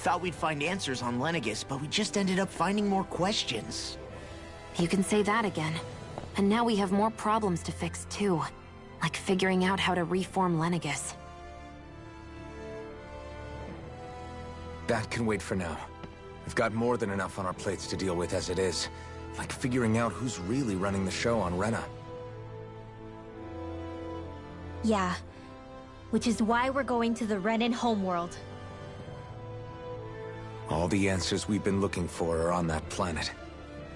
thought we'd find answers on Lenegis, but we just ended up finding more questions. You can say that again. And now we have more problems to fix too. Like figuring out how to reform Lenegis. That can wait for now. We've got more than enough on our plates to deal with as it is. Like figuring out who's really running the show on Rena. Yeah. Which is why we're going to the Renan homeworld. All the answers we've been looking for are on that planet.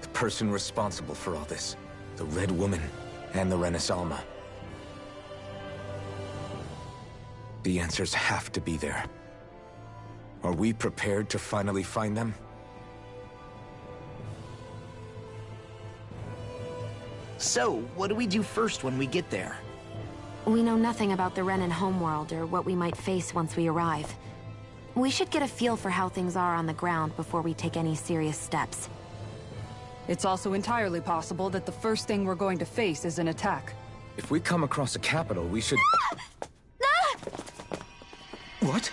The person responsible for all this. The Red Woman and the Renaissalma. The answers have to be there. Are we prepared to finally find them? So, what do we do first when we get there? We know nothing about the Renan homeworld or what we might face once we arrive. We should get a feel for how things are on the ground before we take any serious steps. It's also entirely possible that the first thing we're going to face is an attack. If we come across a capital, we should... What?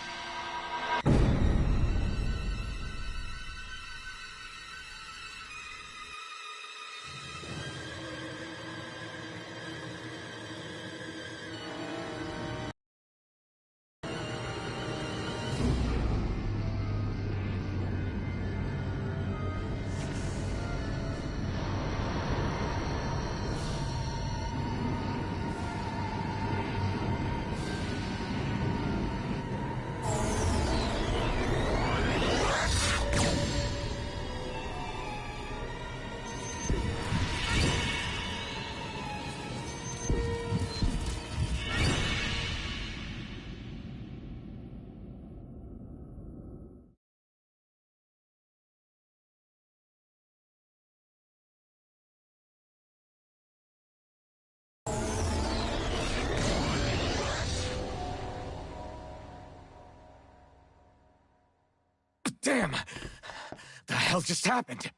Damn! The hell just happened?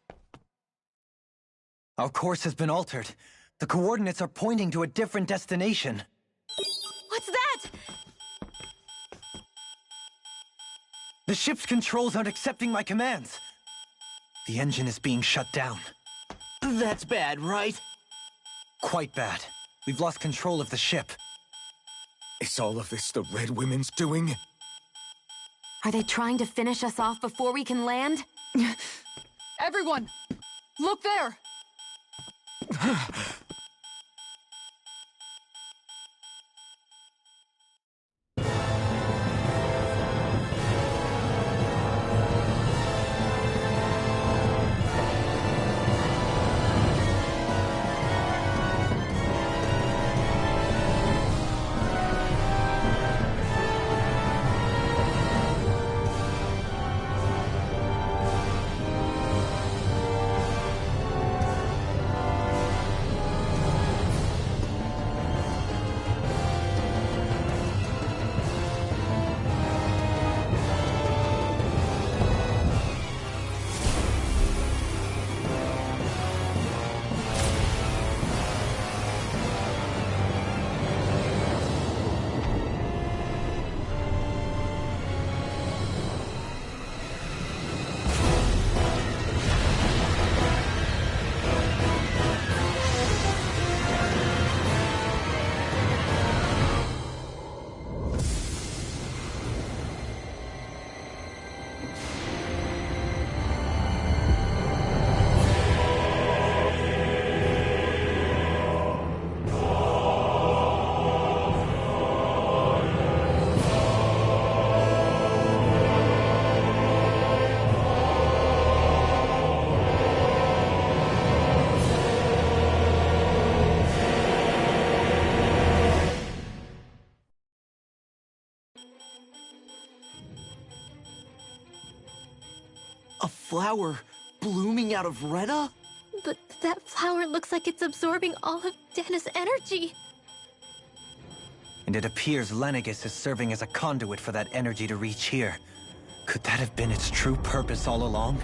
Our course has been altered. The coordinates are pointing to a different destination. What's that? The ship's controls aren't accepting my commands. The engine is being shut down. That's bad, right? Quite bad. We've lost control of the ship. Is all of this the Red Women's doing? Are they trying to finish us off before we can land? Everyone! Look there! A flower blooming out of Rena? But that flower looks like it's absorbing all of Dana's energy. And it appears Lenegis is serving as a conduit for that energy to reach here. Could that have been its true purpose all along?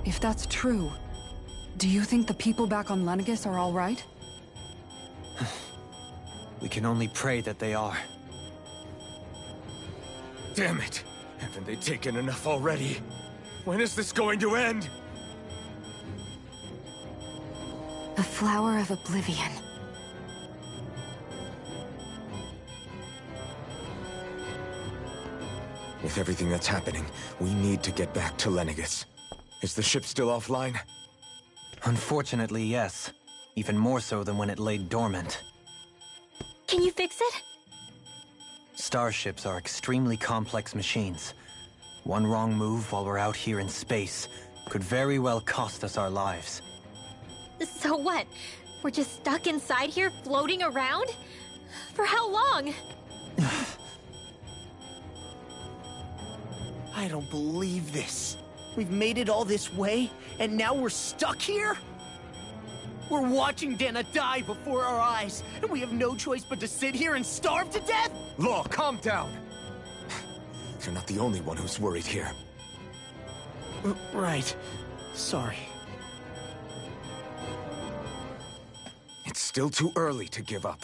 If that's true, do you think the people back on Lenegis are all right? We can only pray that they are. Damn it! Haven't they taken enough already? When is this going to end? The Flower of Oblivion. With everything that's happening, we need to get back to Lenegis. Is the ship still offline? Unfortunately, yes. Even more so than when it lay dormant. Can you fix it? Starships are extremely complex machines. One wrong move while we're out here in space could very well cost us our lives. So what? We're just stuck inside here, floating around? For how long? I don't believe this. We've made it all this way, and now we're stuck here? We're watching Dana die before our eyes, and we have no choice but to sit here and starve to death? Law, calm down! You're not the only one who's worried here. Right. Sorry. It's still too early to give up.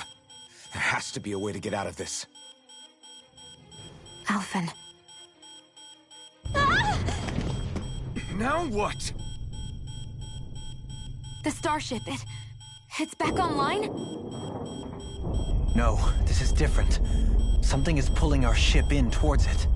There has to be a way to get out of this. Alphen. Now what? The starship, it's back online? No, this is different. Something is pulling our ship in towards it.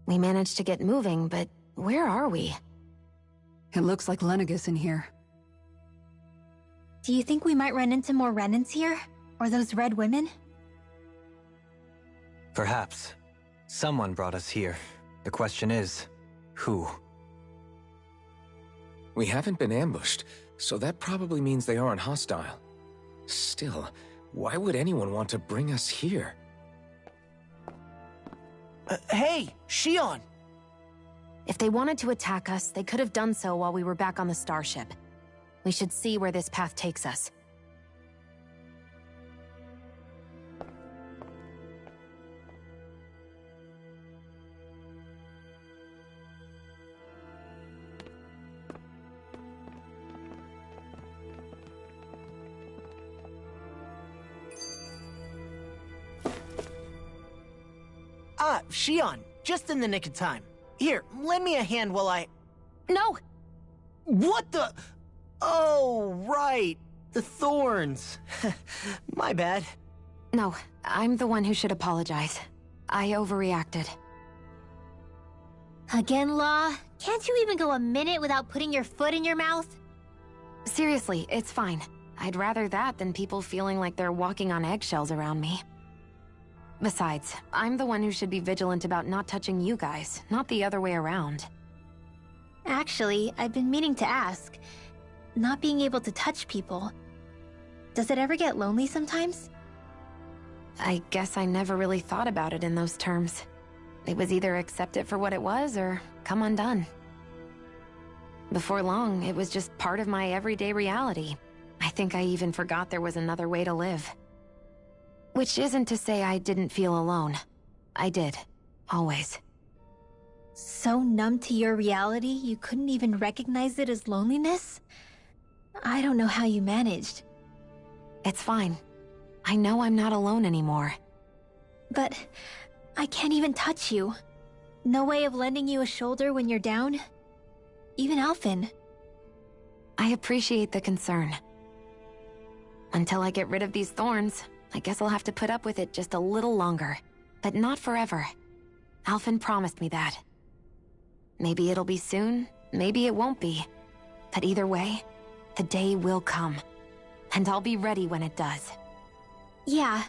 We managed to get moving, but where are we? It looks like Lenegis in here. Do you think we might run into more Renans here? Or those red women? Perhaps. Someone brought us here. The question is, who? We haven't been ambushed, so that probably means they aren't hostile. Still, why would anyone want to bring us here? Hey, Shion! If they wanted to attack us, they could have done so while we were back on the starship. We should see where this path takes us. Ah, Shion, just in the nick of time. Here, lend me a hand while I... No! What the... Oh, right. The thorns. My bad. No, I'm the one who should apologize. I overreacted. Again, Law? Can't you even go a minute without putting your foot in your mouth? Seriously, it's fine. I'd rather that than people feeling like they're walking on eggshells around me. Besides, I'm the one who should be vigilant about not touching you guys, not the other way around. Actually, I've been meaning to ask. Not being able to touch people, does it ever get lonely sometimes? I guess I never really thought about it in those terms. It was either accept it for what it was, or come undone. Before long, it was just part of my everyday reality. I think I even forgot there was another way to live. Which isn't to say I didn't feel alone. I did. Always. So numb to your reality, you couldn't even recognize it as loneliness? I don't know how you managed. It's fine. I know I'm not alone anymore. But I can't even touch you. No way of lending you a shoulder when you're down? Even Alphen. I appreciate the concern. Until I get rid of these thorns, I guess I'll have to put up with it just a little longer. But not forever. Alphen promised me that. Maybe it'll be soon, maybe it won't be. But either way, the day will come. And I'll be ready when it does. Yeah,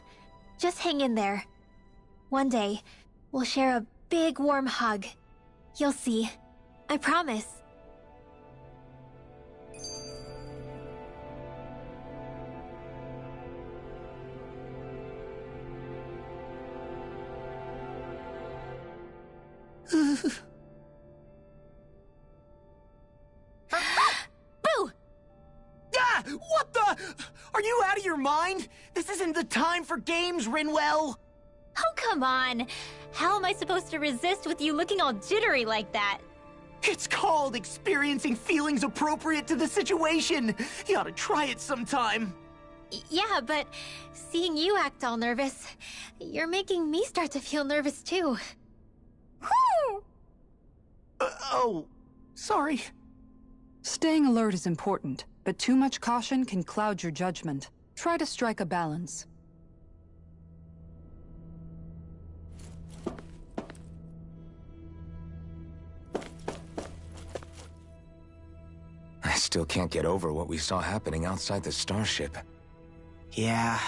just hang in there. One day, we'll share a big warm hug. You'll see. I promise. Boo! Ah! What the? Are you out of your mind? This isn't the time for games, Rinwell! Oh, come on. How am I supposed to resist with you looking all jittery like that? It's called experiencing feelings appropriate to the situation. You ought to try it sometime. Yeah, but seeing you act all nervous, you're making me start to feel nervous too. Oh, sorry. Staying alert is important, but too much caution can cloud your judgment. Try to strike a balance. I still can't get over what we saw happening outside the starship. Yeah,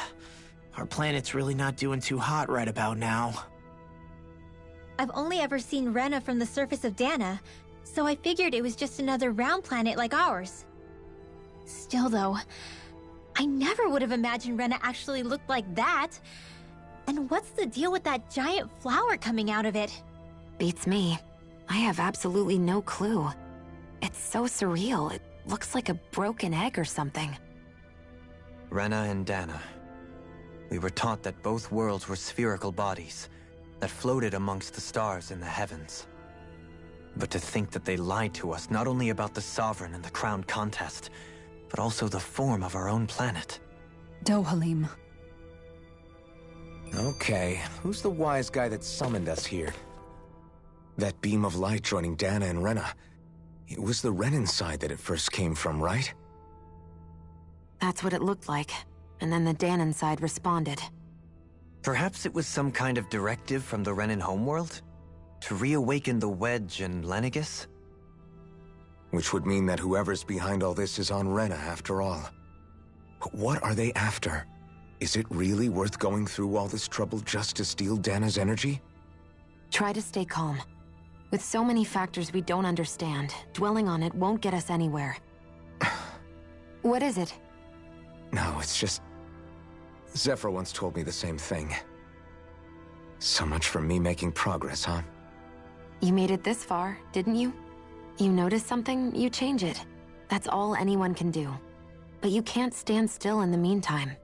our planet's really not doing too hot right about now. I've only ever seen Rena from the surface of Dana, so I figured it was just another round planet like ours. Still though, I never would have imagined Rena actually looked like that. And what's the deal with that giant flower coming out of it? Beats me. I have absolutely no clue. It's so surreal. It looks like a broken egg or something. Rena and Dana. We were taught that both worlds were spherical bodies that floated amongst the stars in the heavens. But to think that they lied to us not only about the Sovereign and the Crown contest, but also the form of our own planet. Dohalim. Okay, who's the wise guy that summoned us here? That beam of light joining Dana and Rena. It was the Renan side that it first came from, right? That's what it looked like. And then the Danon side responded. Perhaps it was some kind of directive from the Renan homeworld? To reawaken the Wedge and Lenegis? Which would mean that whoever's behind all this is on Rena after all. But what are they after? Is it really worth going through all this trouble just to steal Dana's energy? Try to stay calm. With so many factors we don't understand, dwelling on it won't get us anywhere. What is it? No, it's just... Zephyr once told me the same thing. So much for me making progress, huh? You made it this far, didn't you? You notice something, you change it. That's all anyone can do. But you can't stand still in the meantime.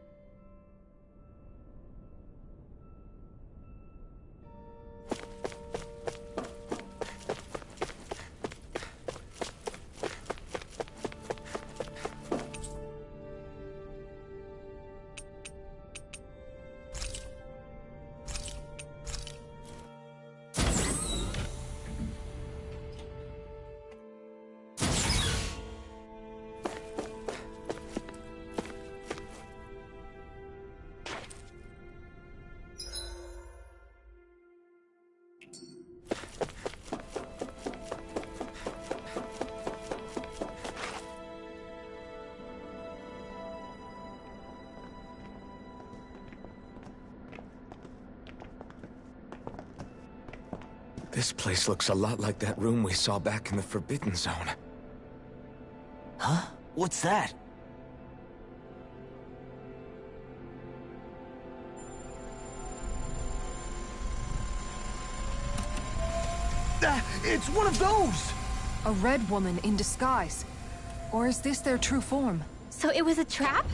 This place looks a lot like that room we saw back in the Forbidden Zone. Huh? What's that? It's one of those! A red woman in disguise. Or is this their true form? So it was a trap?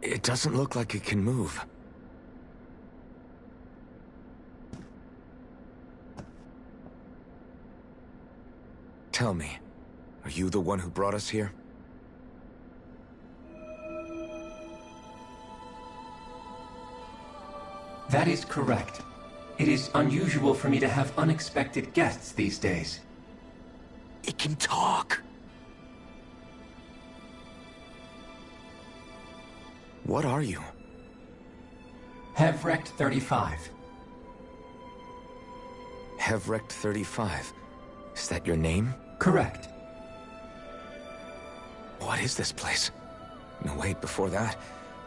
It doesn't look like it can move. Tell me, are you the one who brought us here? That is correct. It is unusual for me to have unexpected guests these days. It can talk! What are you? Hevrecht 35. Hevrecht 35. Is that your name? Correct. What is this place? No, wait, before that,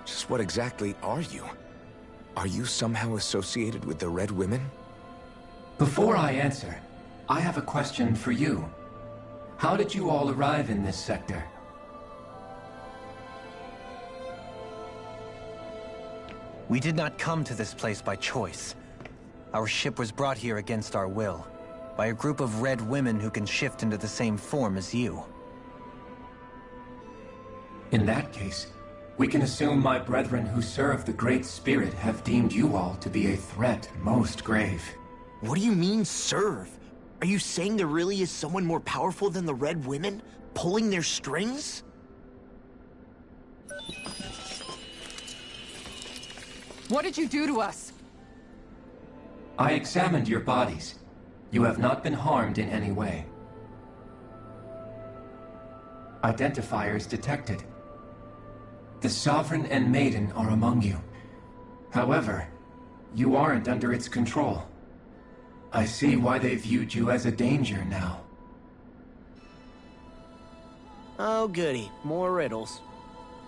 just what exactly are you? Are you somehow associated with the Red Women? Before I answer, I have a question for you. How did you all arrive in this sector? We did not come to this place by choice. Our ship was brought here against our will, by a group of red women who can shift into the same form as you. In that case, we can assume my brethren who serve the Great Spirit have deemed you all to be a threat most grave. What do you mean, serve? Are you saying there really is someone more powerful than the Red Women, pulling their strings? What did you do to us? I examined your bodies. You have not been harmed in any way. Identifiers detected. The Sovereign and Maiden are among you. However, you aren't under its control. I see why they viewed you as a danger now. Oh goody, more riddles.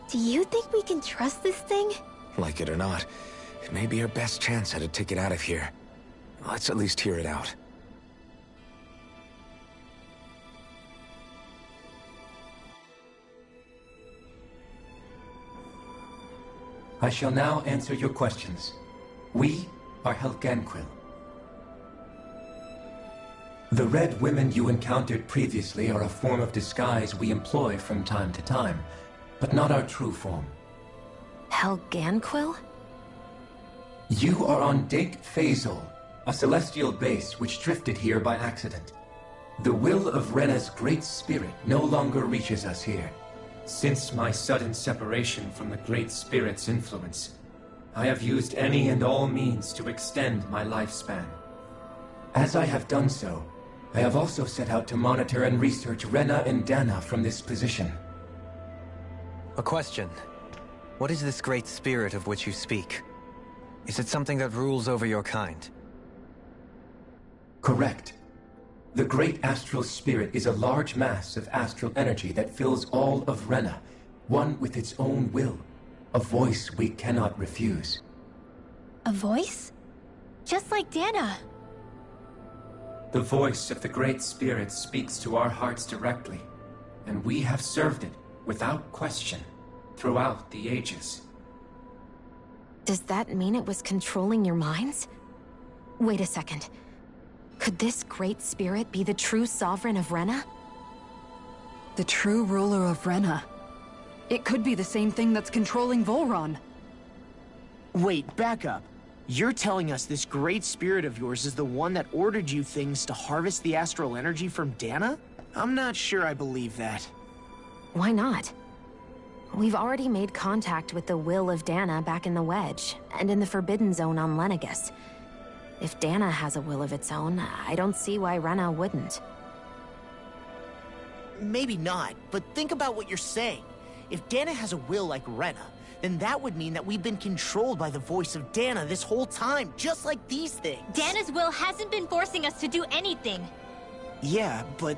Do you think we can trust this thing? Like it or not, it may be our best chance at a ticket out of here. Let's at least hear it out. I shall now answer your questions. We are Helganquil. The Red Women you encountered previously are a form of disguise we employ from time to time, but not our true form. Helganquil? You are on Dake Phasol, a celestial base which drifted here by accident. The will of Rena's great spirit no longer reaches us here. Since my sudden separation from the Great Spirit's influence, I have used any and all means to extend my lifespan. As I have done so, I have also set out to monitor and research Rena and Dana from this position. A question. What is this Great Spirit of which you speak? Is it something that rules over your kind? Correct. The Great Astral Spirit is a large mass of astral energy that fills all of Rena, one with its own will, a voice we cannot refuse. A voice? Just like Dana. The voice of the Great Spirit speaks to our hearts directly, and we have served it, without question, throughout the ages. Does that mean it was controlling your minds? Wait a second. Could this Great Spirit be the true Sovereign of Rena? The true ruler of Rena. It could be the same thing that's controlling Volron. Wait, back up. You're telling us this great spirit of yours is the one that ordered you things to harvest the astral energy from Dana? I'm not sure I believe that. Why not? We've already made contact with the will of Dana back in the Wedge, and in the Forbidden Zone on Lenegus. If Dana has a will of its own, I don't see why Rena wouldn't. Maybe not, but think about what you're saying. If Dana has a will like Rena, then that would mean that we've been controlled by the voice of Dana this whole time, just like these things. Dana's will hasn't been forcing us to do anything. Yeah, but...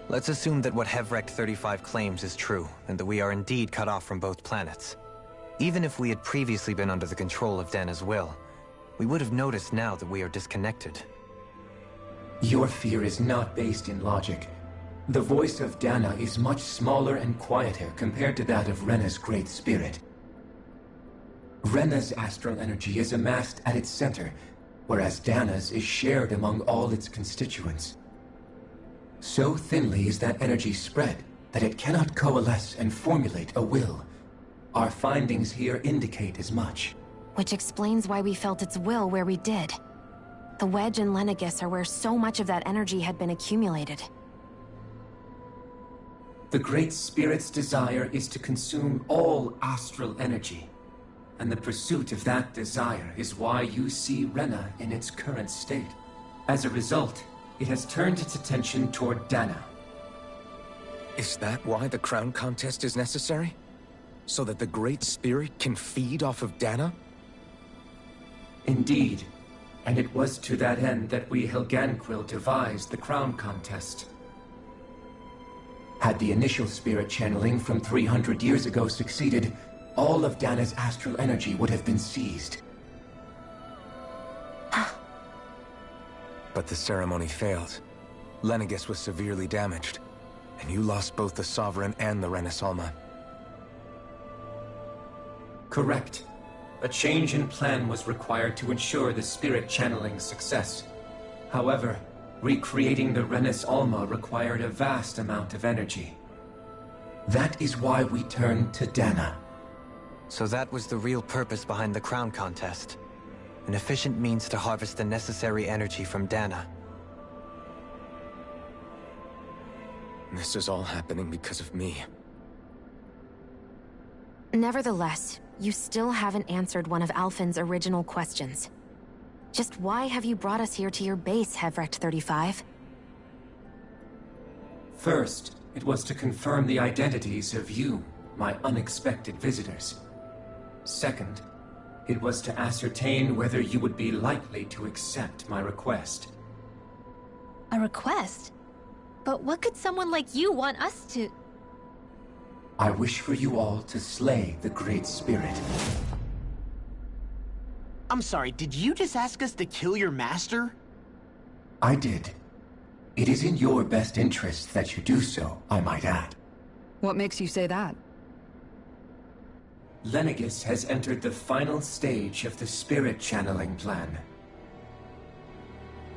Let's assume that what Hevrek 35 claims is true, and that we are indeed cut off from both planets. Even if we had previously been under the control of Dana's will, we would have noticed now that we are disconnected. Your fear is not based in logic. The voice of Dana is much smaller and quieter compared to that of Rena's Great Spirit. Rena's astral energy is amassed at its center, whereas Dana's is shared among all its constituents. So thinly is that energy spread that it cannot coalesce and formulate a will. Our findings here indicate as much. Which explains why we felt its will where we did. The Wedge and Lenegus are where so much of that energy had been accumulated. The Great Spirit's desire is to consume all astral energy, and the pursuit of that desire is why you see Rena in its current state. As a result, it has turned its attention toward Dana. Is that why the crown contest is necessary? So that the Great Spirit can feed off of Dana? Indeed, and it was to that end that we Helganquil devised the crown contest. Had the initial spirit channeling from 300 years ago succeeded, all of Dana's astral energy would have been seized. But the ceremony failed. Lenegus was severely damaged, and you lost both the Sovereign and the Renasalma. Correct. a change in plan was required to ensure the spirit channeling's success. However, recreating the Renis Alma required a vast amount of energy. That is why we turned to Dana. So that was the real purpose behind the crown contest. An efficient means to harvest the necessary energy from Dana. This is all happening because of me. Nevertheless, you still haven't answered one of Alphen's original questions. Just why have you brought us here to your base, Hevrecht 35? First, it was to confirm the identities of you, my unexpected visitors. Second, it was to ascertain whether you would be likely to accept my request. A request? But what could someone like you want us to... I wish for you all to slay the Great Spirit. I'm sorry, did you just ask us to kill your master? I did. It is in your best interest that you do so, I might add. What makes you say that? Lenegis has entered the final stage of the spirit channeling plan.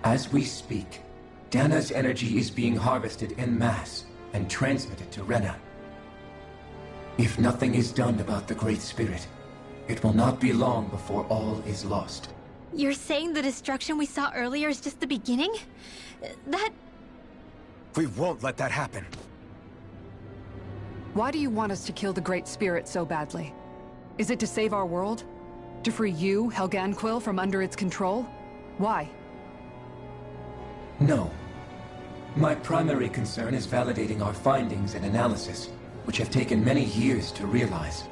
As we speak, Dana's energy is being harvested en masse and transmitted to Rena. If nothing is done about the Great Spirit, it will not be long before all is lost. You're saying the destruction we saw earlier is just the beginning? That... We won't let that happen. Why do you want us to kill the Great Spirit so badly? Is it to save our world? To free you, Helganquil, from under its control? Why? No. My primary concern is validating our findings and analysis, which have taken many years to realize.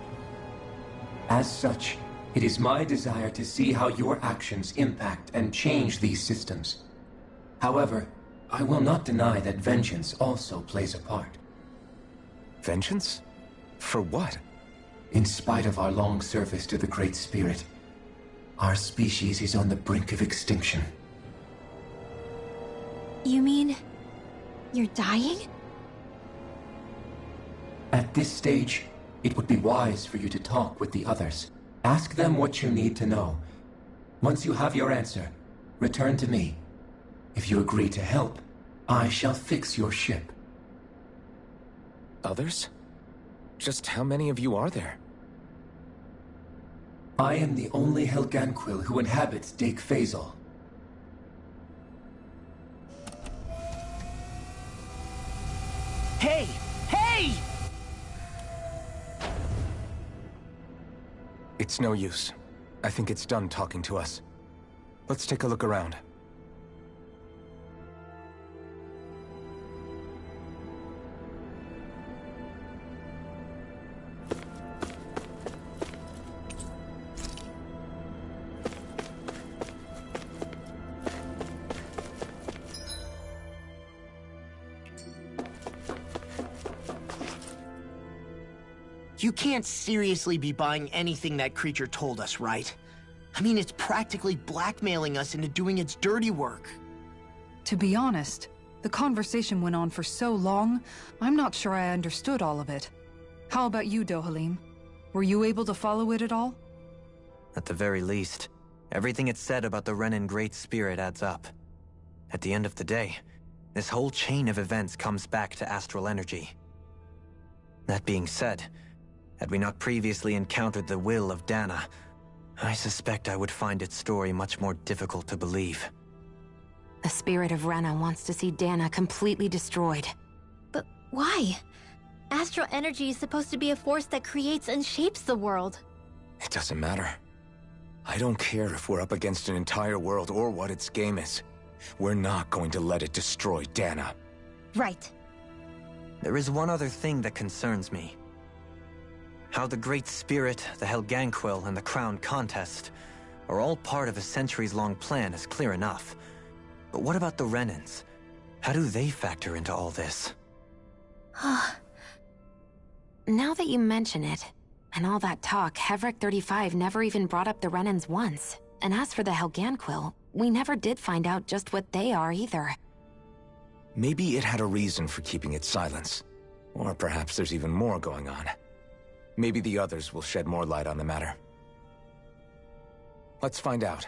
As such, it is my desire to see how your actions impact and change these systems. However, I will not deny that vengeance also plays a part. Vengeance? For what? In spite of our long service to the Great Spirit, our species is on the brink of extinction. You mean... you're dying? At this stage, it would be wise for you to talk with the others. Ask them what you need to know. Once you have your answer, return to me. If you agree to help, I shall fix your ship. Others? Just how many of you are there? I am the only Helganquil who inhabits Dake Faisal. Hey! Hey! It's no use. I think it's done talking to us. Let's take a look around. You can't seriously be buying anything that creature told us, right? I mean, it's practically blackmailing us into doing its dirty work. To be honest, the conversation went on for so long, I'm not sure I understood all of it. How about you, Dohalim? Were you able to follow it at all? At the very least, everything it said about the Renan Great Spirit adds up. At the end of the day, this whole chain of events comes back to astral energy. That being said, had we not previously encountered the will of Dana, I suspect I would find its story much more difficult to believe. The spirit of Rena wants to see Dana completely destroyed. But why? Astral energy is supposed to be a force that creates and shapes the world. It doesn't matter. I don't care if we're up against an entire world or what its game is. We're not going to let it destroy Dana. Right. There is one other thing that concerns me. How the Great Spirit, the Helganquil, and the Crown Contest are all part of a centuries-long plan is clear enough. But what about the Renans? How do they factor into all this? Now that you mention it, and all that talk, Hevrecht 35 never even brought up the Renans once. And as for the Helganquil, we never did find out just what they are either. Maybe it had a reason for keeping its silence. Or perhaps there's even more going on. Maybe the others will shed more light on the matter. Let's find out.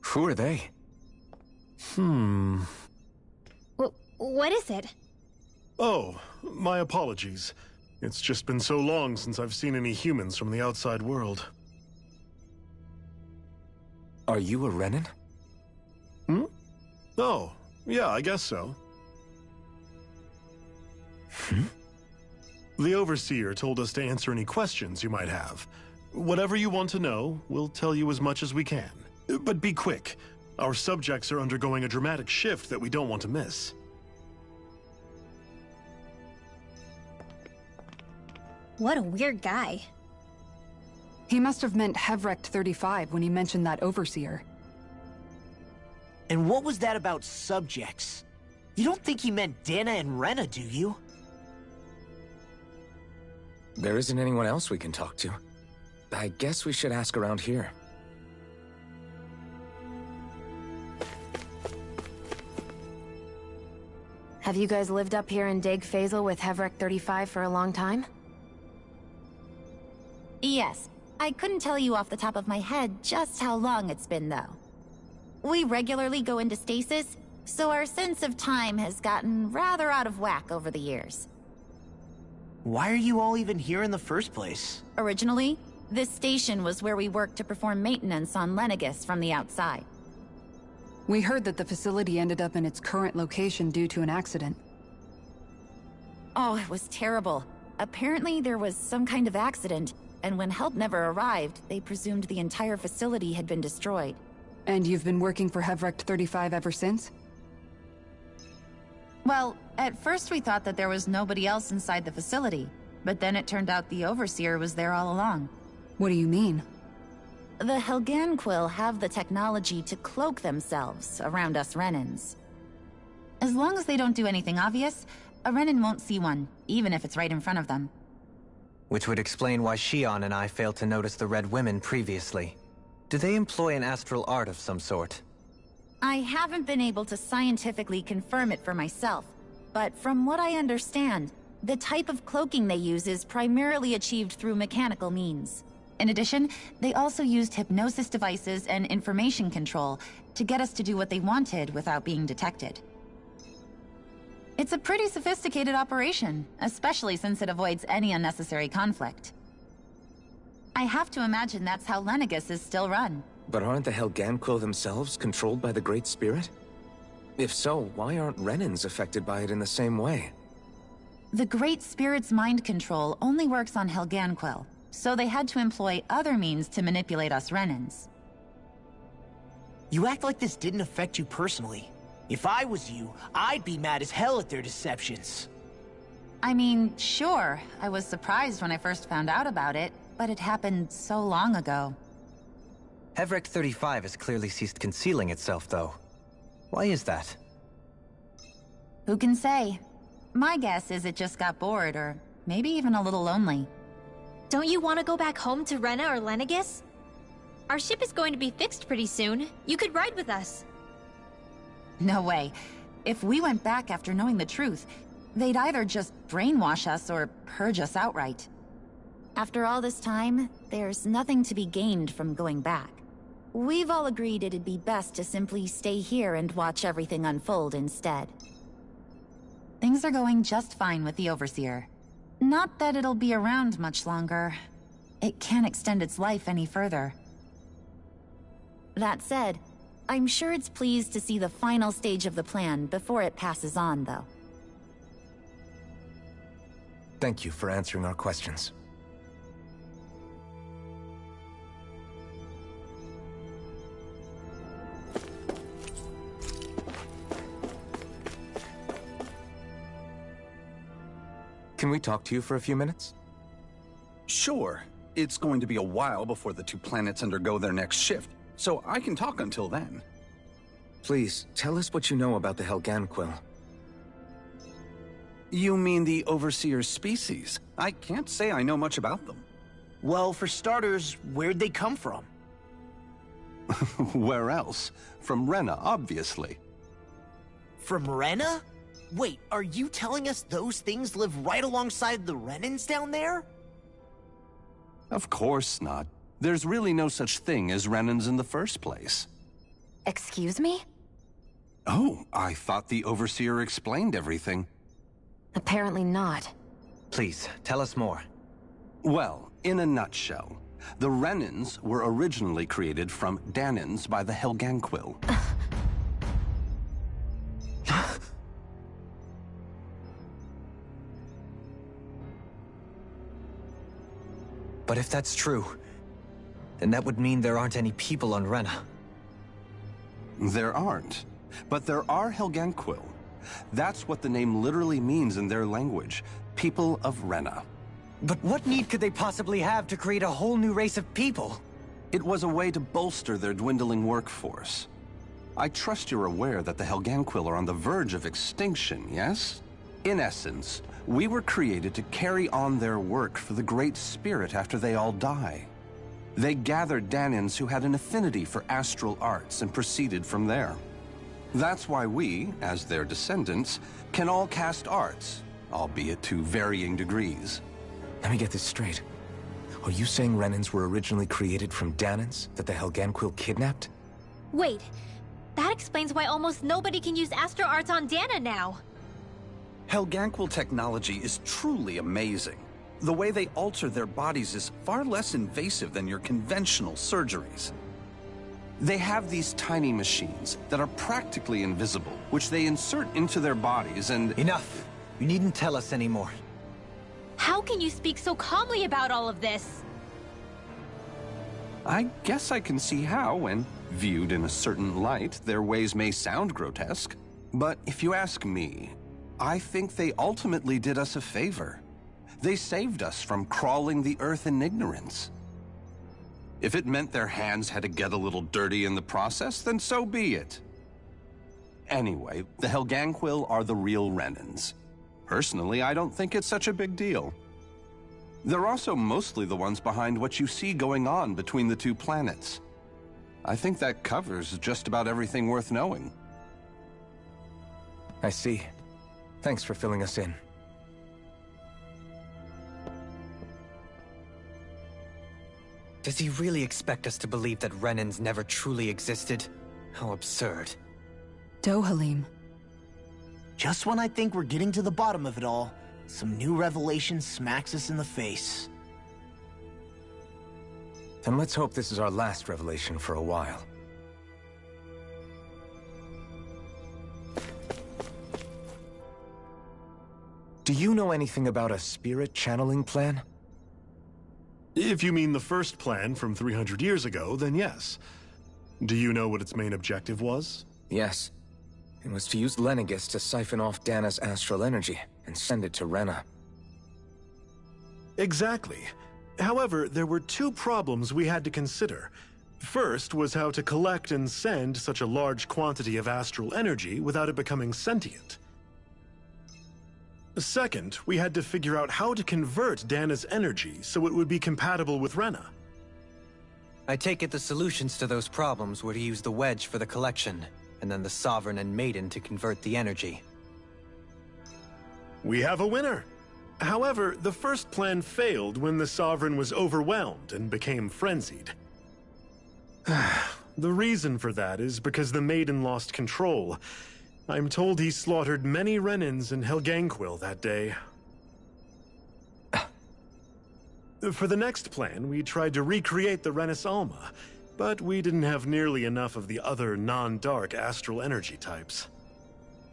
Who are they? What is it? Oh, my apologies. It's just been so long since I've seen any humans from the outside world. Are you a Renan? Oh, yeah, I guess so. The Overseer told us to answer any questions you might have. Whatever you want to know, we'll tell you as much as we can. But be quick. Our subjects are undergoing a dramatic shift that we don't want to miss. What a weird guy. He must have meant Hevrecht 35 when he mentioned that Overseer. And what was that about subjects? You don't think he meant Dana and Rena, do you? There isn't anyone else we can talk to. I guess we should ask around here. Have you guys lived up here in Deg Faisal with Hevrecht 35 for a long time? Yes. I couldn't tell you off the top of my head just how long it's been, though. We regularly go into stasis, so our sense of time has gotten rather out of whack over the years. Why are you all even here in the first place? Originally, this station was where we worked to perform maintenance on Lenegis from the outside. We heard that the facility ended up in its current location due to an accident. Oh, it was terrible. Apparently there was some kind of accident, and when help never arrived, they presumed the entire facility had been destroyed. And you've been working for Hevrecht 35 ever since? Well, at first we thought that there was nobody else inside the facility, but then it turned out the Overseer was there all along. What do you mean? The Helganquil have the technology to cloak themselves around us Renans. As long as they don't do anything obvious, a Renan won't see one, even if it's right in front of them. Which would explain why Shion and I failed to notice the Red Women previously. Do they employ an astral art of some sort? I haven't been able to scientifically confirm it for myself, but from what I understand, the type of cloaking they use is primarily achieved through mechanical means. In addition, they also used hypnosis devices and information control to get us to do what they wanted without being detected. It's a pretty sophisticated operation, especially since it avoids any unnecessary conflict. I have to imagine that's how Lenegis is still run. But aren't the Helganquil themselves controlled by the Great Spirit? If so, why aren't Renans affected by it in the same way? The Great Spirit's mind control only works on Helganquil, so they had to employ other means to manipulate us Renans. You act like this didn't affect you personally. If I was you, I'd be mad as hell at their deceptions. I mean, sure, I was surprised when I first found out about it, but it happened so long ago. Hevrecht 35 has clearly ceased concealing itself, though. Why is that? Who can say? My guess is it just got bored, or maybe even a little lonely. Don't you want to go back home to Rena or Lenegis? Our ship is going to be fixed pretty soon. You could ride with us. No way. If we went back after knowing the truth, they'd either just brainwash us or purge us outright. After all this time, there's nothing to be gained from going back. we've all agreed it'd be best to simply stay here and watch everything unfold instead. Things are going just fine with the Overseer. Not that it'll be around much longer. It can't extend its life any further. That said, I'm sure it's pleased to see the final stage of the plan before it passes on, though. Thank you for answering our questions. Can we talk to you for a few minutes? Sure. It's going to be a while before the two planets undergo their next shift, so I can talk until then. Please, tell us what you know about the Helganquil. You mean the Overseer's species? I can't say I know much about them. Well, for starters, where'd they come from? Where else? From Rena, obviously. From Rena? Wait, are you telling us those things live right alongside the Renans down there? Of course not. There's really no such thing as Renans in the first place. Excuse me? Oh, I thought the Overseer explained everything. Apparently not. Please, tell us more. Well, in a nutshell, the Renans were originally created from Dahnans by the Helganquil. But if that's true, then that would mean there aren't any people on Rena. There aren't. But there are Helganquil. That's what the name literally means in their language. People of Rena. But what need could they possibly have to create a whole new race of people? It was a way to bolster their dwindling workforce. I trust you're aware that the Helganquil are on the verge of extinction, yes? In essence, we were created to carry on their work for the Great Spirit after they all die. They gathered Dahnans who had an affinity for astral arts and proceeded from there. That's why we, as their descendants, can all cast arts, albeit to varying degrees. Let me get this straight. Are you saying Renans were originally created from Dahnans that the Helganquil kidnapped? Wait, that explains why almost nobody can use astral arts on Dana now. Helganquil technology is truly amazing. The way they alter their bodies is far less invasive than your conventional surgeries. They have these tiny machines that are practically invisible, which they insert into their bodies and— Enough! You needn't tell us anymore. How can you speak so calmly about all of this? I guess I can see how, when viewed in a certain light, their ways may sound grotesque. But if you ask me, I think they ultimately did us a favor. They saved us from crawling the earth in ignorance. If it meant their hands had to get a little dirty in the process, then so be it. Anyway, the Helganquil are the real Renans. Personally, I don't think it's such a big deal. They're also mostly the ones behind what you see going on between the two planets. I think that covers just about everything worth knowing. I see. Thanks for filling us in. Does he really expect us to believe that Renans never truly existed? How absurd. Dohalim. Just when I think we're getting to the bottom of it all, some new revelation smacks us in the face. Then let's hope this is our last revelation for a while. Do you know anything about a spirit channeling plan? If you mean the first plan from 300 years ago, then yes. Do you know what its main objective was? Yes. It was to use Lenegis to siphon off Dana's astral energy and send it to Rena. Exactly. However, there were two problems we had to consider. First was how to collect and send such a large quantity of astral energy without it becoming sentient. Second, we had to figure out how to convert Dana's energy so it would be compatible with Rena. I take it the solutions to those problems were to use the wedge for the collection, and then the Sovereign and Maiden to convert the energy. We have a winner! However, the first plan failed when the Sovereign was overwhelmed and became frenzied. The reason for that is because the Maiden lost control. I'm told he slaughtered many Renans in Helganquil that day. For the next plan, we tried to recreate the Renus Alma, but we didn't have nearly enough of the other non-dark astral energy types.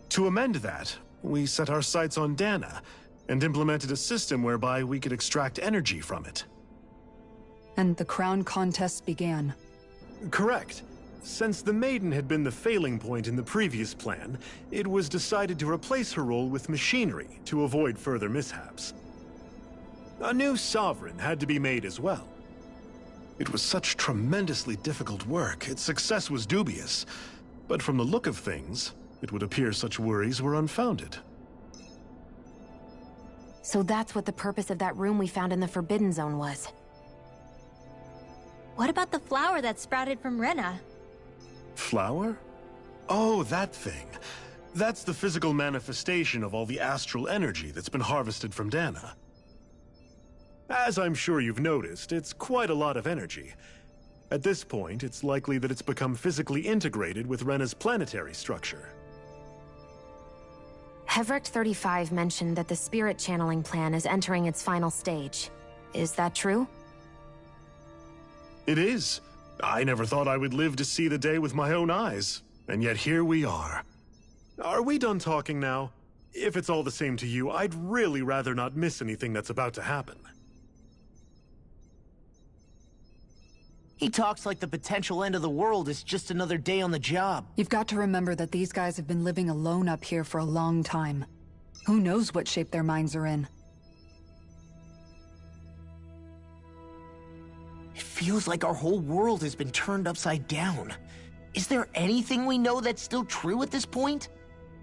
To amend that, we set our sights on Dana, and implemented a system whereby we could extract energy from it. And the crown contest began. Correct. Since the Maiden had been the failing point in the previous plan, it was decided to replace her role with machinery to avoid further mishaps. A new sovereign had to be made as well. It was such tremendously difficult work, its success was dubious. But from the look of things, it would appear such worries were unfounded. So that's what the purpose of that room we found in the Forbidden Zone was. What about the flower that sprouted from Rena? Flower? Oh, that thing. That's the physical manifestation of all the astral energy that's been harvested from Dana. As I'm sure you've noticed, it's quite a lot of energy. At this point, it's likely that it's become physically integrated with Rena's planetary structure. Hevrecht 35 mentioned that the spirit channeling plan is entering its final stage. Is that true? It is. I never thought I would live to see the day with my own eyes, and yet here we are. Are we done talking now? If it's all the same to you, I'd really rather not miss anything that's about to happen. He talks like the potential end of the world is just another day on the job. You've got to remember that these guys have been living alone up here for a long time. Who knows what shape their minds are in? It feels like our whole world has been turned upside down. Is there anything we know that's still true at this point?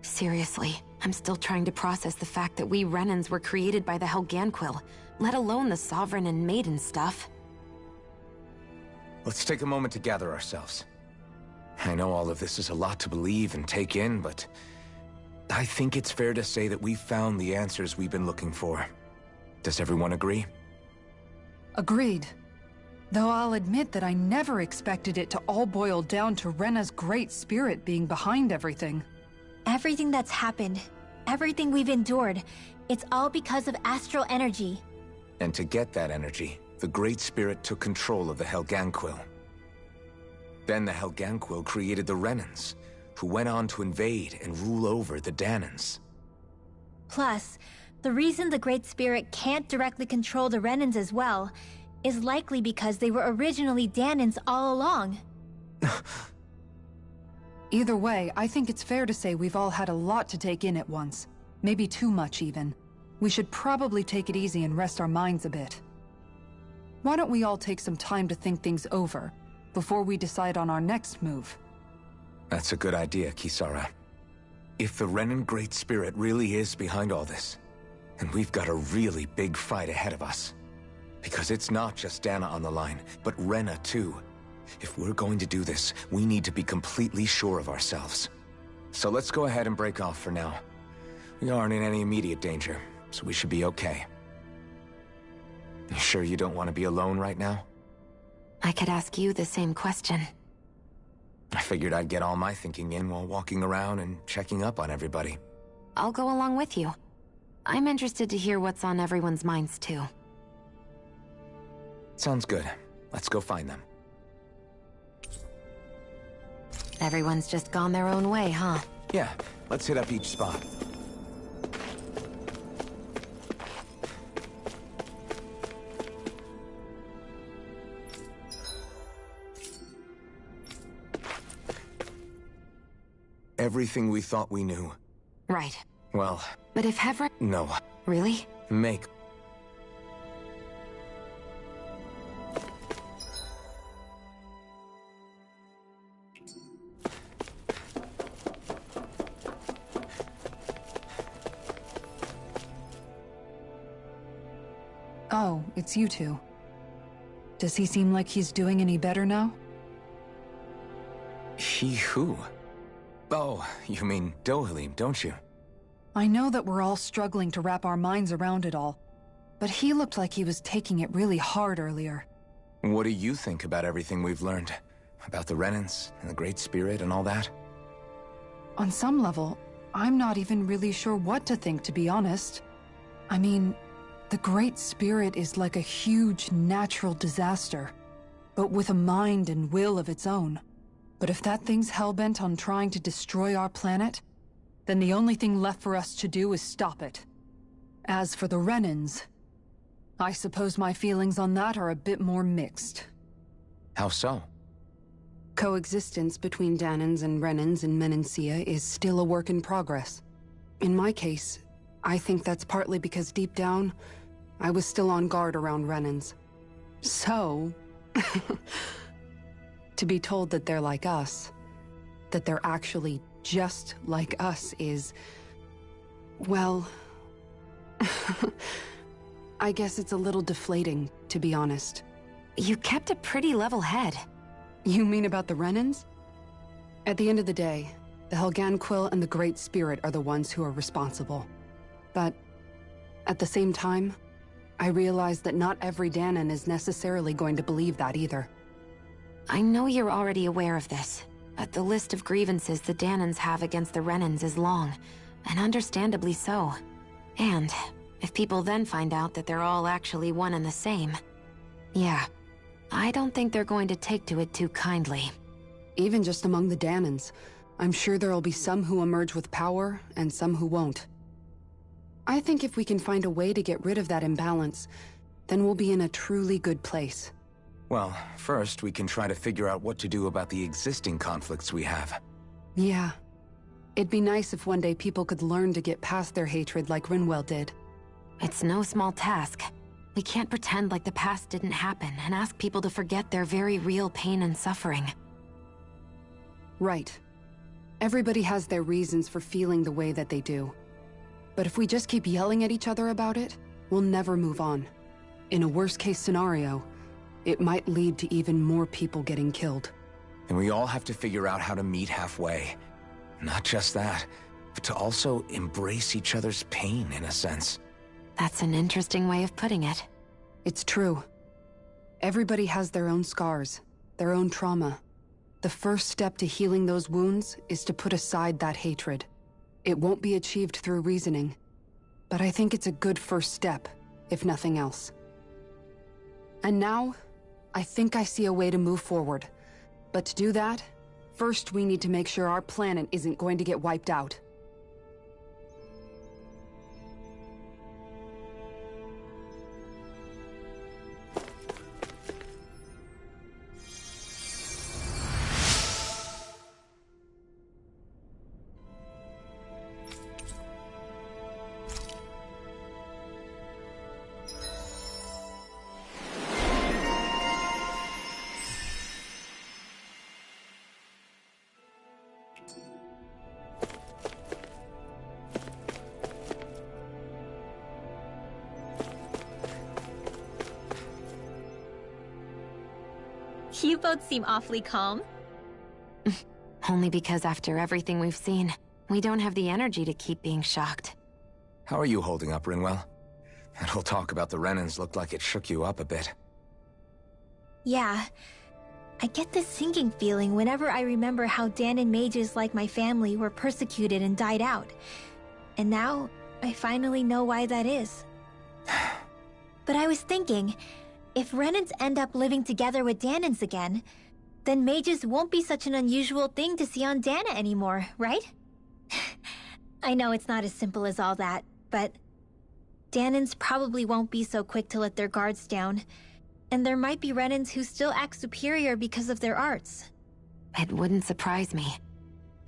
Seriously, I'm still trying to process the fact that we Renans were created by the Helganquil, let alone the Sovereign and Maiden stuff. Let's take a moment to gather ourselves. I know all of this is a lot to believe and take in, but I think it's fair to say that we've found the answers we've been looking for. Does everyone agree? Agreed. Though I'll admit that I never expected it to all boil down to Rena's great spirit being behind everything. Everything that's happened, everything we've endured, it's all because of astral energy. And to get that energy, the Great Spirit took control of the Helganquil. Then the Helganquil created the Renans, who went on to invade and rule over the Danans. Plus, the reason the Great Spirit can't directly control the Renans as well is likely because they were originally Danans all along. Either way, I think it's fair to say we've all had a lot to take in at once. Maybe too much, even. We should probably take it easy and rest our minds a bit. Why don't we all take some time to think things over, before we decide on our next move? That's a good idea, Kisara. If the Renan Great Spirit really is behind all this, then we've got a really big fight ahead of us. Because it's not just Dana on the line, but Rena too. If we're going to do this, we need to be completely sure of ourselves. So let's go ahead and break off for now. We aren't in any immediate danger, so we should be okay. You sure you don't want to be alone right now? I could ask you the same question. I figured I'd get all my thinking in while walking around and checking up on everybody. I'll go along with you. I'm interested to hear what's on everyone's minds too. Sounds good. Let's go find them. Everyone's just gone their own way, huh? Yeah, let's hit up each spot. Everything we thought we knew. Right. Well... But if Hevrecht... No. Really? Make... Oh, it's you two. Does he seem like he's doing any better now? He who? Oh, you mean Dohalim, don't you? I know that we're all struggling to wrap our minds around it all, but he looked like he was taking it really hard earlier. What do you think about everything we've learned? About the Renans and the Great Spirit and all that? On some level, I'm not even really sure what to think, to be honest. I mean, the Great Spirit is like a huge natural disaster, but with a mind and will of its own. But if that thing's hellbent on trying to destroy our planet, then the only thing left for us to do is stop it. As for the Renans, I suppose my feelings on that are a bit more mixed. How so? Coexistence between Dahnans and Renans in Menancia is still a work in progress. In my case, I think that's partly because deep down, I was still on guard around Renans. So, to be told that they're like us, that they're actually just like us is, well, I guess it's a little deflating, to be honest. You kept a pretty level head. You mean about the Renans? At the end of the day, the Helganquil and the Great Spirit are the ones who are responsible. But at the same time, I realize that not every Dahnan is necessarily going to believe that either. I know you're already aware of this, but the list of grievances the Dahnans have against the Renans is long, and understandably so. And if people then find out that they're all actually one and the same, yeah, I don't think they're going to take to it too kindly. Even just among the Dahnans, I'm sure there'll be some who emerge with power and some who won't. I think if we can find a way to get rid of that imbalance, then we'll be in a truly good place. Well, first we can try to figure out what to do about the existing conflicts we have. Yeah. It'd be nice if one day people could learn to get past their hatred like Rinwell did. It's no small task. We can't pretend like the past didn't happen and ask people to forget their very real pain and suffering. Right. Everybody has their reasons for feeling the way that they do. But if we just keep yelling at each other about it, we'll never move on. In a worst-case scenario, it might lead to even more people getting killed. And we all have to figure out how to meet halfway. Not just that, but to also embrace each other's pain, in a sense. That's an interesting way of putting it. It's true. Everybody has their own scars, their own trauma. The first step to healing those wounds is to put aside that hatred. It won't be achieved through reasoning, but I think it's a good first step, if nothing else. And now, I think I see a way to move forward. But to do that, first we need to make sure our planet isn't going to get wiped out. You both seem awfully calm. Only because after everything we've seen, we don't have the energy to keep being shocked. How are you holding up, Rinwell? That whole talk about the Renans looked like it shook you up a bit. Yeah. I get this sinking feeling whenever I remember how Dahnan mages like my family were persecuted and died out. And now, I finally know why that is. But I was thinking, if Renans end up living together with Dahnans again, then mages won't be such an unusual thing to see on Dahna anymore, right? I know it's not as simple as all that, but Dahnans probably won't be so quick to let their guards down, and there might be Renans who still act superior because of their arts. It wouldn't surprise me.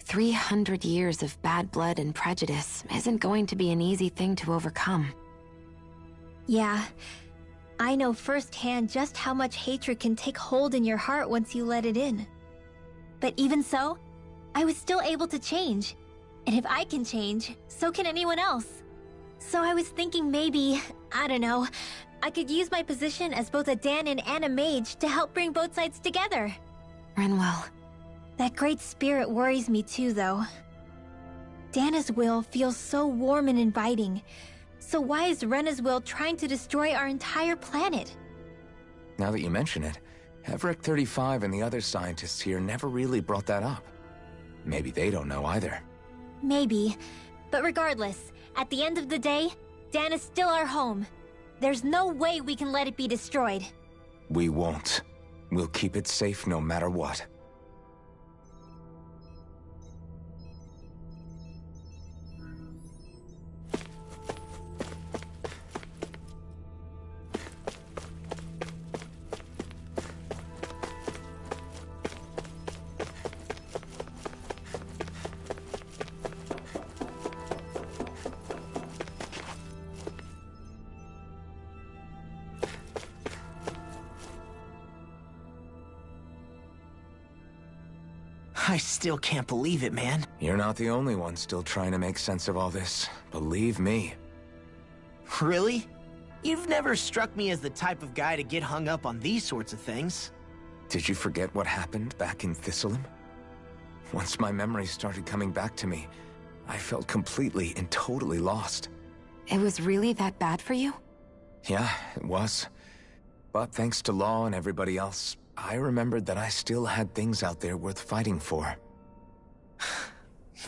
300 years of bad blood and prejudice isn't going to be an easy thing to overcome. Yeah. I know firsthand just how much hatred can take hold in your heart once you let it in. But even so, I was still able to change. And if I can change, so can anyone else. So I was thinking maybe, I don't know, I could use my position as both a Dahnan and a mage to help bring both sides together. Rinwell. That great spirit worries me too, though. Dahna's will feels so warm and inviting. So why is Rena's will trying to destroy our entire planet? Now that you mention it, Everett 35 and the other scientists here never really brought that up. Maybe they don't know either. Maybe. But regardless, at the end of the day, Dan is still our home. There's no way we can let it be destroyed. We won't. We'll keep it safe no matter what. I still can't believe it, man. You're not the only one still trying to make sense of all this. Believe me. Really? You've never struck me as the type of guy to get hung up on these sorts of things. Did you forget what happened back in Thistleum? Once my memories started coming back to me, I felt completely and totally lost. It was really that bad for you? Yeah, it was. But thanks to Law and everybody else, I remembered that I still had things out there worth fighting for.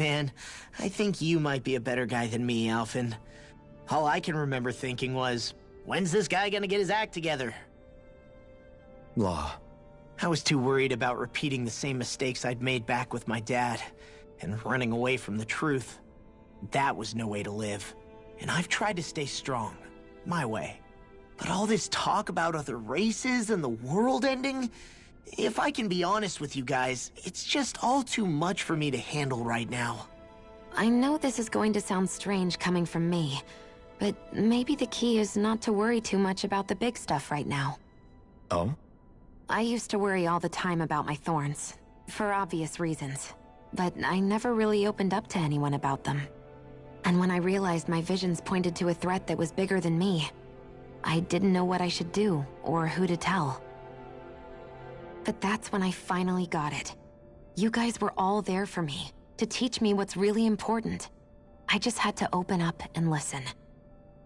Man, I think you might be a better guy than me, Alphen. All I can remember thinking was, when's this guy gonna get his act together? Law. I was too worried about repeating the same mistakes I'd made back with my dad, and running away from the truth. That was no way to live. And I've tried to stay strong, my way. But all this talk about other races and the world ending, if I can be honest with you guys, it's just all too much for me to handle right now. I know this is going to sound strange coming from me, but maybe the key is not to worry too much about the big stuff right now. Oh? I used to worry all the time about my thorns, for obvious reasons, but I never really opened up to anyone about them. And when I realized my visions pointed to a threat that was bigger than me, I didn't know what I should do, or who to tell. But that's when I finally got it. You guys were all there for me, to teach me what's really important. I just had to open up and listen.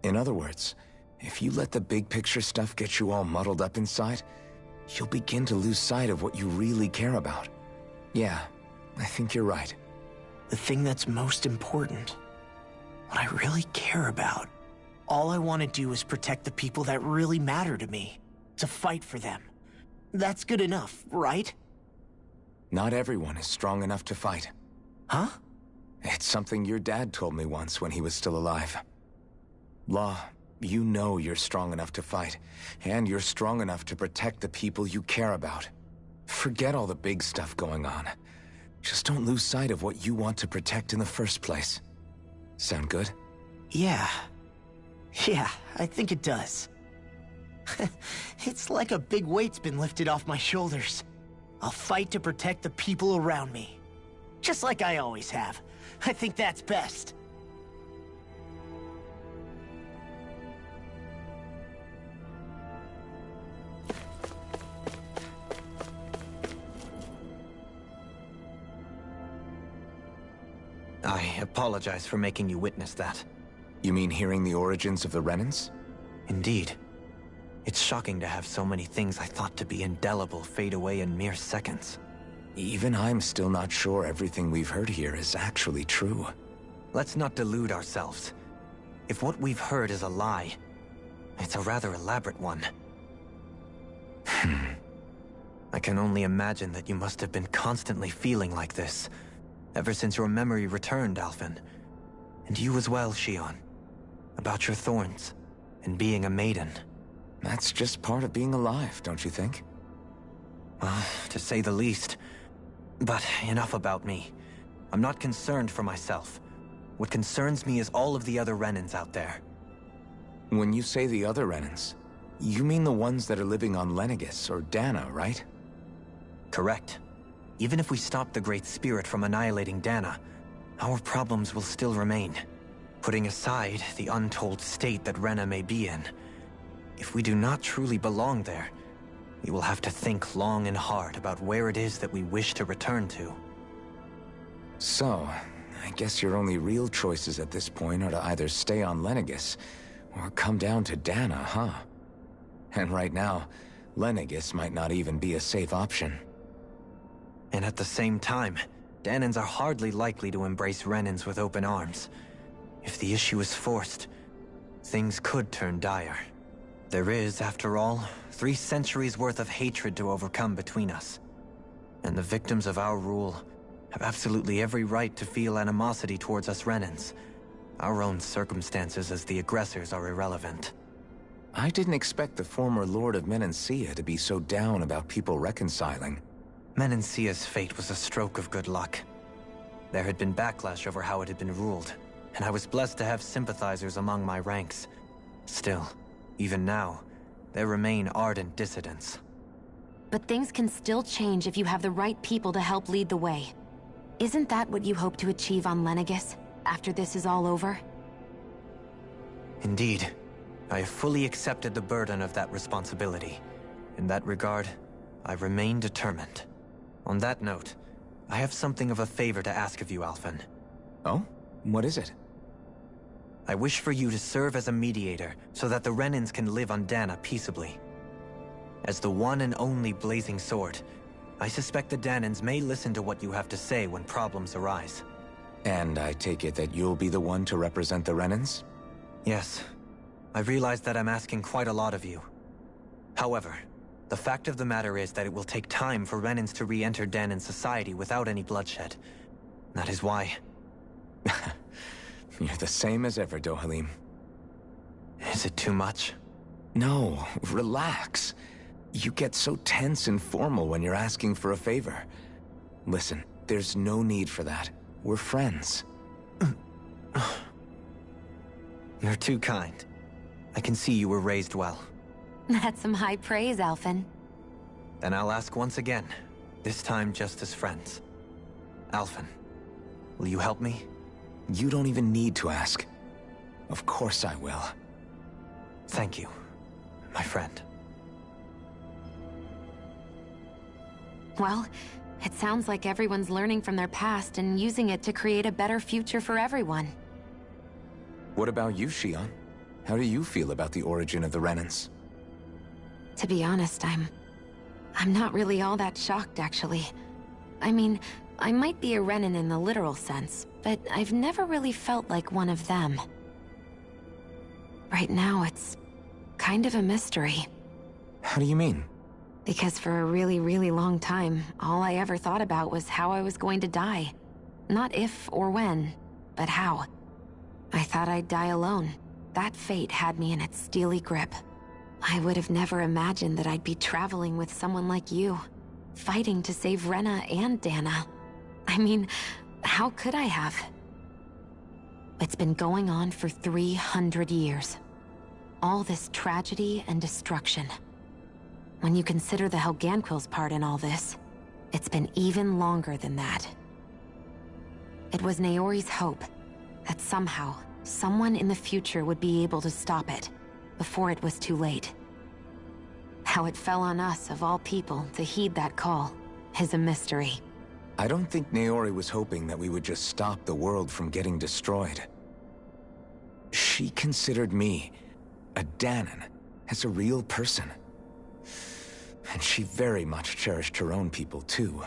In other words, if you let the big picture stuff get you all muddled up inside, you'll begin to lose sight of what you really care about. Yeah, I think you're right. The thing that's most important, what I really care about. All I want to do is protect the people that really matter to me, to fight for them. That's good enough, right? Not everyone is strong enough to fight. Huh? It's something your dad told me once when he was still alive. Law, you know you're strong enough to fight, and you're strong enough to protect the people you care about. Forget all the big stuff going on. Just don't lose sight of what you want to protect in the first place. Sound good? Yeah, I think it does. It's like a big weight's been lifted off my shoulders. I'll fight to protect the people around me. Just like I always have. I think that's best. I apologize for making you witness that. You mean hearing the origins of the Renans? Indeed. It's shocking to have so many things I thought to be indelible fade away in mere seconds. Even I'm still not sure everything we've heard here is actually true. Let's not delude ourselves. If what we've heard is a lie, it's a rather elaborate one. I can only imagine that you must have been constantly feeling like this, ever since your memory returned, Alphen. And you as well, Shionne. About your thorns, and being a maiden. That's just part of being alive, don't you think? Well, to say the least. But enough about me. I'm not concerned for myself. What concerns me is all of the other Renans out there. When you say the other Renans, you mean the ones that are living on Lenegis or Dana, right? Correct. Even if we stop the Great Spirit from annihilating Dana, our problems will still remain. Putting aside the untold state that Rena may be in, if we do not truly belong there, we will have to think long and hard about where it is that we wish to return to. So, I guess your only real choices at this point are to either stay on Lenegis, or come down to Dana, huh? And right now, Lenegis might not even be a safe option. And at the same time, Dahnans are hardly likely to embrace Renans with open arms. If the issue is forced, things could turn dire. There is, after all, 3 centuries worth of hatred to overcome between us. And the victims of our rule have absolutely every right to feel animosity towards us Renans. Our own circumstances as the aggressors are irrelevant. I didn't expect the former Lord of Menancia to be so down about people reconciling. Menancia's fate was a stroke of good luck. There had been backlash over how it had been ruled, and I was blessed to have sympathizers among my ranks. Still, even now, there remain ardent dissidents. But things can still change if you have the right people to help lead the way. Isn't that what you hope to achieve on Lenegis, after this is all over? Indeed. I have fully accepted the burden of that responsibility. In that regard, I remain determined. On that note, I have something of a favor to ask of you, Alphen. Oh? What is it? I wish for you to serve as a mediator so that the Renans can live on Dahna peaceably. As the one and only Blazing Sword, I suspect the Dahnans may listen to what you have to say when problems arise. And I take it that you'll be the one to represent the Renans? Yes. I realize that I'm asking quite a lot of you. However, the fact of the matter is that it will take time for Renans to re-enter Dahnan society without any bloodshed. That is why... You're the same as ever, Dohalim. Is it too much? No, relax. You get so tense and formal when you're asking for a favor. Listen, there's no need for that. We're friends. You're too kind. I can see you were raised well. That's some high praise, Alphen. Then I'll ask once again, this time just as friends. Alphen, will you help me? You don't even need to ask. Of course I will. Thank you, my friend. Well, it sounds like everyone's learning from their past and using it to create a better future for everyone. What about you, Shionne? How do you feel about the origin of the Renans? To be honest, I'm not really all that shocked, actually. I mean, I might be a Renan in the literal sense, but I've never really felt like one of them. Right now, it's kind of a mystery. How do you mean? Because for a really, really long time, all I ever thought about was how I was going to die. Not if or when, but how. I thought I'd die alone. That fate had me in its steely grip. I would have never imagined that I'd be traveling with someone like you, fighting to save Rena and Dahna. I mean, how could I have? It's been going on for 300 years. All this tragedy and destruction. When you consider the Helganquil's part in all this, it's been even longer than that. It was Naori's hope that somehow, someone in the future would be able to stop it, before it was too late. How it fell on us, of all people, to heed that call, is a mystery. I don't think Naori was hoping that we would just stop the world from getting destroyed. She considered me, a Dahnan, as a real person. And she very much cherished her own people, too.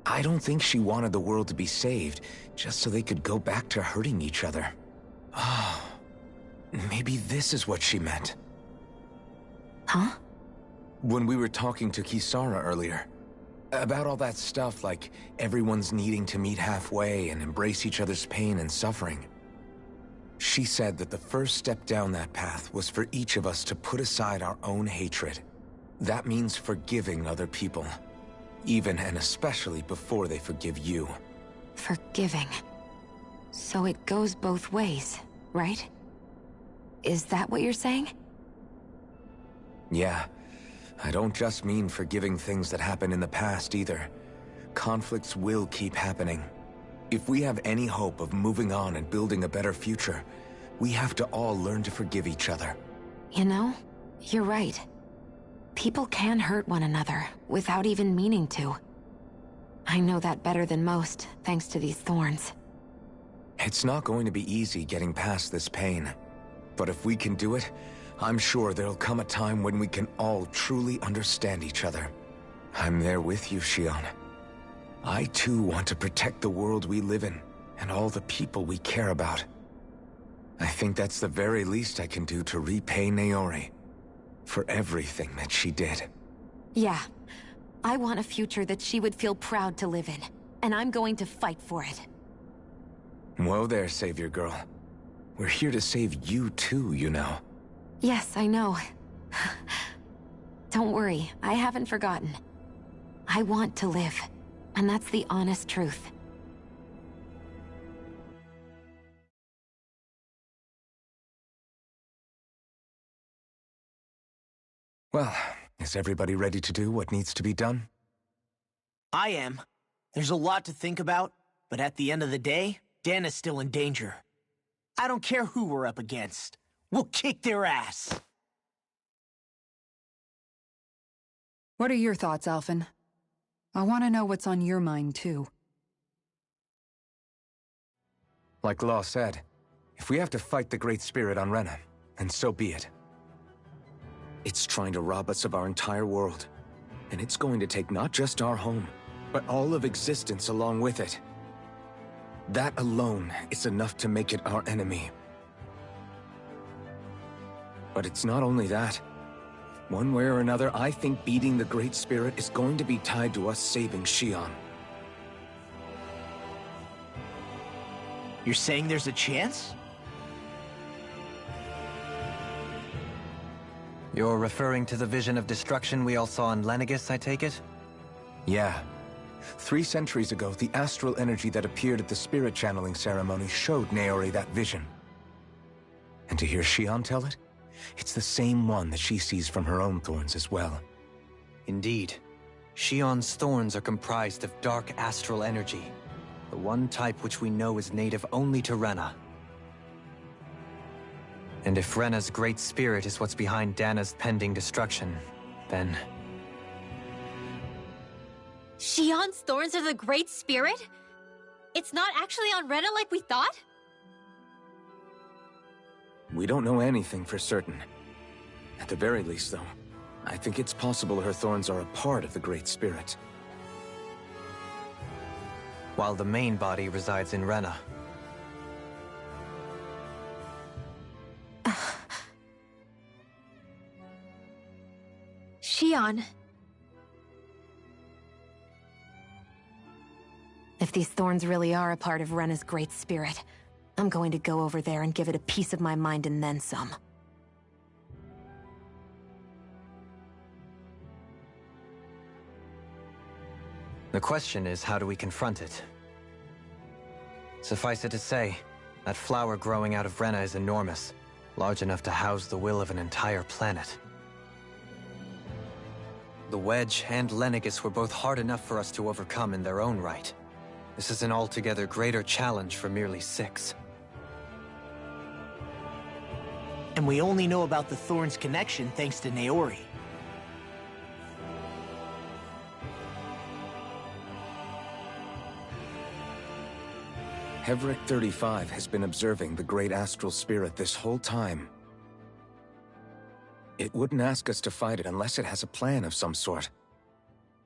I don't think she wanted the world to be saved, just so they could go back to hurting each other. Oh, maybe this is what she meant. Huh? When we were talking to Kisara earlier, about all that stuff like everyone's needing to meet halfway and embrace each other's pain and suffering. She said that the first step down that path was for each of us to put aside our own hatred. That means forgiving other people, even and especially before they forgive you. Forgiving. So it goes both ways, right? Is that what you're saying? Yeah. I don't just mean forgiving things that happened in the past either. Conflicts will keep happening. If we have any hope of moving on and building a better future, we have to all learn to forgive each other. You know, you're right. People can hurt one another without even meaning to. I know that better than most, thanks to these thorns. It's not going to be easy getting past this pain. But if we can do it, I'm sure there'll come a time when we can all truly understand each other. I'm there with you, Shion. I too want to protect the world we live in, and all the people we care about. I think that's the very least I can do to repay Naori for everything that she did. Yeah. I want a future that she would feel proud to live in, and I'm going to fight for it. Whoa there, Savior Girl. We're here to save you too, you know. Yes, I know. Don't worry, I haven't forgotten. I want to live, and that's the honest truth. Well, is everybody ready to do what needs to be done? I am. There's a lot to think about, but at the end of the day, Dana's still in danger. I don't care who we're up against. We'll kick their ass. What are your thoughts, Alphen? I want to know what's on your mind, too. Like Law said, if we have to fight the Great Spirit on Rena, then so be it. It's trying to rob us of our entire world. And it's going to take not just our home, but all of existence along with it. That alone is enough to make it our enemy. But it's not only that. One way or another, I think beating the Great Spirit is going to be tied to us saving Shion. You're saying there's a chance? You're referring to the vision of destruction we all saw in Lenegis, I take it? Yeah. 3 centuries ago, the astral energy that appeared at the spirit channeling ceremony showed Naori that vision. And to hear Shion tell it, it's the same one that she sees from her own thorns as well. Indeed. Shion's thorns are comprised of dark astral energy, the one type which we know is native only to Rena. And if Rena's great spirit is what's behind Dana's pending destruction, then... Shion's thorns are the Great Spirit? It's not actually on Rena like we thought? We don't know anything for certain. At the very least, though, I think it's possible her thorns are a part of the Great Spirit. While the main body resides in Rena. Shion. If these thorns really are a part of Rena's great spirit, I'm going to go over there and give it a piece of my mind and then some. The question is, how do we confront it? Suffice it to say, that flower growing out of Rena is enormous, large enough to house the will of an entire planet. The Wedge and Lenegis were both hard enough for us to overcome in their own right. This is an altogether greater challenge for merely 6. And we only know about the Thorns connection thanks to Naori. Hevric 35 has been observing the Great Astral Spirit this whole time. It wouldn't ask us to fight it unless it has a plan of some sort.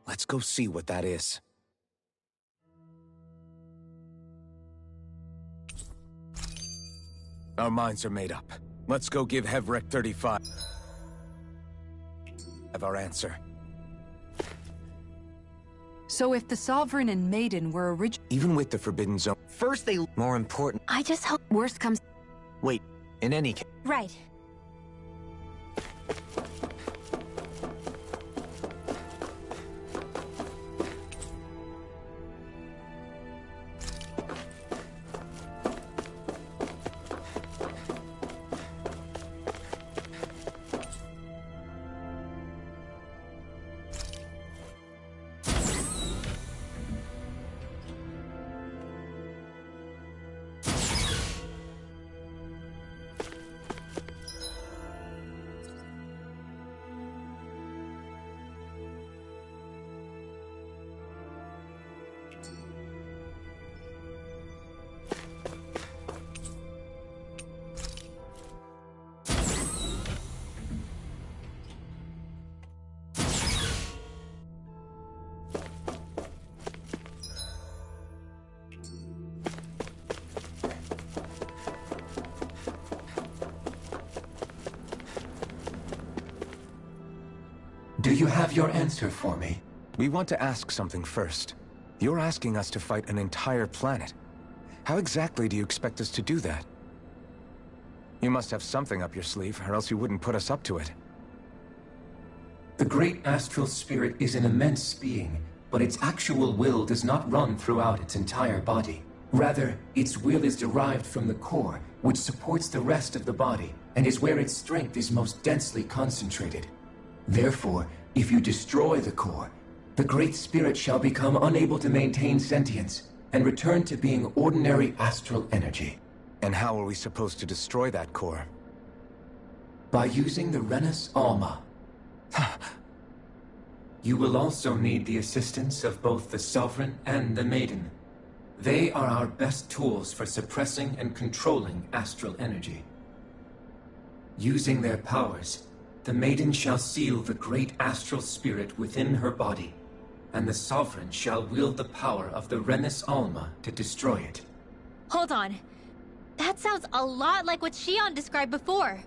Let's go see what that is. Our minds are made up. Let's go give Hevric 35 our answer. So if the Sovereign and Maiden were even with the Forbidden Zone... First they... More important... I just hope worst comes... Wait. In any case... Right. you have your answer for me? We want to ask something first. You're asking us to fight an entire planet. How exactly do you expect us to do that? You must have something up your sleeve, or else you wouldn't put us up to it. The great astral spirit is an immense being, but its actual will does not run throughout its entire body. Rather, its will is derived from the core, which supports the rest of the body, and is where its strength is most densely concentrated. Therefore, if you destroy the core, the Great Spirit shall become unable to maintain sentience, and return to being ordinary astral energy. And how are we supposed to destroy that core? By using the Renus Alma. You will also need the assistance of both the Sovereign and the Maiden. They are our best tools for suppressing and controlling astral energy. Using their powers, the Maiden shall seal the great astral spirit within her body, and the Sovereign shall wield the power of the Renus Alma to destroy it. Hold on. That sounds a lot like what Xion described before.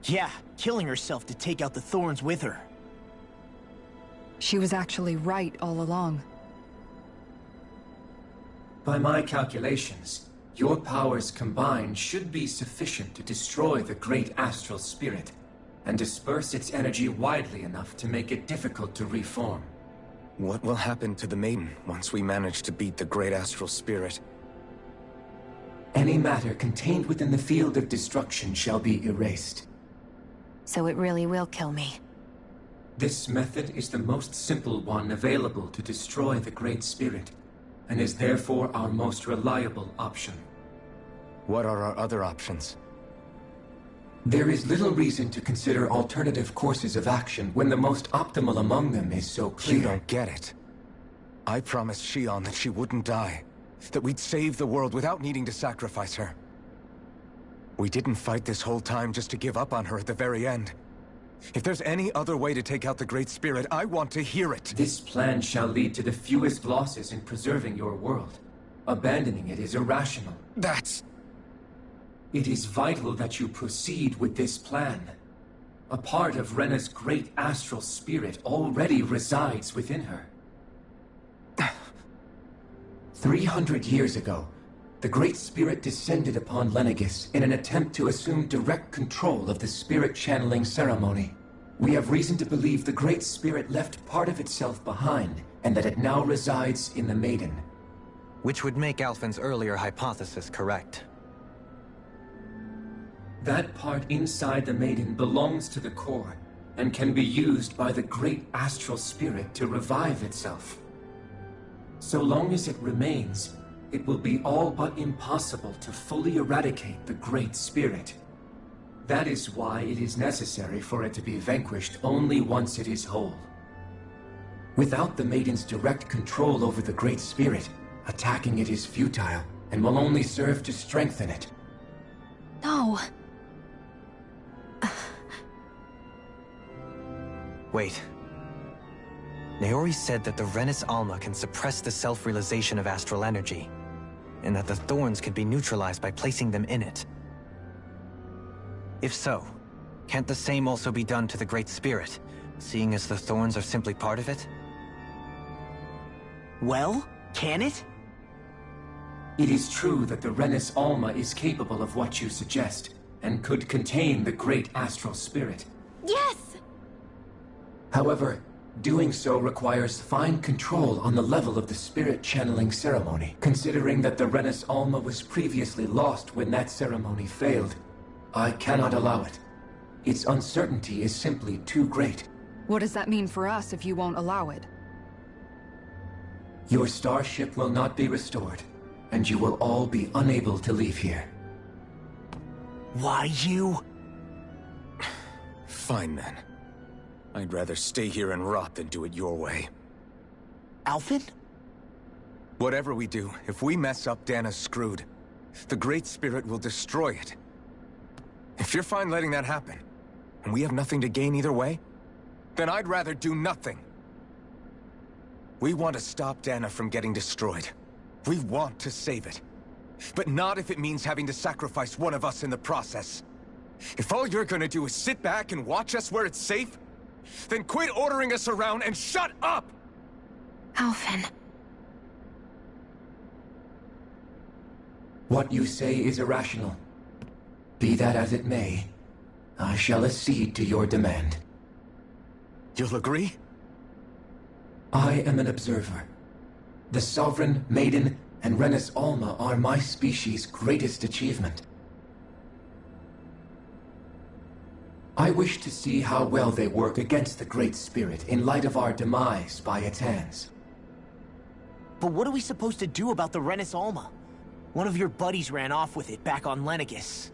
Yeah, killing herself to take out the thorns with her. She was actually right all along. By my calculations, your powers combined should be sufficient to destroy the great astral spirit, and disperse its energy widely enough to make it difficult to reform. What will happen to the Maiden once we manage to beat the great astral spirit? Any matter contained within the field of destruction shall be erased. So it really will kill me. This method is the most simple one available to destroy the Great Spirit, and is therefore our most reliable option. What are our other options? There is little reason to consider alternative courses of action when the most optimal among them is so clear. You don't get it. I promised Xion that she wouldn't die, that we'd save the world without needing to sacrifice her. We didn't fight this whole time just to give up on her at the very end. If there's any other way to take out the Great Spirit, I want to hear it. This plan shall lead to the fewest losses in preserving your world. Abandoning it is irrational. It is vital that you proceed with this plan. A part of Rena's great astral spirit already resides within her. 300 years ago, the Great Spirit descended upon Lenegis in an attempt to assume direct control of the spirit channeling ceremony. We have reason to believe the Great Spirit left part of itself behind, and that it now resides in the Maiden. Which would make Alphen's earlier hypothesis correct. That part inside the Maiden belongs to the core, and can be used by the great astral spirit to revive itself. So long as it remains, it will be all but impossible to fully eradicate the Great Spirit. That is why it is necessary for it to be vanquished only once it is whole. Without the Maiden's direct control over the Great Spirit, attacking it is futile, and will only serve to strengthen it. No. Wait. Naori said that the Renus Alma can suppress the self-realization of astral energy, and that the thorns can be neutralized by placing them in it. If so, can't the same also be done to the Great Spirit, seeing as the thorns are simply part of it? Well, can it? It is true that the Renus Alma is capable of what you suggest, and could contain the great astral spirit. Yes! However, doing so requires fine control on the level of the spirit channeling ceremony, considering that the Renus Alma was previously lost when that ceremony failed. I cannot allow it. Its uncertainty is simply too great. What does that mean for us if you won't allow it? Your starship will not be restored, and you will all be unable to leave here. Why you? Fine then. I'd rather stay here and rot than do it your way. Alphen? Whatever we do, if we mess up, Dana's screwed. The Great Spirit will destroy it. If you're fine letting that happen, and we have nothing to gain either way, then I'd rather do nothing. We want to stop Dana from getting destroyed. We want to save it. But not if it means having to sacrifice one of us in the process. If all you're gonna do is sit back and watch us where it's safe, Then quit ordering us around and shut up! Alphen. What you say is irrational. Be that as it may, I shall accede to your demand. You'll agree? I am an observer. The Sovereign, Maiden, and Renis Alma are my species' greatest achievement. I wish to see how well they work against the Great Spirit in light of our demise by its hands. But what are we supposed to do about the Renis Alma? One of your buddies ran off with it back on Lenegis.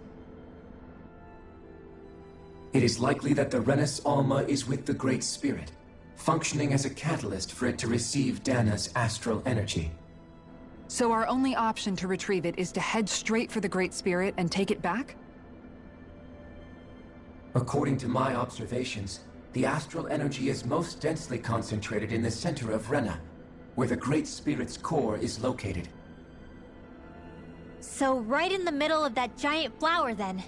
It is likely that the Renis Alma is with the Great Spirit, functioning as a catalyst for it to receive Dana's astral energy. So our only option to retrieve it is to head straight for the Great Spirit and take it back? According to my observations, the astral energy is most densely concentrated in the center of Rena, where the Great Spirit's core is located. So right in the middle of that giant flower, then.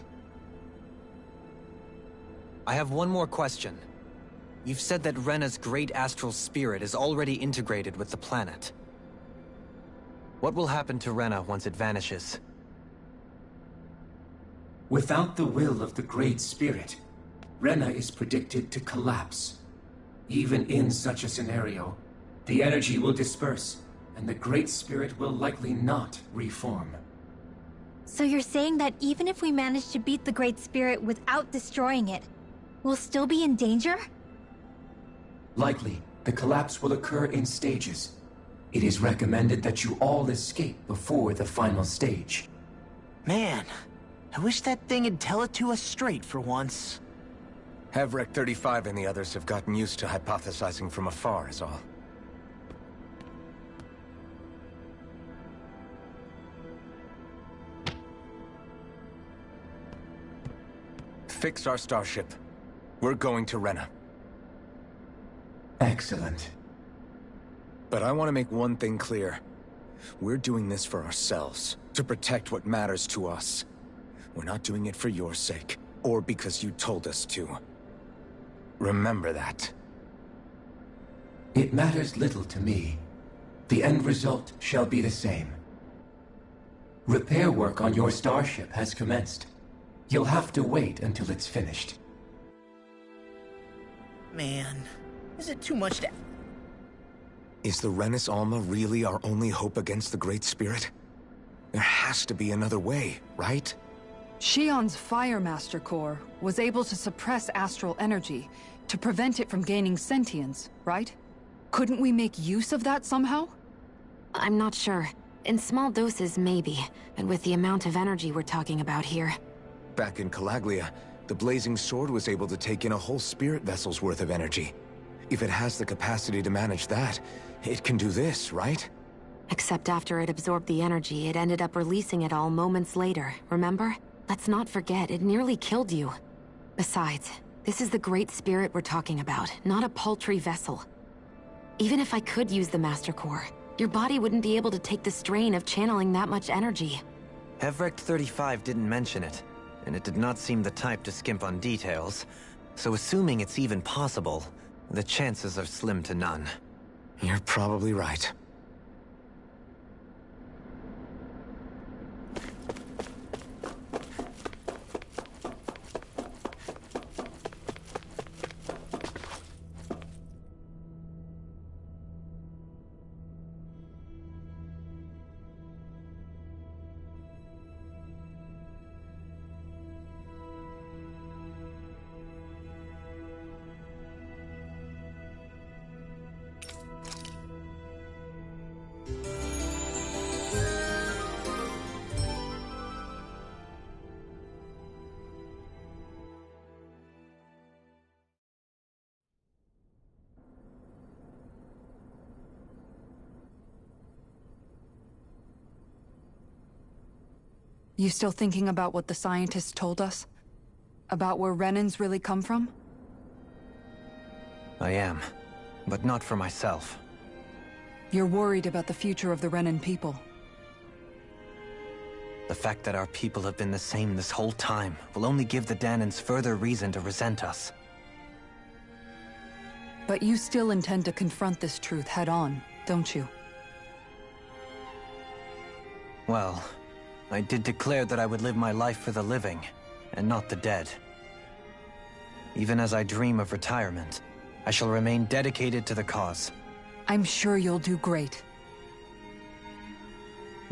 I have one more question. You've said that Rena's great astral spirit is already integrated with the planet. What will happen to Rena once it vanishes? Without the will of the Great Spirit, Rena is predicted to collapse. Even in such a scenario, the energy will disperse, and the Great Spirit will likely not reform. So you're saying that even if we manage to beat the Great Spirit without destroying it, we'll still be in danger? Likely, the collapse will occur in stages. It is recommended that you all escape before the final stage. Man, I wish that thing would tell it to us straight for once. Hevrek 35 and the others have gotten used to hypothesizing from afar is all. Fix our starship. We're going to Rena. Excellent. But I want to make one thing clear. We're doing this for ourselves, to protect what matters to us. We're not doing it for your sake, or because you told us to. Remember that. It matters little to me. The end result shall be the same. Repair work on your starship has commenced. You'll have to wait until it's finished. Man, is it too much to... Is the Renis Alma really our only hope against the Great Spirit? There has to be another way, right? Shion's Fire Master Core was able to suppress astral energy to prevent it from gaining sentience, right? Couldn't we make use of that somehow? I'm not sure. In small doses, maybe. And with the amount of energy we're talking about here. Back in Calaglia, the Blazing Sword was able to take in a whole spirit vessel's worth of energy. If it has the capacity to manage that, it can do this, right? Except after it absorbed the energy, it ended up releasing it all moments later, remember? Let's not forget, it nearly killed you. Besides, this is the Great Spirit we're talking about, not a paltry vessel. Even if I could use the Master Core, your body wouldn't be able to take the strain of channeling that much energy. Hevrek 35 didn't mention it, and it did not seem the type to skimp on details. So assuming it's even possible, the chances are slim to none. You're probably right. You still thinking about what the scientists told us? About where Renans really come from? I am, but not for myself. You're worried about the future of the Renan people. The fact that our people have been the same this whole time will only give the Danans further reason to resent us. But you still intend to confront this truth head-on, don't you? Well, I did declare that I would live my life for the living, and not the dead. Even as I dream of retirement, I shall remain dedicated to the cause. I'm sure you'll do great.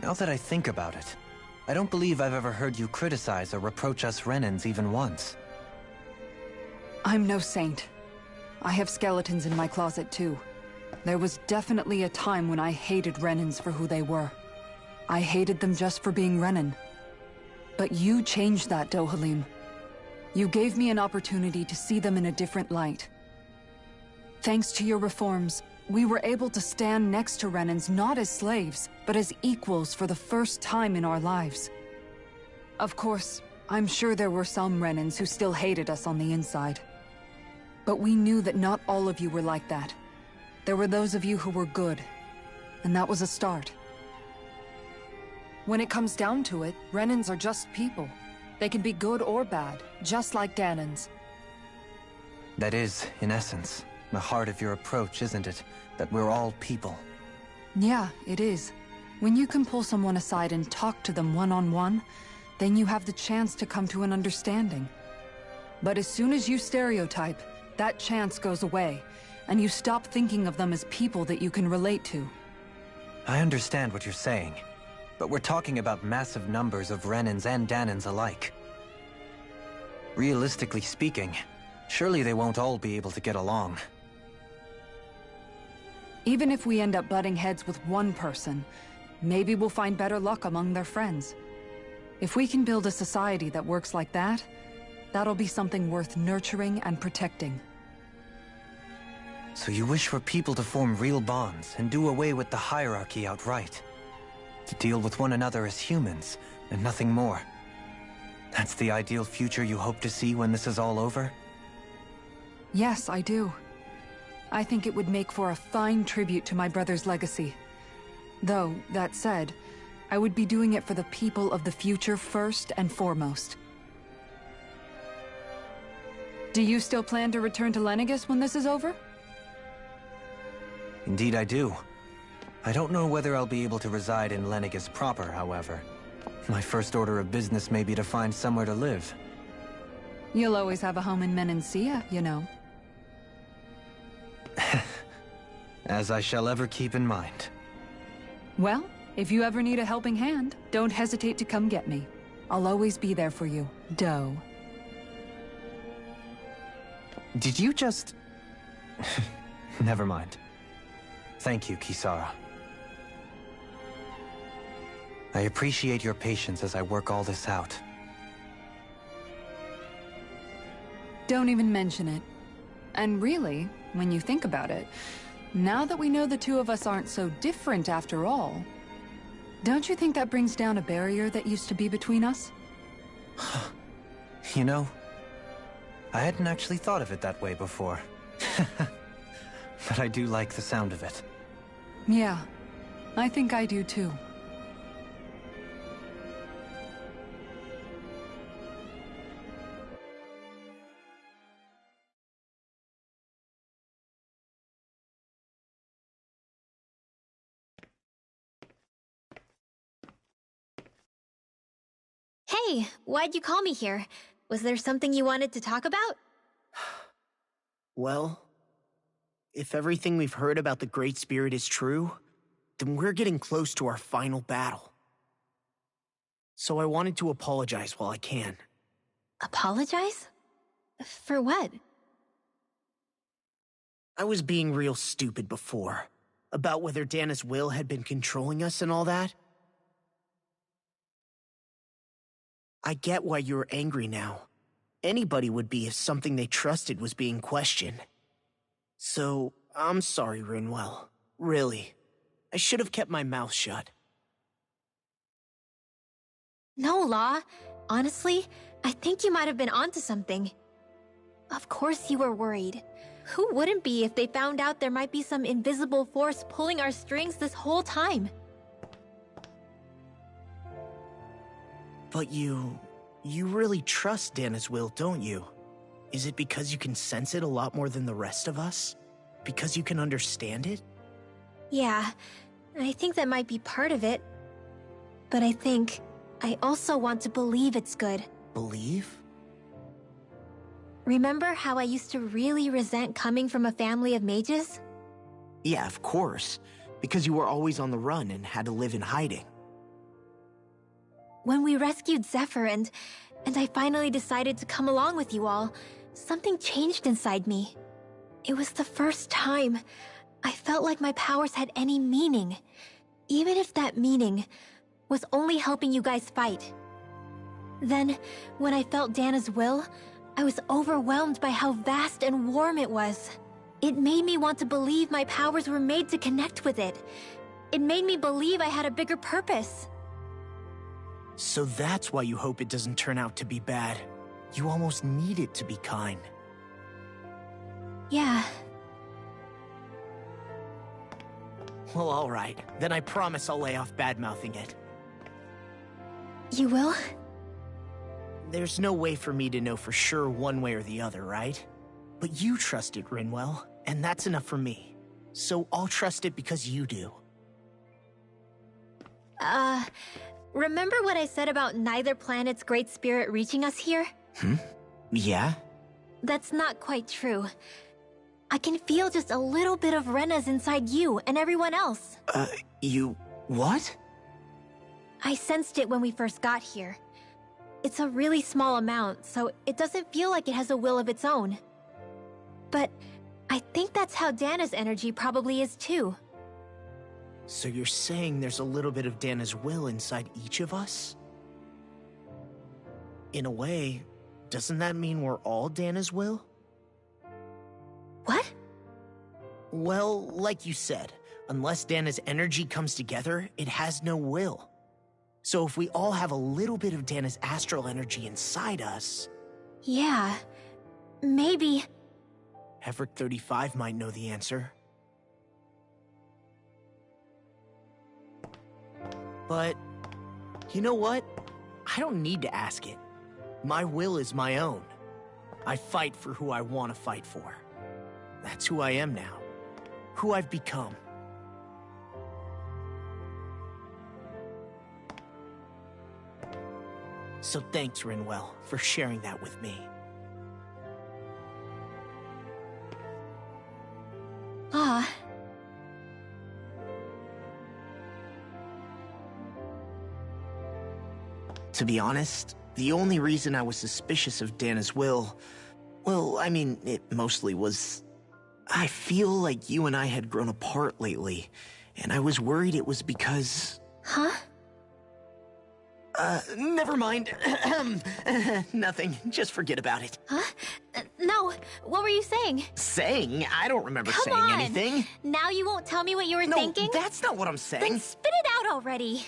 Now that I think about it, I don't believe I've ever heard you criticize or reproach us Renans even once. I'm no saint. I have skeletons in my closet too. There was definitely a time when I hated Renans for who they were. I hated them just for being Renan. But you changed that, Dohalim. You gave me an opportunity to see them in a different light. Thanks to your reforms, we were able to stand next to Renans not as slaves, but as equals for the first time in our lives. Of course, I'm sure there were some Renans who still hated us on the inside. But we knew that not all of you were like that. There were those of you who were good, and that was a start. When it comes down to it, Renans are just people. They can be good or bad, just like Dahnans. That is, in essence, the heart of your approach, isn't it? That we're all people. Yeah, it is. When you can pull someone aside and talk to them one-on-one, then you have the chance to come to an understanding. But as soon as you stereotype, that chance goes away, and you stop thinking of them as people that you can relate to. I understand what you're saying, but we're talking about massive numbers of Renans and Dahnans alike. Realistically speaking, surely they won't all be able to get along. Even if we end up butting heads with one person, maybe we'll find better luck among their friends. If we can build a society that works like that, that'll be something worth nurturing and protecting. So you wish for people to form real bonds and do away with the hierarchy outright? To deal with one another as humans, and nothing more? That's the ideal future you hope to see when this is all over? Yes, I do. I think it would make for a fine tribute to my brother's legacy. Though, that said, I would be doing it for the people of the future first and foremost. Do you still plan to return to Lenegis when this is over? Indeed I do. I don't know whether I'll be able to reside in Lenegis proper, however. My first order of business may be to find somewhere to live. You'll always have a home in Menancia, you know. As I shall ever keep in mind. Well, if you ever need a helping hand, don't hesitate to come get me. I'll always be there for you, Doe. Did you just... Never mind. Thank you, Kisara. I appreciate your patience as I work all this out. Don't even mention it. And really, when you think about it, now that we know the two of us aren't so different after all, don't you think that brings down a barrier that used to be between us? You know, I hadn't actually thought of it that way before. But I do like the sound of it. Yeah, I think I do too. Hey, why'd you call me here? Was there something you wanted to talk about? Well, if everything we've heard about the Great Spirit is true, then we're getting close to our final battle. So I wanted to apologize while I can. Apologize? For what? I was being real stupid before, about whether Dana's will had been controlling us and all that. I get why you're angry now. Anybody would be if something they trusted was being questioned. So, I'm sorry, Rinwell. Really. I should have kept my mouth shut. No, Law. Honestly, I think you might have been onto something. Of course you were worried. Who wouldn't be if they found out there might be some invisible force pulling our strings this whole time? But you really trust Dana's will, don't you? Is it because you can sense it a lot more than the rest of us? Because you can understand it? Yeah, I think that might be part of it. But I also want to believe it's good. Believe? Remember how I used to really resent coming from a family of mages? Yeah, of course. Because you were always on the run and had to live in hiding. When we rescued Zephyr and I finally decided to come along with you all, something changed inside me. It was the first time I felt like my powers had any meaning, even if that meaning was only helping you guys fight. Then, when I felt Dana's will, I was overwhelmed by how vast and warm it was. It made me want to believe my powers were made to connect with it. It made me believe I had a bigger purpose. So that's why you hope it doesn't turn out to be bad. You almost need it to be kind. Yeah. Well, alright. Then I promise I'll lay off bad-mouthing it. You will? There's no way for me to know for sure one way or the other, right? But you trust it, Rinwell, and that's enough for me. So I'll trust it because you do. Remember what I said about neither planet's great spirit reaching us here? Yeah? That's not quite true. I can feel just a little bit of Rena's inside you and everyone else. You... what? I sensed it when we first got here. It's a really small amount, so it doesn't feel like it has a will of its own. But I think that's how Dana's energy probably is too. So you're saying there's a little bit of Dana's will inside each of us? In a way, doesn't that mean we're all Dana's will? What? Well, like you said, unless Dana's energy comes together, it has no will. So if we all have a little bit of Dana's astral energy inside us... Yeah, maybe... Hefric 35 might know the answer. But, you know what? I don't need to ask it. My will is my own. I fight for who I want to fight for. That's who I am now. Who I've become. So thanks, Rinwell, for sharing that with me. Ah. To be honest, the only reason I was suspicious of Dana's will... well, I mean, it mostly was... I feel like you and I had grown apart lately, and I was worried it was because... Huh? Never mind. Nothing. Just forget about it. Huh? No, what were you saying? Saying? I don't remember Come saying on. anything. Now you won't tell me what you were thinking? No, that's not what I'm saying. Then spit it out already.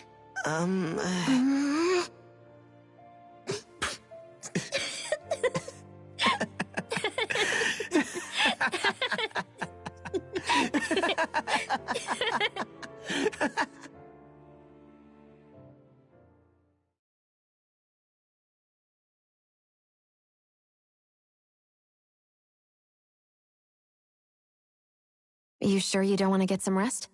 You sure you don't want to get some rest?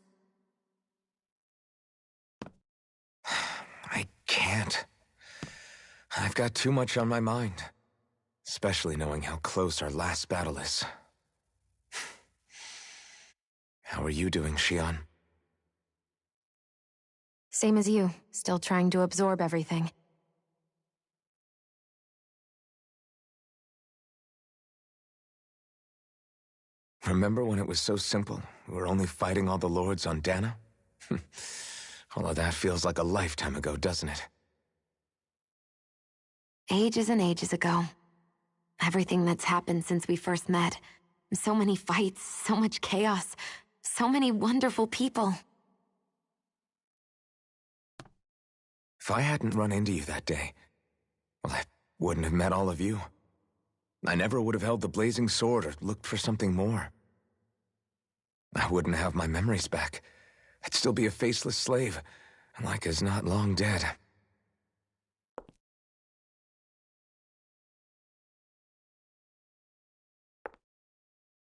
I can't. I've got too much on my mind. Especially knowing how close our last battle is. How are you doing, Xion? Same as you, still trying to absorb everything. Remember when it was so simple? We were only fighting all the lords on Dana? All of that feels like a lifetime ago, doesn't it? Ages and ages ago. Everything that's happened since we first met. So many fights, so much chaos, so many wonderful people. If I hadn't run into you that day, well, I wouldn't have met all of you. I never would have held the blazing sword or looked for something more. I wouldn't have my memories back. I'd still be a faceless slave, like as not long dead.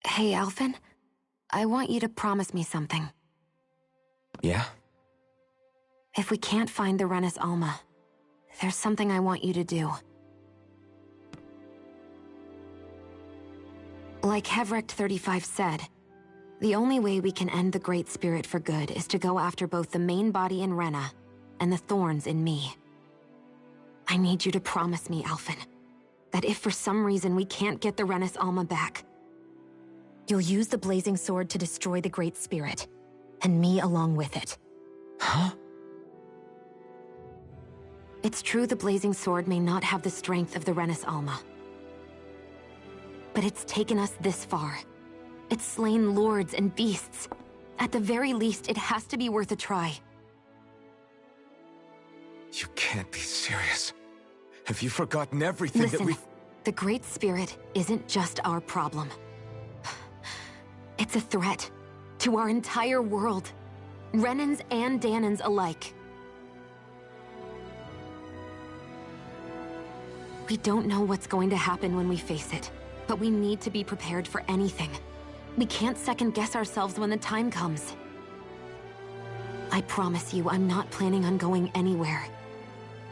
Hey, Alphen? I want you to promise me something. Yeah? If we can't find the Renis Alma, there's something I want you to do. Like Hevrecht 35 said, the only way we can end the Great Spirit for good is to go after both the main body in Rena and the thorns in me. I need you to promise me, Alphen, that if for some reason we can't get the Renis Alma back, you'll use the Blazing Sword to destroy the Great Spirit, and me along with it. Huh? It's true the Blazing Sword may not have the strength of the Renis Alma. But it's taken us this far. It's slain lords and beasts. At the very least, it has to be worth a try. You can't be serious. Have you forgotten everything Listen, that we've... the Great Spirit isn't just our problem. It's a threat to our entire world. Renans and Dahnans alike. We don't know what's going to happen when we face it, but we need to be prepared for anything. We can't second-guess ourselves when the time comes. I promise you, I'm not planning on going anywhere.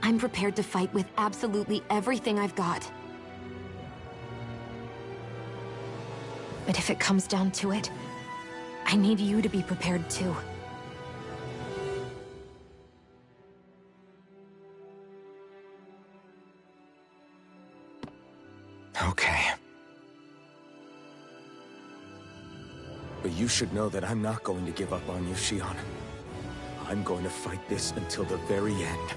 I'm prepared to fight with absolutely everything I've got. But if it comes down to it, I need you to be prepared too. Okay. But you should know that I'm not going to give up on you, Shionne. I'm going to fight this until the very end.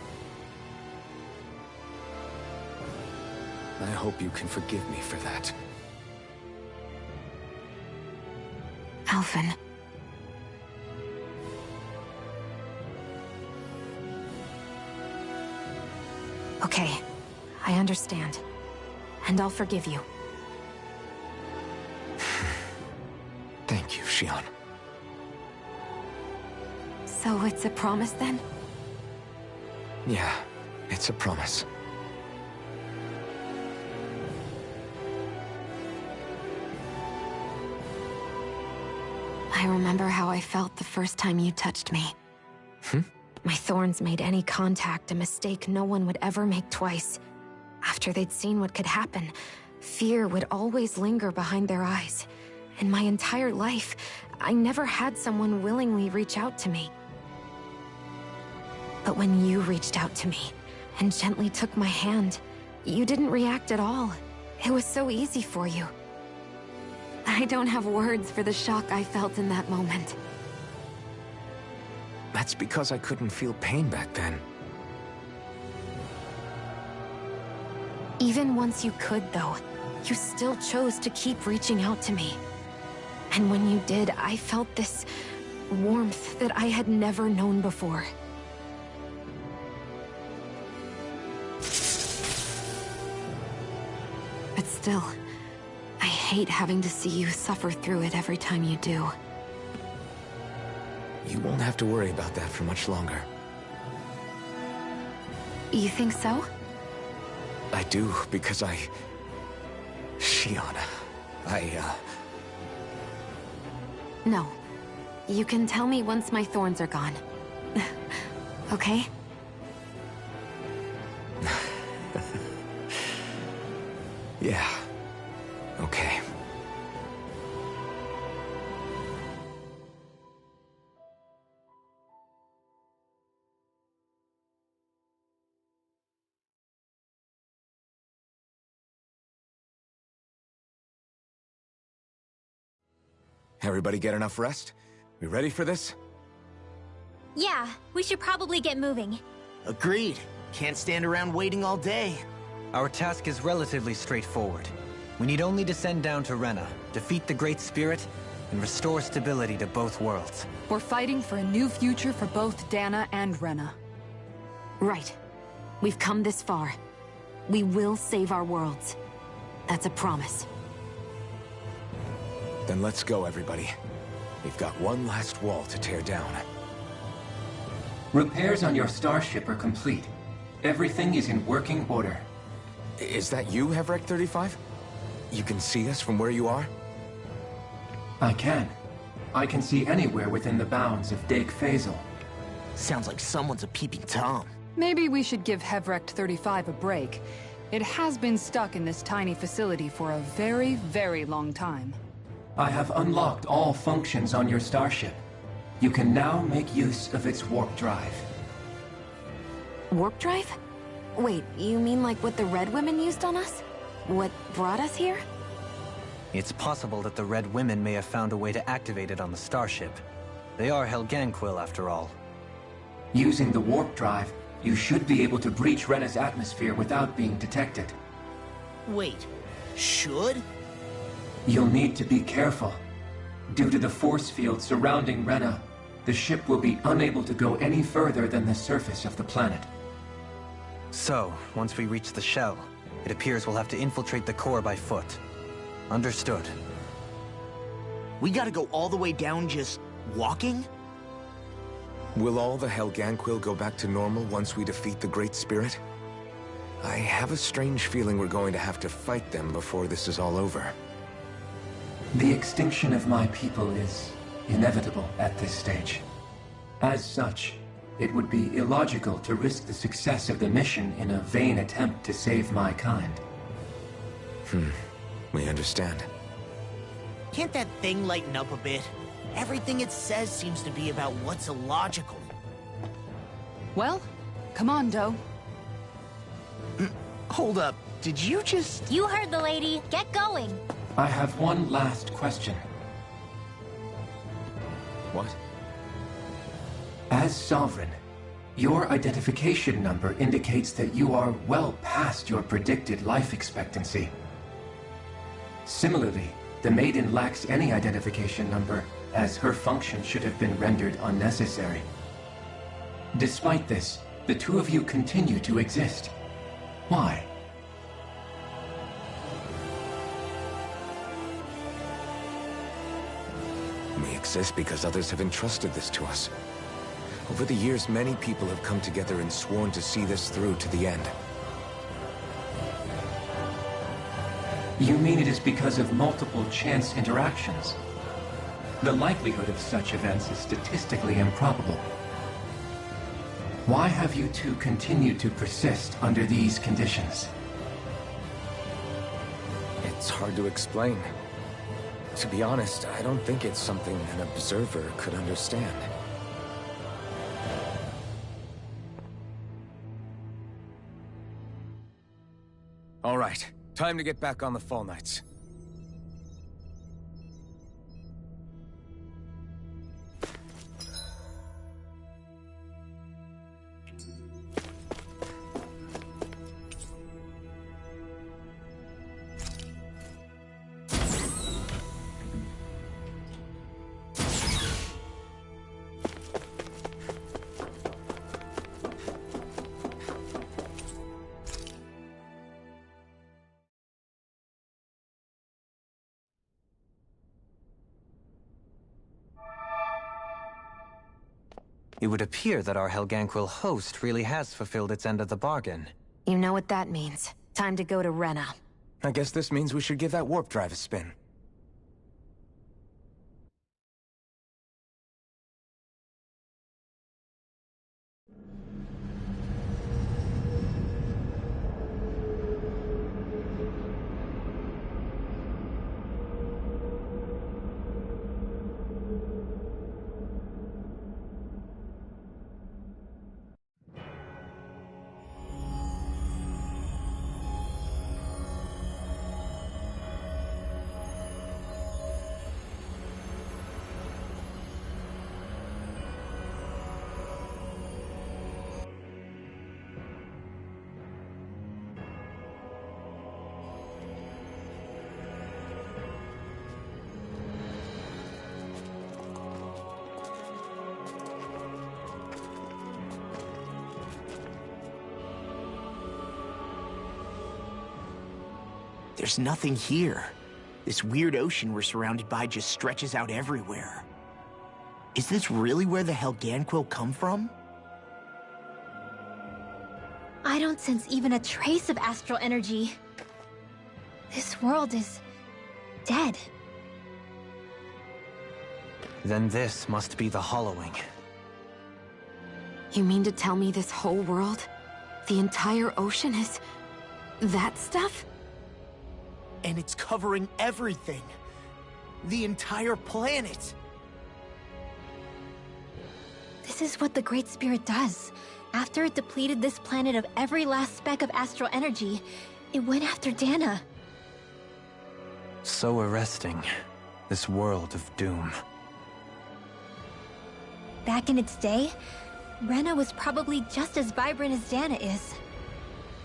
I hope you can forgive me for that. Alphen. Okay, I understand. And I'll forgive you. Thank you, Shionne. So it's a promise then? Yeah, it's a promise. I remember how I felt the first time you touched me. My thorns made any contact a mistake no one would ever make twice. After they'd seen what could happen, fear would always linger behind their eyes. In my entire life, I never had someone willingly reach out to me. But when you reached out to me and gently took my hand, you didn't react at all. It was so easy for you. I don't have words for the shock I felt in that moment. That's because I couldn't feel pain back then. Even once you could, though, you still chose to keep reaching out to me. And when you did, I felt this warmth that I had never known before. But still, I hate having to see you suffer through it every time you do. You won't have to worry about that for much longer. You think so? I do, because Shionne, No. You can tell me once my thorns are gone. Okay? Yeah. Okay. Everybody get enough rest? We ready for this? Yeah, we should probably get moving. Agreed. Can't stand around waiting all day. Our task is relatively straightforward. We need only descend down to Rena, defeat the Great Spirit, and restore stability to both worlds. We're fighting for a new future for both Dana and Rena. Right. We've come this far. We will save our worlds. That's a promise. Then let's go, everybody. We've got one last wall to tear down. Repairs on your starship are complete. Everything is in working order. Is that you, Hevrecht 35? You can see us from where you are? I can. I can see anywhere within the bounds of Dake Faisal. Sounds like someone's a peeping Tom. Maybe we should give Hevrecht 35 a break. It has been stuck in this tiny facility for a very, very long time. I have unlocked all functions on your starship. You can now make use of its warp drive. Warp drive? Wait, you mean like what the Red Women used on us? What brought us here? It's possible that the Red Women may have found a way to activate it on the starship. They are Helganquil, after all. Using the warp drive, you should be able to breach Rena's atmosphere without being detected. Wait, should? You'll need to be careful. Due to the force field surrounding Rena, the ship will be unable to go any further than the surface of the planet. So, once we reach the shell, it appears we'll have to infiltrate the core by foot. Understood. We gotta go all the way down just walking? Will all the Helganquil go back to normal once we defeat the Great Spirit? I have a strange feeling we're going to have to fight them before this is all over. The extinction of my people is inevitable at this stage. As such, it would be illogical to risk the success of the mission in a vain attempt to save my kind. We understand. Can't that thing lighten up a bit? Everything it says seems to be about what's illogical. Well, come on, Doe. Hold up, did you just... You heard the lady. Get going. I have one last question. What? As Sovereign, your identification number indicates that you are well past your predicted life expectancy. Similarly, the Maiden lacks any identification number, as her function should have been rendered unnecessary. Despite this, the two of you continue to exist. Why? We exist because others have entrusted this to us. Over the years, many people have come together and sworn to see this through to the end. You mean it is because of multiple chance interactions? The likelihood of such events is statistically improbable. Why have you two continued to persist under these conditions? It's hard to explain. To be honest, I don't think it's something an observer could understand. All right, time to get back on the Fall Knights. It would appear that our Helganquil host really has fulfilled its end of the bargain. You know what that means. Time to go to Rena. I guess this means we should give that warp drive a spin. There's nothing here. This weird ocean we're surrounded by just stretches out everywhere. Is this really where the Helganquil come from? I don't sense even a trace of astral energy. This world is dead. Then this must be the Hollowing. You mean to tell me this whole world, the entire ocean is... that stuff? And it's covering everything. The entire planet. This is what the Great Spirit does. After it depleted this planet of every last speck of astral energy, it went after Dana. So arresting. This world of doom. Back in its day, Rena was probably just as vibrant as Dana is.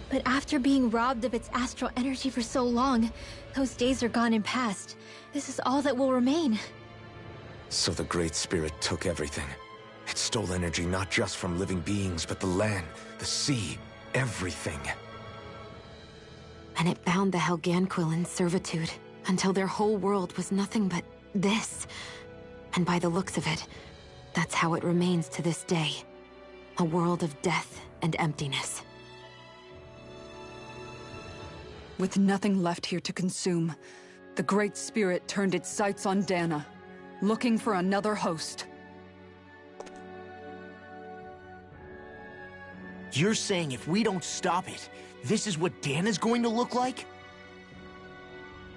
But after being robbed of its astral energy for so long, those days are gone and past. This is all that will remain. So the Great Spirit took everything. It stole energy not just from living beings, but the land, the sea, everything. And it bound the Helganquil in servitude, until their whole world was nothing but this. And by the looks of it, that's how it remains to this day. A world of death and emptiness. With nothing left here to consume, the Great Spirit turned its sights on Dana, looking for another host. You're saying if we don't stop it, this is what Dana's going to look like?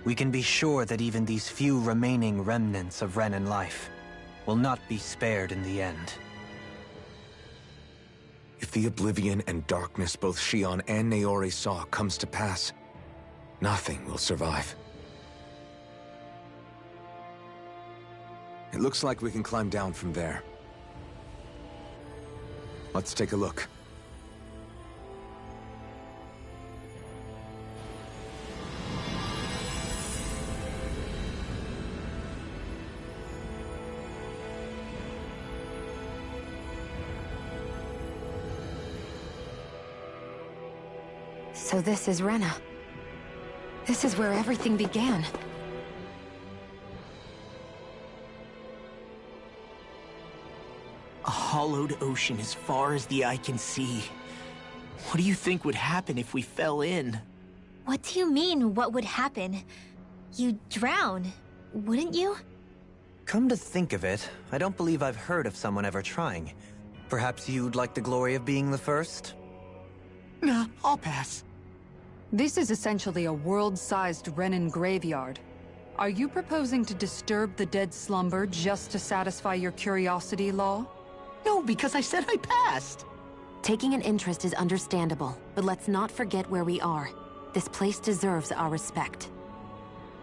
We can be sure that even these few remaining remnants of Renan life will not be spared in the end. If the oblivion and darkness both Shion and Naori saw comes to pass, nothing will survive. It looks like we can climb down from there. Let's take a look. So this is Rena. This is where everything began. A hollowed ocean as far as the eye can see. What do you think would happen if we fell in? What do you mean, what would happen? You'd drown, wouldn't you? Come to think of it, I don't believe I've heard of someone ever trying. Perhaps you'd like the glory of being the first? Nah, I'll pass. This is essentially a world-sized Renan graveyard. Are you proposing to disturb the dead slumber just to satisfy your curiosity, Law? No, because I said I passed. Taking an interest is understandable, but let's not forget where we are. This place deserves our respect.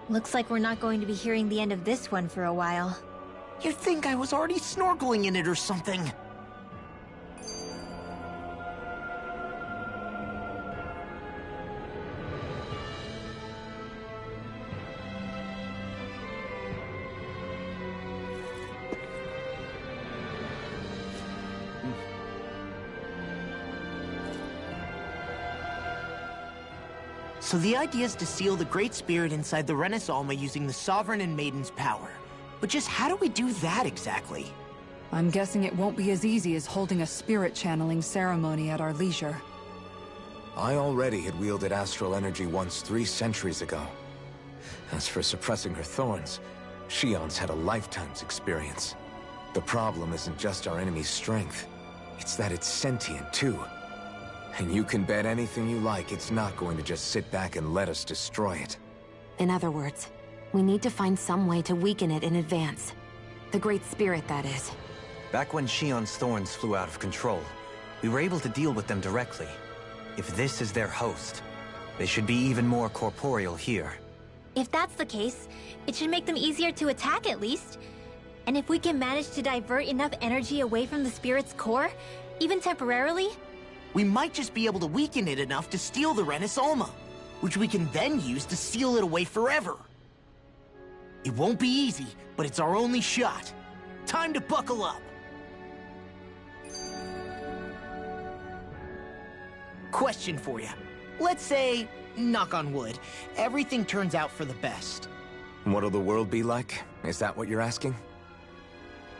Looks like we're not going to be hearing the end of this one for a while. You'd think I was already snorkeling in it or something. So the idea is to seal the Great Spirit inside the Renas Alma using the Sovereign and Maiden's power. But just how do we do that exactly? I'm guessing it won't be as easy as holding a spirit channeling ceremony at our leisure. I already had wielded astral energy once 3 centuries ago. As for suppressing her thorns, Shion's had a lifetime's experience. The problem isn't just our enemy's strength. It's that it's sentient, too. And you can bet anything you like it's not going to just sit back and let us destroy it. In other words, we need to find some way to weaken it in advance. The Great Spirit, that is. Back when Shion's thorns flew out of control, we were able to deal with them directly. If this is their host, they should be even more corporeal here. If that's the case, it should make them easier to attack at least. And if we can manage to divert enough energy away from the spirit's core, even temporarily, we might just be able to weaken it enough to steal the Renas Alma, which we can then use to seal it away forever. It won't be easy, but it's our only shot. Time to buckle up. Question for you. Let's say, knock on wood, everything turns out for the best. What'll the world be like? Is that what you're asking?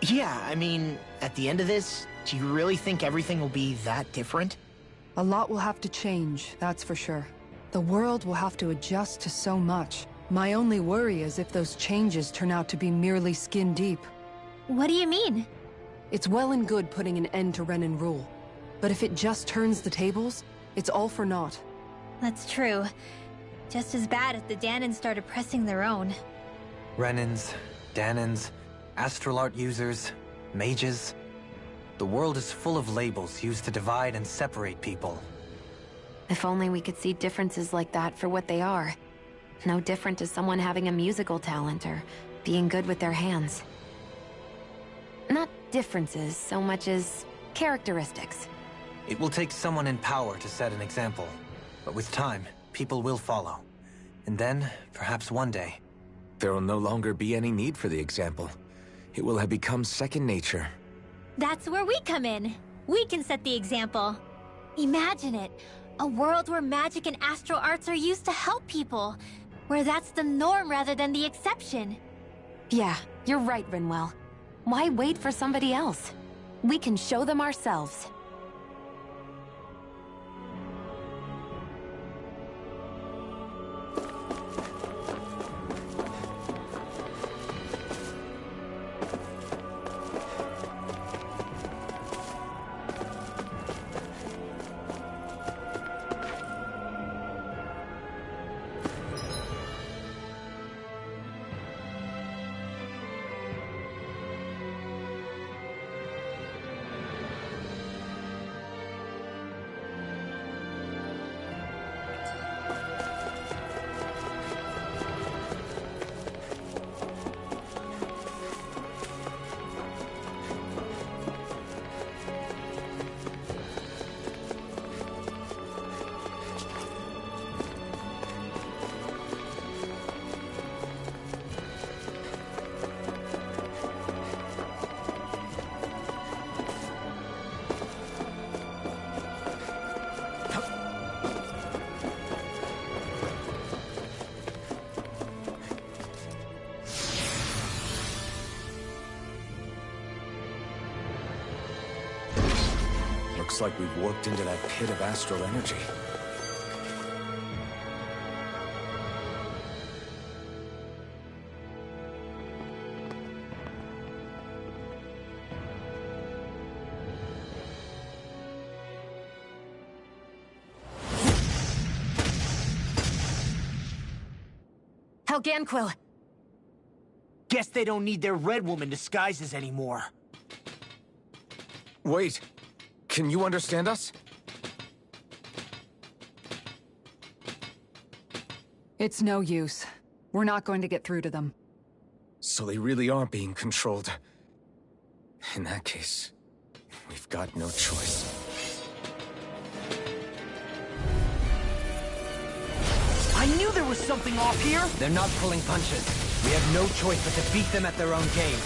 Yeah, I mean, at the end of this, do you really think everything will be that different? A lot will have to change, that's for sure. The world will have to adjust to so much. My only worry is if those changes turn out to be merely skin deep. What do you mean? It's well and good putting an end to Renan rule. But if it just turns the tables, it's all for naught. That's true. Just as bad if the Danans started pressing their own. Renans, Danans, astral art users, mages. The world is full of labels used to divide and separate people. If only we could see differences like that for what they are. No different to someone having a musical talent or being good with their hands. Not differences so much as characteristics. It will take someone in power to set an example. But with time, people will follow. And then, perhaps one day... There will no longer be any need for the example. It will have become second nature. That's where we come in. We can set the example. Imagine it. A world where magic and astral arts are used to help people. Where that's the norm rather than the exception. Yeah, you're right, Rinwell. Why wait for somebody else? We can show them ourselves. Looks like we've warped into that pit of astral energy. Helganquil! Guess they don't need their Red Woman disguises anymore. Wait. Can you understand us? It's no use. We're not going to get through to them. So they really are being controlled. In that case, we've got no choice. I knew there was something off here! They're not pulling punches. We have no choice but to beat them at their own game.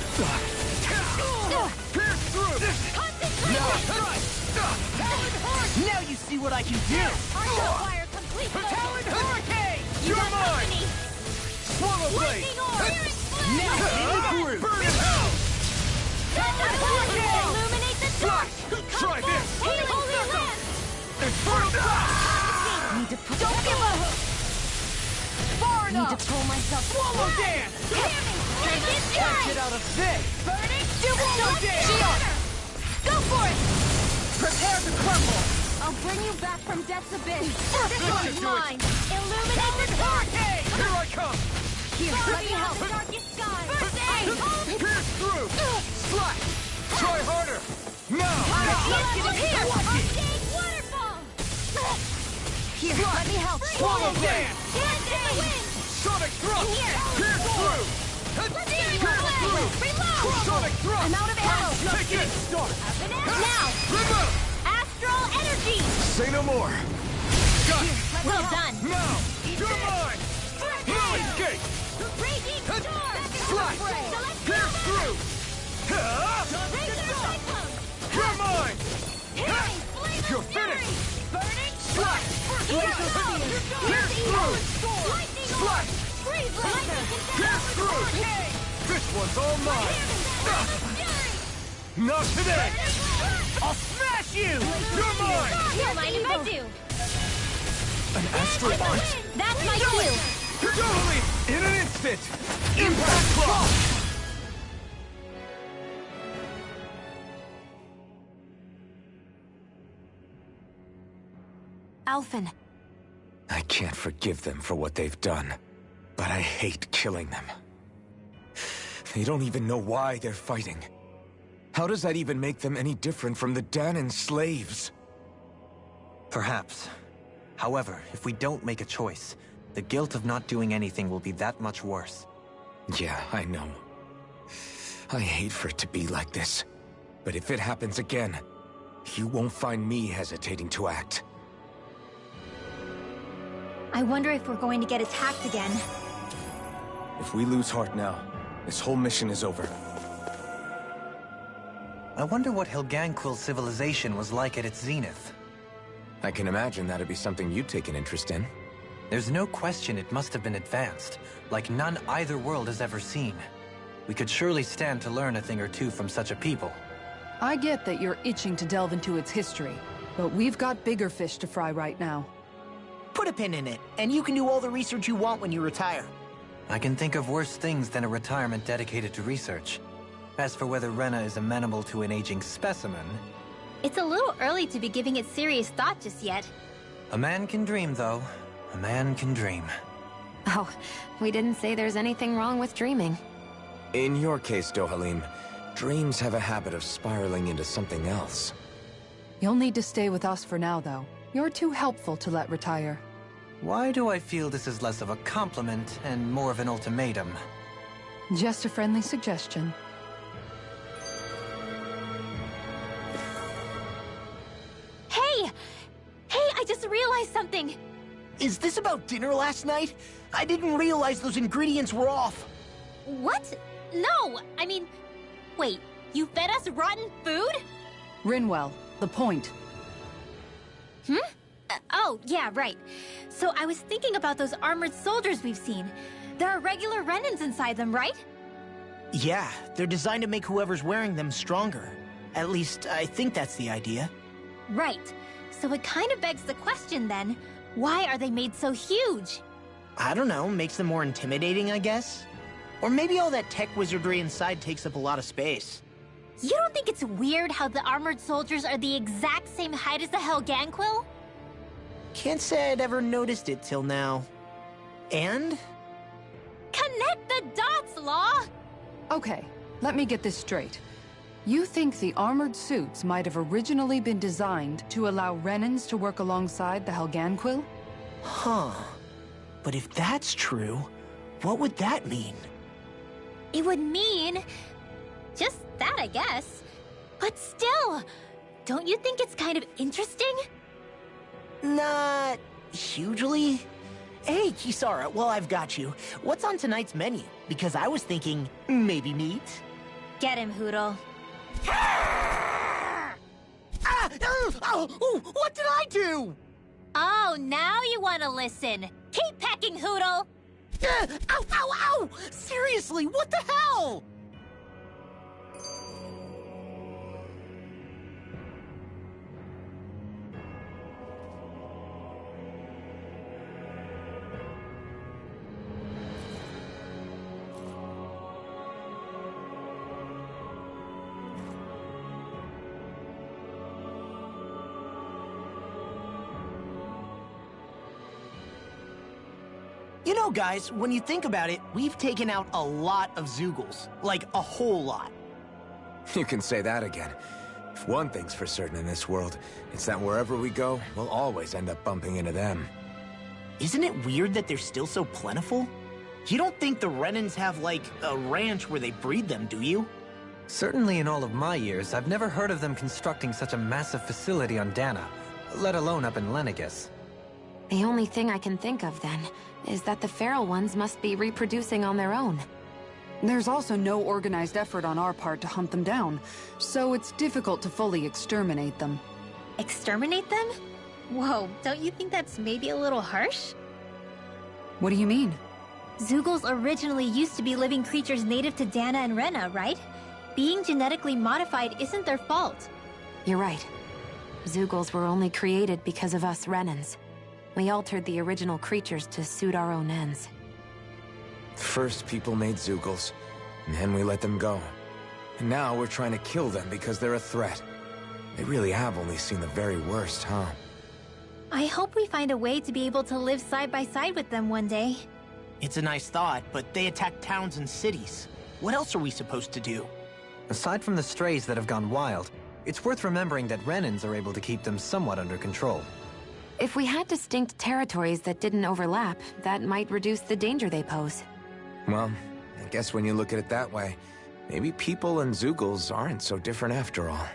Pierce through! Now you see what I can do! Fire complete! Talon Hurricane! You got company! Swallow Blade! Now through! Burn it out! Illuminate the dark! Try this! Holy Land! Infernal Blast! Need to pull... Don't give up! Far enough! Need to pull myself... Swallow Dance! Can't get out of this! Burning! Swallow Dance! Go for it! Prepare to crumble! I'll bring you back from death's abyss! This one's mine! Illuminate the dark! Hurricane! Here I come! Here, let me help! The darkest sky! First aid! Pierce through! Slash! Try harder! Now! Let's get here! Arcade waterfall! Here, let me help! Swallow Dance! Dance in the wind! Sonic Thrust! Here! Pierce through! Pierce through! Reload! Sonic Thrust! I'm out of ammo! Take it! Start! Now! Remove! Astral energy! Say no more! Got it! Well done! Now! You're mine! No escape! Raging storm! Slash! Pierce through! You're mine! You're finished! Burning! Slash! Pierce through! Slash! Pierce through! This one's all mine! Not today! I'll smash you! You're mine! Don't mind if I do! An astral art? That's my cue! Totally! In an instant! Impact Cross! Alphen. I can't forgive them for what they've done, but I hate killing them. They don't even know why they're fighting. How does that even make them any different from the Dahnan slaves? Perhaps. However, if we don't make a choice, the guilt of not doing anything will be that much worse. Yeah, I know. I hate for it to be like this. But if it happens again, you won't find me hesitating to act. I wonder if we're going to get attacked again. If we lose heart now, this whole mission is over. I wonder what Helganquil civilization was like at its zenith. I can imagine that'd be something you'd take an interest in. There's no question it must have been advanced, like none either world has ever seen. We could surely stand to learn a thing or two from such a people. I get that you're itching to delve into its history, but we've got bigger fish to fry right now. Put a pin in it, and you can do all the research you want when you retire. I can think of worse things than a retirement dedicated to research. As for whether Rena is amenable to an aging specimen... It's a little early to be giving it serious thought just yet. A man can dream, though. A man can dream. Oh, we didn't say there's anything wrong with dreaming. In your case, Dohalim, dreams have a habit of spiraling into something else. You'll need to stay with us for now, though. You're too helpful to let retire. Why do I feel this is less of a compliment and more of an ultimatum? Just a friendly suggestion. Hey! Hey, I just realized something! Is this about dinner last night? I didn't realize those ingredients were off. What? No! I mean... Wait, you fed us rotten food? Rinwell, the point. Oh, yeah, right. So I was thinking about those armored soldiers we've seen. There are regular Renans inside them, right? Yeah, they're designed to make whoever's wearing them stronger. At least, I think that's the idea. Right. So it kind of begs the question then, why are they made so huge? I don't know, makes them more intimidating, I guess? Or maybe all that tech wizardry inside takes up a lot of space. You don't think it's weird how the armored soldiers are the exact same height as the Helganquil? Can't say I'd ever noticed it till now. And? Connect the dots, Law! Okay, let me get this straight. You think the armored suits might have originally been designed to allow Renans to work alongside the Helganquil? Huh. But if that's true, what would that mean? It would mean... just that, I guess. But still, don't you think it's kind of interesting? Not hugely. Hey, Kisara, well, I've got you. What's on tonight's menu? Because I was thinking, maybe meat? Get him, Hootle. What did I do? Oh, now you want to listen. Keep pecking, Hootle! Ow, ow, ow! Seriously, what the hell? You know, guys, when you think about it, we've taken out a lot of Zeugles. Like, a whole lot. You can say that again. If one thing's for certain in this world, it's that wherever we go, we'll always end up bumping into them. Isn't it weird that they're still so plentiful? You don't think the Renans have, like, a ranch where they breed them, do you? Certainly in all of my years, I've never heard of them constructing such a massive facility on Dana, let alone up in Lenegis. The only thing I can think of, then, is that the feral ones must be reproducing on their own. There's also no organized effort on our part to hunt them down, so it's difficult to fully exterminate them. Exterminate them? Whoa, don't you think that's maybe a little harsh? What do you mean? Zeugles originally used to be living creatures native to Dana and Rena, right? Being genetically modified isn't their fault. You're right. Zeugles were only created because of us Renans. We altered the original creatures to suit our own ends. First, people made Zeugles, and then we let them go. And now we're trying to kill them because they're a threat. They really have only seen the very worst, huh? I hope we find a way to be able to live side by side with them one day. It's a nice thought, but they attack towns and cities. What else are we supposed to do? Aside from the strays that have gone wild, it's worth remembering that Renans are able to keep them somewhat under control. If we had distinct territories that didn't overlap, that might reduce the danger they pose. Well, I guess when you look at it that way, maybe people and Zeugles aren't so different after all.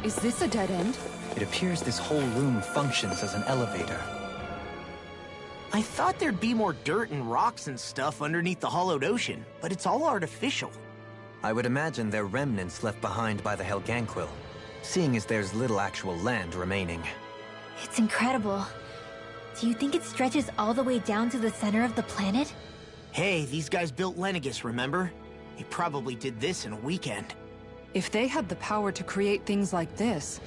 Is this a dead end? It appears this whole room functions as an elevator. I thought there'd be more dirt and rocks and stuff underneath the hollowed ocean, but it's all artificial. I would imagine they're remnants left behind by the Helganquil, seeing as there's little actual land remaining. It's incredible. Do you think it stretches all the way down to the center of the planet? Hey, these guys built Lenegis, remember? They probably did this in a weekend. If they had the power to create things like this,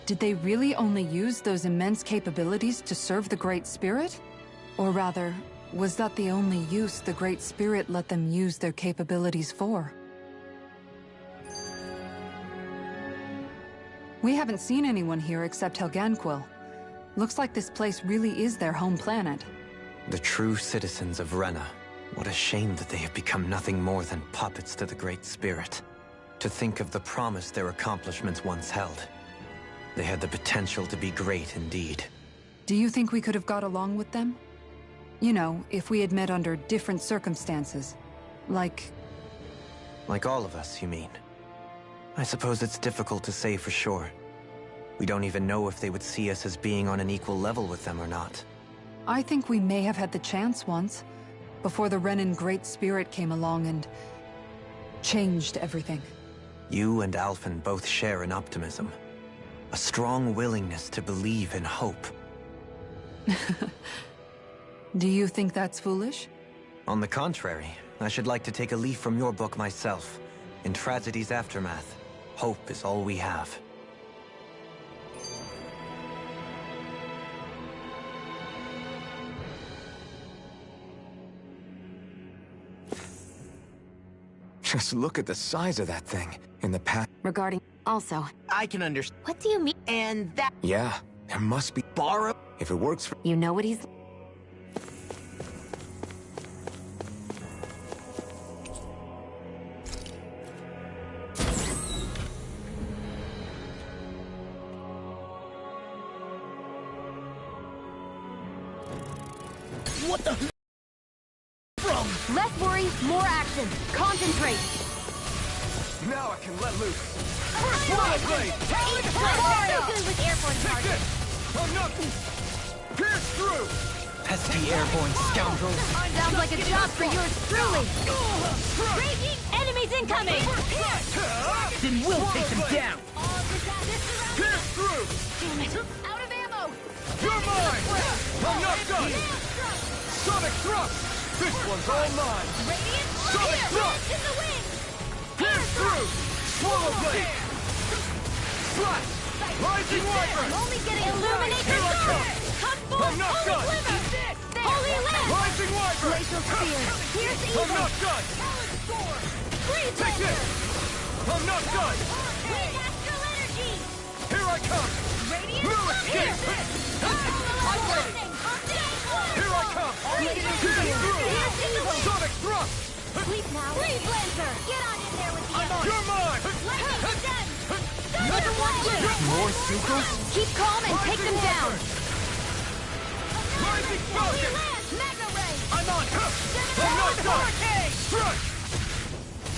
did they really only use those immense capabilities to serve the Great Spirit? Or rather, was that the only use the Great Spirit let them use their capabilities for? We haven't seen anyone here except Helganquil. Looks like this place really is their home planet. The true citizens of Rena. What a shame that they have become nothing more than puppets to the Great Spirit. To think of the promise their accomplishments once held. They had the potential to be great indeed. Do you think we could have got along with them? You know, if we had met under different circumstances. Like all of us, you mean? I suppose it's difficult to say for sure. We don't even know if they would see us as being on an equal level with them or not. I think we may have had the chance once, before the Renan Great Spirit came along and changed everything. You and Alphen both share an optimism. A strong willingness to believe in hope. Do you think that's foolish? On the contrary, I should like to take a leaf from your book myself. In tragedy's aftermath, hope is all we have. Just look at the size of that thing. In the past... Regarding... Also... I can understand. What do you mean? And that... Yeah, there must be... Borrow? If it works for... You know what he's... What the... From? Less worry, more action. Concentrate. Now I can let loose. First Swallow blade! So good with airborne Take targets. this! I'm not... Pierce through! Pesky airborne scoundrels! Sounds like a job for yours truly. Raging enemies incoming. Then we'll take them down! Pierce through! Damn it. Out of ammo. You're mine! I'm not done! Sonic thrust! This one's all mine! Radiant Sonic here. thrust! In the wind. Pierce through! Swallow blade! Slash! Rising wyvern! I'm only getting illuminate Here I come! Come forth. I'm not Holy done! Glimmer. Holy Land. Rising wyvern! Glacial spear. Here's evil. I'm not done! Freeze Take this! I'm not done! Weak astral energy. Here I come! Radiant No fire. escape! Here I come! Pierce through! Sonic thrust! Sleep now. Freeze Lancer. Get on in there with the others. You're mine! Lightning done. Another one! More Sucos? Keep calm and take them down. Rising Falcon! Mega Ray. I'm on! I'm not done! Strike!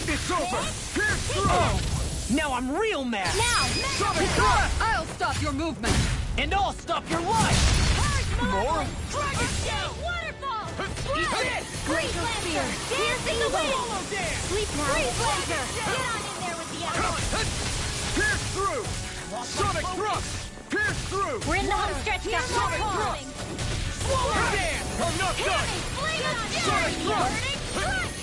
It's over! Pierce through! Now I'm real mad! Now, Sonic thrust! I'll stop your movement! And I'll stop your life! More? Dragon Shell. Waterfall. Glacial spear. Piercing the wind. Sleep now. Freeze Lancer. Get on in there with the others. Pierce through! Sonic thrust! Pierce through! We're in the home stretch now. Sonic thrust! I'm not done! Sonic thrust!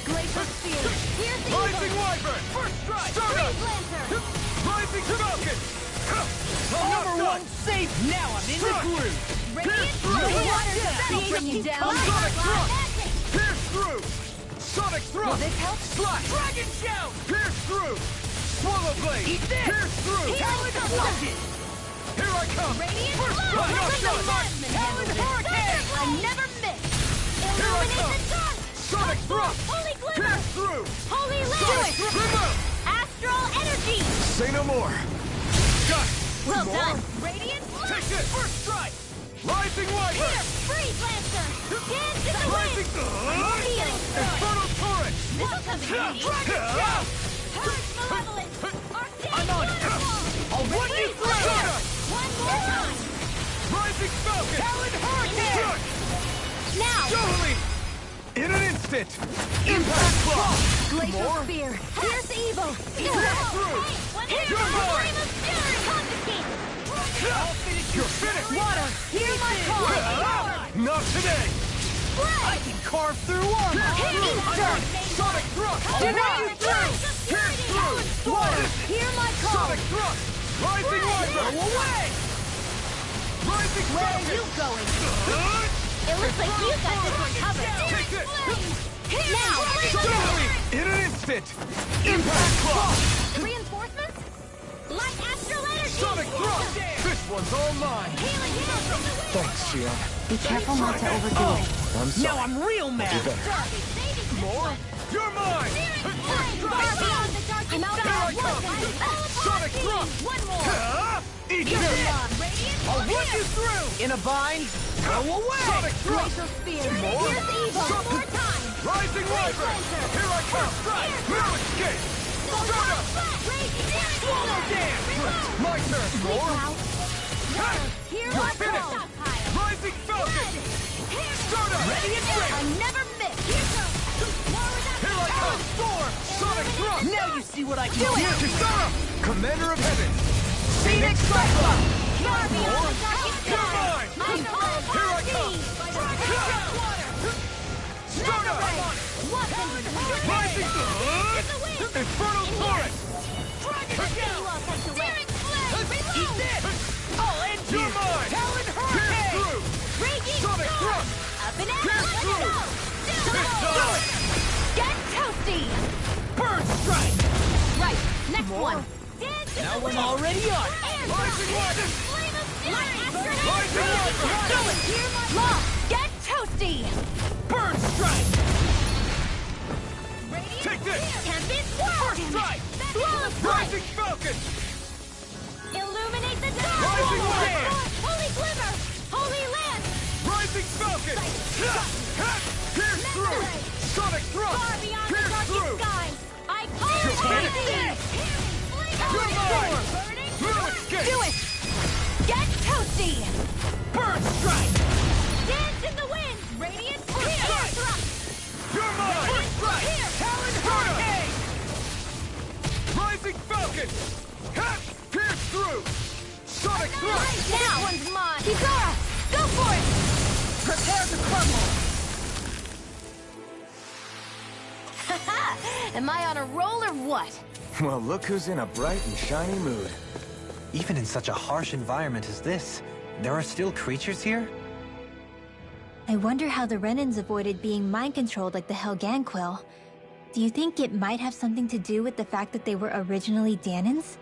Glacial spear. Piercing the Rising wind. wyvern! First strike! Stardust! Freeze Lancer. Rising Falcon! I'm not Armor done! one safe! Now I'm in the groove! Pierce through! Bring you down. Sonic thrust! Pierce through! Sonic thrust! Will this help? Slash! Dragon shout! Pierce through! Swallow blade! Eat this! Pierce through! Talon Bucket! Here I come! Radiant First blow. strike! I'm not done! Talon Hurricane. I never miss. Here I come! Illuminate the sun. Sonic thrust! Holy Glimmer. Pierce through! Holy Sonic Land. remote! Astral energy. Say no more! Got it! Well More? done. Radiant Take this! First strike! Rising wyvern! Here, Freeze Lancer. Dance in the Rising... wind. Healing storm. Infernal torrent! This'll come in handy. Dragon Shout. Purge Malevolence. Arcane I'm on it. Waterfall. I'll run you Freeze through! Rising Falcon! Talon Hurricane! Now! Totally! In an instant! Impact Claw! Glacial More? Spear! Fierce Evil! Pierce through! You're mine! Confiscate! I'll finish your finish! Water! Hear my call! Not today! I can carve through armor! Eastern! Sonic Thrust! Deny you through! Pierce through! Water! Hear my call! Sonic Thrust! Rising Wyvern! Go away! Rising Where are Falcon! you going? It looks like you got this one covered. Take this! Now! Totally! In an instant! Impact Claw! Reinforcements? Light astral energy! Sonic Thrust! This one's all mine! Healing him! Thanks, Xion. Be careful not to overdo it. I'm sorry. Now I'm real Do mad! better. More? You're mine! I'm out of Sonic Thrust! One more! Eat this! I'll run you through! In a bind? Go away! Sonic Thrust! Glacial Spear! More? Here's evil! One more time! Rising Wyvern! Here I come! No escape! Start up! Swallow Dance! My turn! More? Here You're I finished! go! Rising Falcon! Start up! Ready and ready! I never miss! Here I come! Storm! Sonic Thrust! Now you see what I can Here do! to Sora! Commander of Heaven! Phoenix Cyclops! Far beyond the darkest You're sky! mine! I'm Here I come! Start up! Rising Infernal Torrent! Eat this! I'll end you! You're mine! Talon Pierce Hurricane! through! Raging Sonic Storm! Thrust! Up and out! Pierce Let's through! go! Do it! Get toasty! Burn Strike! Right, next one! Now I'm already on! Rising Wyvern! Rising Wyvern! Do it! Law, get toasty! Burn Strike! Take this! Tempest First strike! Flawless strike! Rising Falcon! Illuminate the dark! Rising Wyvern! Holy Glimmer! Holy Lance! Rising Falcon! Pierce through! Sonic Thrust! Far beyond the Pierce darkest through! skies! I call You're it mine! this! You're mine! No escape! Do it! Get toasty! Burn Strike! Dance in the wind! Radiant strike! thrust! You're mine! First strike! Talon Start up! Hurricane! Rising Falcon! Pierce through! Sonic Thrust! Now! This one's mine! Kizara! Go for it! Prepare to crumble! Am I on a roll or what? Well, look who's in a bright and shiny mood. Even in such a harsh environment as this, there are still creatures here? I wonder how the Renans avoided being mind-controlled like the Helganquil. Do you think it might have something to do with the fact that they were originally Danans?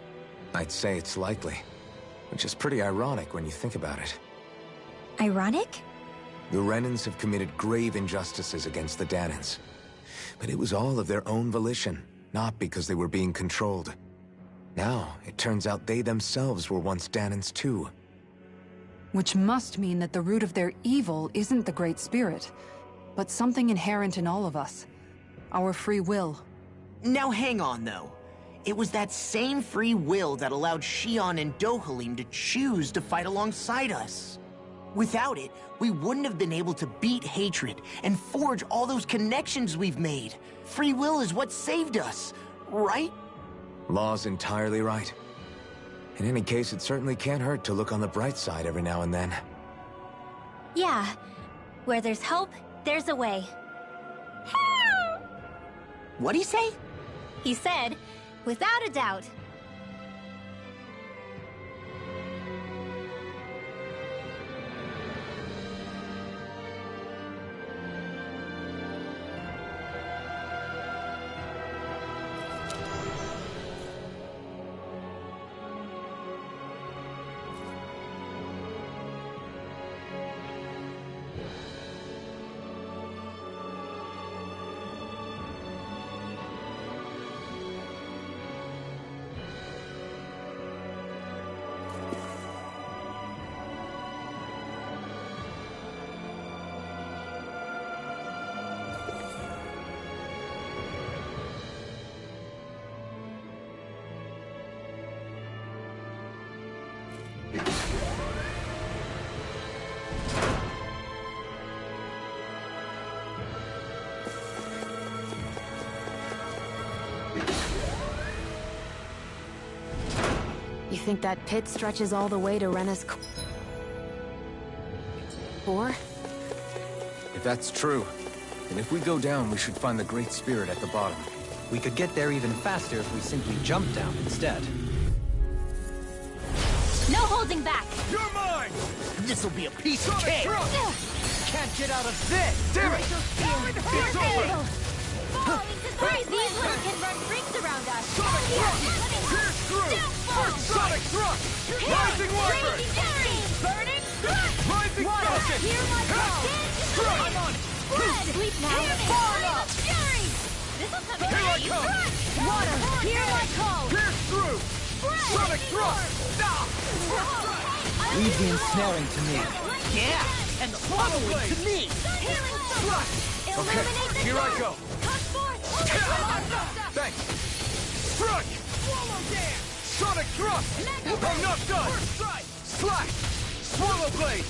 I'd say it's likely. Which is pretty ironic when you think about it. Ironic? The Renans have committed grave injustices against the Danans. But it was all of their own volition, not because they were being controlled. Now, it turns out they themselves were once Danans too. Which must mean that the root of their evil isn't the Great Spirit, but something inherent in all of us. Our free will. Now hang on, though. It was that same free will that allowed Xion and Dohalim to choose to fight alongside us. Without it, we wouldn't have been able to beat hatred and forge all those connections we've made. Free will is what saved us, right? Law's entirely right. In any case, it certainly can't hurt to look on the bright side every now and then. Yeah. Where there's hope, there's a way. What'd he say? He said, without a doubt. think that pit stretches all the way to Rena's core? If that's true, then if we go down, we should find the Great Spirit at the bottom. We could get there even faster if we simply jump down instead. No holding back! You're mine! This'll be a piece of cake! Can't get out of this! Damn it! It's over! Fall into the These ones can run rings around us! Sonic Thrust! Pierce through! Sonic Thrust! Rising Wyvern! Burning Thrust! Rising Falcon! Hear my call! Strike! I'm on! Spread! Sleep now! Fall up! Fury! This'll come in Here I handy! come! Water! Hear my call! Pierce through! Sonic Thrust! Leave the ensnaring to me. Yeah! And the following to me! Okay, here I go. Thanks! Strike! Sonic Thrust! I'm not done! Slash! Swallow Blade!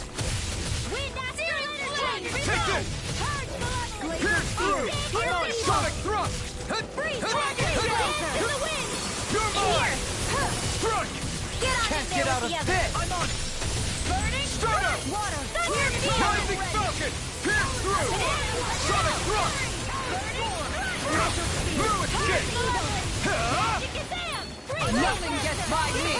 Take this! Pierce through! I'm on Sonic Thrust! You're mine! Strike! Can't get out of this! I'm on! Burning Stunner! Water! Rising Falcon! Pierce through! Sonic Thrust! Blue escape! Nothing gets by me!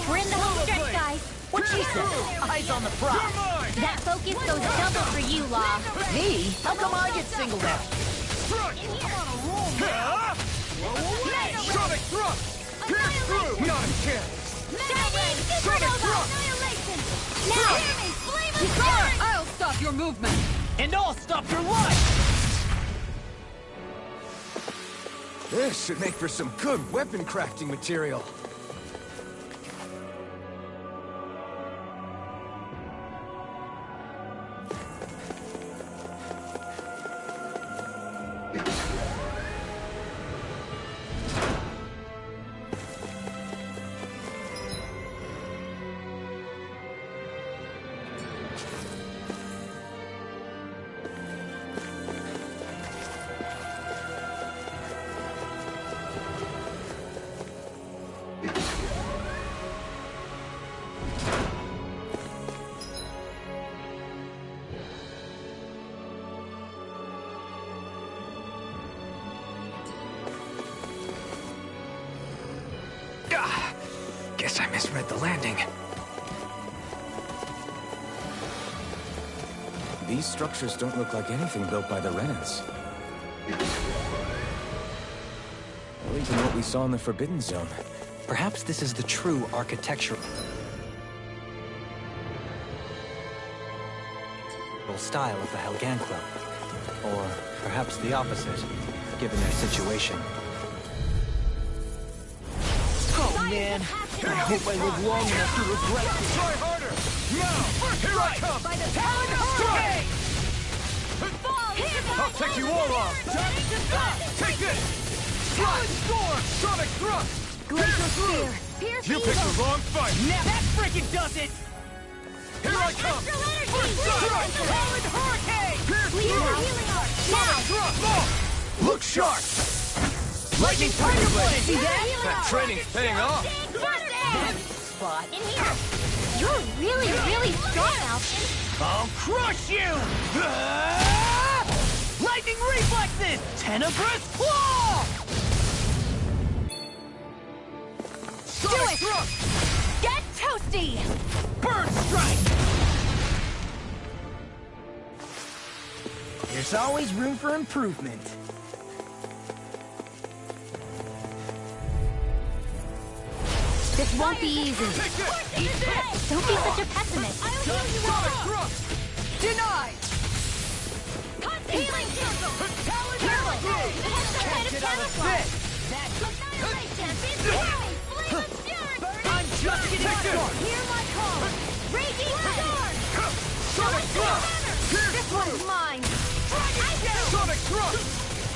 We're in the home stretch, guys! What she said? Eyes on the prize! That focus goes double for you, Law! Me? How come I get singled out? Strike! I'm on a roll, man! Sonic Thrust! Pierce through! Not a chance! Sonic Thrust! Now hear me! Flame of Fury! I'll stop your movement! And I'll stop your life! This should make for some good weapon crafting material. Guess I misread the landing. These structures don't look like anything built by the Renans. Or even what we saw in the Forbidden Zone. Perhaps this is the true architectural style of the Helghan Club. Or perhaps the opposite, given their situation. Oh, man. I hope I live long enough to regret this. Try harder! Now! Here I come! By the Talon Hurricane! I'll take you all off! Take this! Slide Storm! Sonic Thrust! Glacial Spear! Pierce You picked the wrong fight! Now that frickin' does it! Here I come! First strike! Talon Hurricane! Pierce through! Sonic Thrust! Look sharp! Lightning Tiger Blade! See that? That training's paying off! Spot. In here! You're really, really strong, Alphen! I'll crush you! Lightning reflexes! Tenebrous claw! Do it! Thrust! Get toasty! Bird strike! There's always room for improvement. This won't be easy. Don't be such a pessimist. I'll heal you all. Denied! Healing circle! Talon Hurricane! Can't get out of this! Annihilation! Flame of Fury! I'm just getting started! Hear my call! Raging Storm! Sonic Thrust! This one's mine! Sonic Thrust!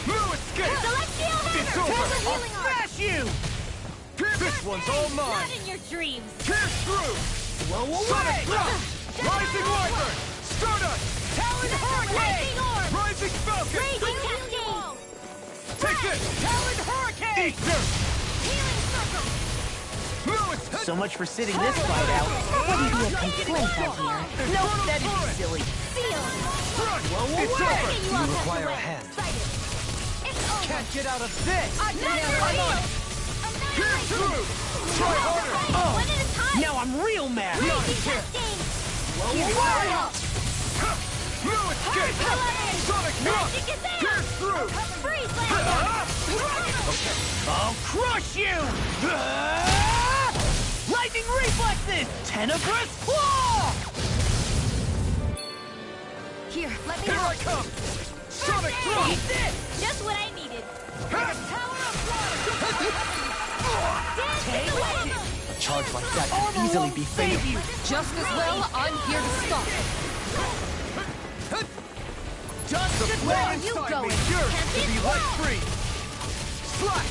Blue escape! Celestial Hammer! It's over! I'll Smash you! This one's all mine! Not in your dreams! Pierce through! Blow away! Sonic Thrust! Rising Wyvern! Stardust! Talon Hurricane! Lightning Orb! Rising Falcon! Raging Cascade! Take this! Talon Hurricane! Eat dirt! Healing Circle! So much for sitting this fight out. Wouldn't be a complaint, I hear. No, that'd be silly. You require a hand. Can't get out of this! I'm on it! Pierce through! Try harder! Oh! One at a time! Now I'm real mad! Crazy testing! No escape! Sonic Magic is there! Pierce through! Freeze Lander! Okay, I'll crush you! Lightning reflexes! Tenebrous claw! Here, let me Here help. I come! Sonic throw! Eat this! Just what I needed. Tower of Take it! A charge like that can easily be fatal. Just as well, I'm here to stop it. Just where are you going? Yours to be light free! Slash!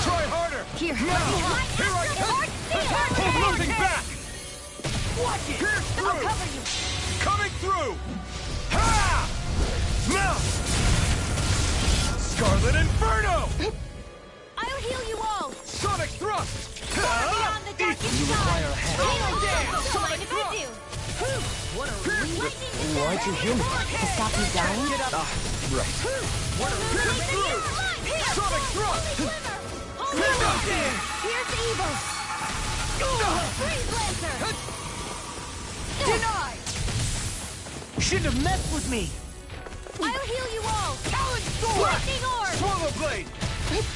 Try harder! Here, Now! Here I come! I'm losing back! Watch it! Pierce through! I'll cover you. Coming through! Ha! Now! Scarlet Inferno! I'll heal you all. Sonic Thrust! Beyond the darkest You require a hand. Don't mind if I do. Why'd you heal me? To stop you dying? Right. Pierce through! Sonic Thrust! Here's evil. Freeze Lancer. Denied! Shouldn't have messed with me! I'll heal you all. Talon Sword! Lightning Orb. Swallow Blade!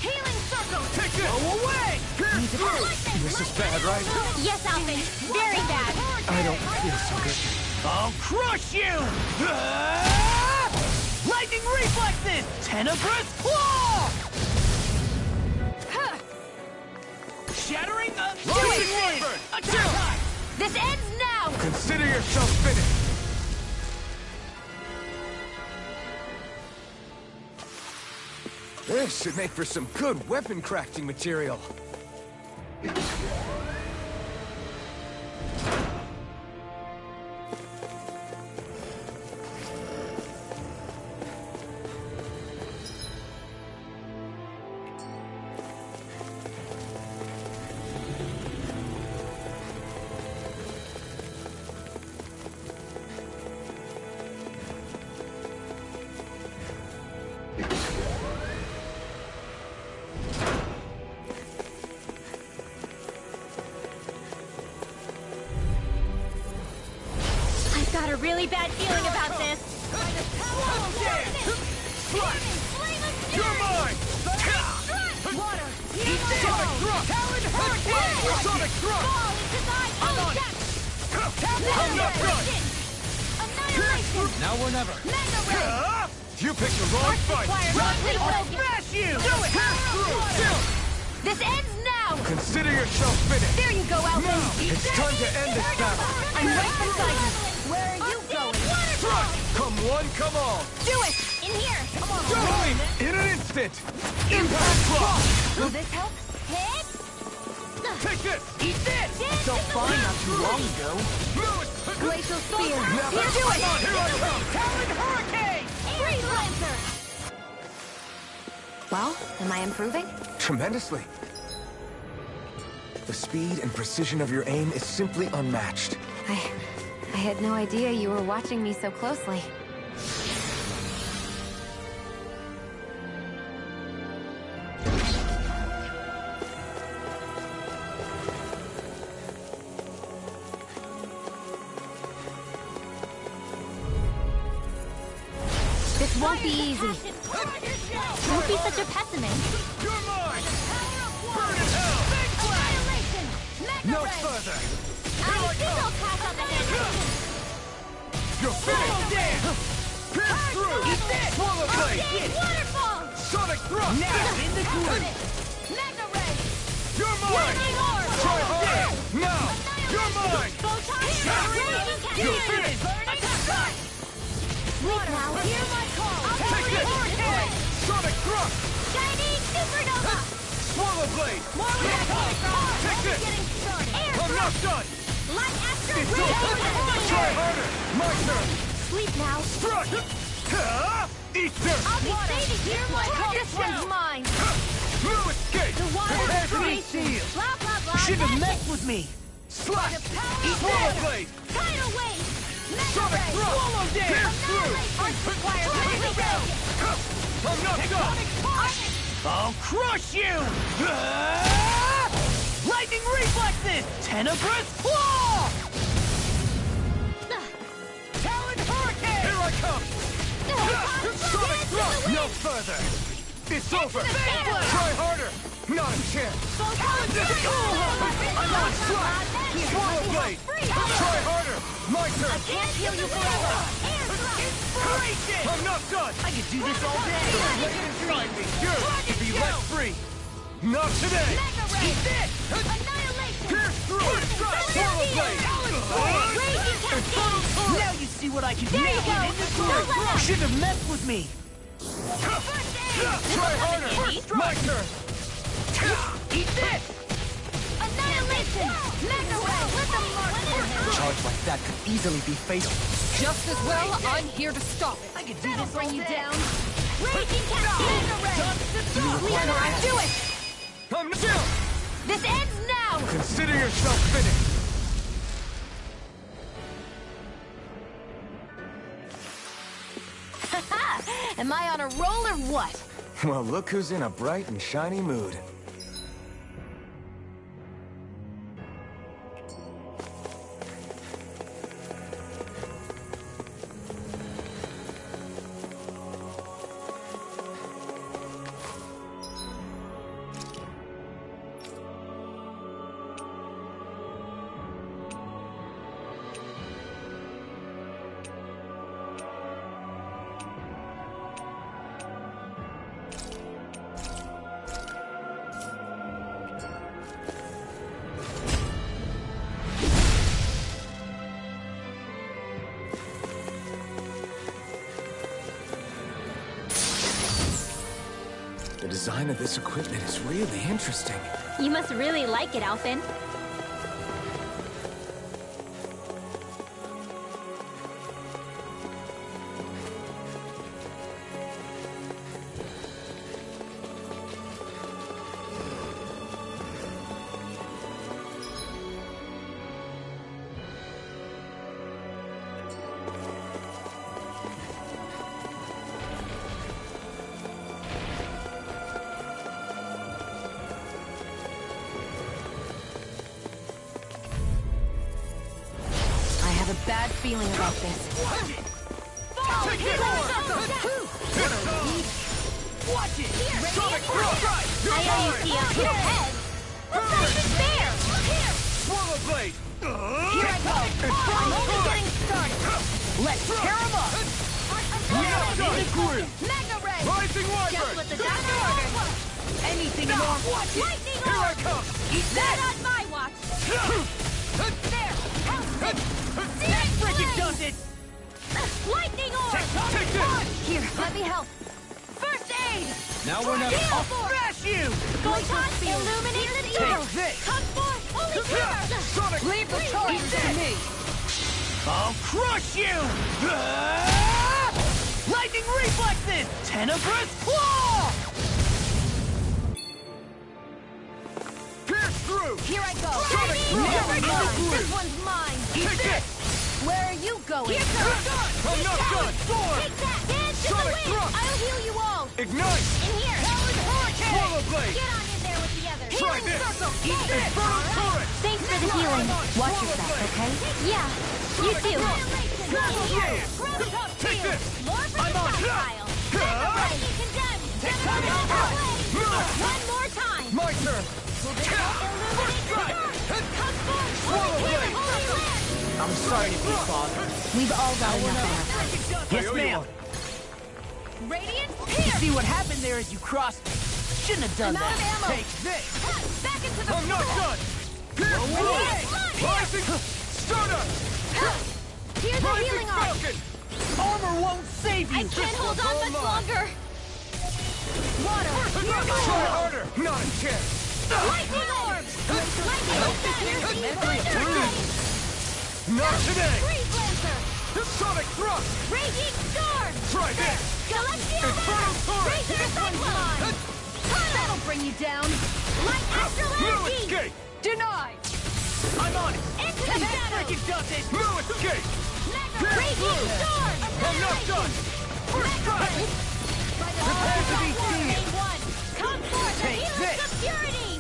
Healing Circle. Take this! Go away! Pierce through! This is bad, right? Yes, Alvin. Very bad. I don't feel so good. I'll crush you! Lightning reflexes! Tenebrous claw! Shattering Wyvern! Attack! This ends now. Consider yourself finished. This should make for some good weapon crafting material. I've got a really bad feeling about this. You're mine! Water. Sonic Thrust! Sonic Thrust! Fall into thy I'm on it! I'm not done! Annihilation. Now or never. Mega Ray. You picked the wrong fight. I'll smash you! Do it! This ends now. Consider yourself finished. There you go, Alvin. It's time to end this battle. I'm right beside you. Where are you going? Waterfall. Come one, come all. Do it. In here. Come on. Going in an instant. Impact Claw. Will this help? Hit. Take this. Eat this! Felt fine not too long ago. Glacial Spear. Never. Here, do it. Here I come. Talon Hurricane! Freeze Lancer. Well, am I improving? Tremendously. The speed and precision of your aim is simply unmatched. I had no idea you were watching me so closely. This won't be easy. Don't be such a pessimist. You're mine! Burn in hell! Annihilation. Mega No Ray. further. I think I'll pass on the head. You're finished. Pierce through! Eat this! Swallow Blade! Waterfall. Sonic Thrust. Now in the groove! Mega Ray. You're mine. Lightning Orb. Try harder. Now. You're mine. Photon. You're finished. Sleep now. Hear my call. Take this. Sonic Thrust. Shining Supernova. Swallow Blade. More Sonic Thrust. Take this. Getting started. Air I'm not done. Light Astro It's Ray. over. Try harder. My turn. Sleep now. Struck. Easter. I'll be saving you. Hear my call. This one's mine. No escape. The water Prepare to be creation. sealed. Blah blah blah. Shouldn't have messed with me! Slash! Swallow blade! Tidal wave! Mega ray! Swallow dance! I'm not done! I'll crush you! Lightning reflexes! Tenebrous claw! Talon hurricane! Here I come! Sonic thrust! No further! It's over! Try harder! Not a chance! I'm on slack! Swallow blade! Try harder! My turn! I can't heal you forever! Inspiration! I'm not done! I could do this all day! Lay it inside me! Good! To be let free! Not today! Mega ray! Eat this! Annihilation! Pierce through! Swallow blade! Now you see what I can do! There you go! Shouldn't have messed with me! Try harder! My turn! Eat this! Annihilation! Mega ray! Let them mark! A charge like that could easily be fatal. Just as well, I'm here to stop it. I could do this all day. down! Raging Cascade! Leonora, do it! I'm down! This ends now! Consider yourself finished! Am I on a roll or what? Well, look who's in a bright and shiny mood. The design of this equipment is really interesting. You must really like it, Alphen. Bad feeling about this. Watch it! Sonic thrust! I owe you, Tia. Your head! What's not even fair? Here! Swallow blade! Here I go! I'm only getting started! Let's tear him up! Mega ray! Rising Just wyvern! what the doctor ordered! Anything in arm. Watch it! Lightning Here I orb! come! Eat Not that! on my watch! There! That freaking does it! Lightning orb! Take this! Here, let me help. First aid! Now we're not Heal off. force! Smash you! Photon illuminated eagle! Take this! Come forth! Holy trigger! Sonic! Leave the charges to me! I'll crush you! Lightning reflexes! Tenebrous claw! Pierce through! Here I go. Sonic thrust! This one's mine. Take this! Where are you going? Here comes! I'm not done! Take that! Dance to the Sonic wind! thrust! I'll heal you all! Ignite! In here! Talon hurricane! Swallow blade! Get on in there with the others! Try Healing this! circle! Eat this! Infernal turret! Thanks for the healing. Watch yourself, okay? Yeah, you too. Take this! More for I'm the on. stockpile. Lightning condemned. One more time. My turn! I'm sorry to be father. We've all got enough. Yes, ma'am. Radiant You pierce. see what happened there as you crossed? Shouldn't have done I'm out of that. ammo. Take this! Back into the I'm not done! Pierce through! Rising Stardust! Here's the Rising healing arm. Falcon! Armor won't save you! I can't hold on much longer. Water. Try harder! Not a chance! Lightning orb. Lightning orb. Not today! Freeze lancer. Sonic thrust! Raging storm. Try this! Celestial Infernal battle. turret! Razor cyclone. Battle bring you down. Light astral energy! escape! Denied! I'm on it! Into the shadow! Freaking does it! No escape! Radiant storm! I'm not done! First strike! Prepare to be sealed! Come forth and Take heal this! us of purity!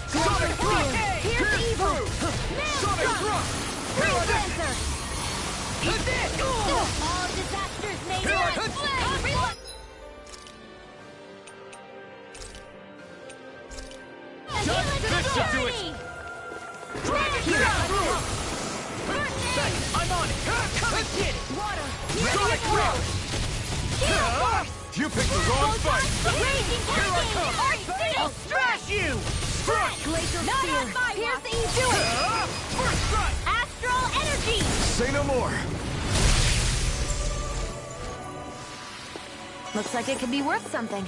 Sonic Thrust! Here's evil! Sonic Thrust! Freeze Lancer! Eat this! All disasters may Here I end! come! Come This should do it! Dragon Through! I'm on it! Come and get it! Water! Sonic Thrust! You picked the wrong fight! Raging Here I Hurricane! come! Archdale! I'll smash you! Strike! Glacial Spear! Here's the do it! First strike! Astral Energy! Say no more. Looks like it could be worth something.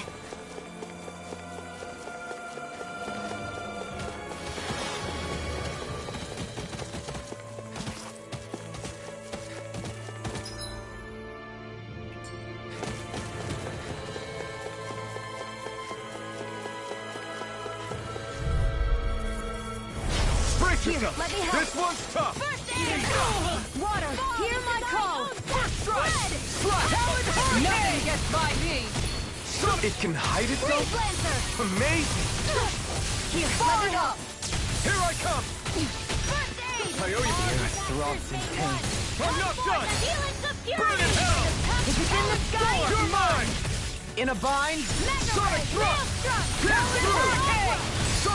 Here, let me help. This one's tough! Water! Hear my call! Strike! Strike! Nothing gets by me! It can hide itself? Freeze Lancer! Amazing! Here, let me help! Here I come! First aid! I owe you the Throbs in pain. I'm not done! Healing of Burn in hell! If it's in the sky, You're mine! In a bind? Sonic Thrust!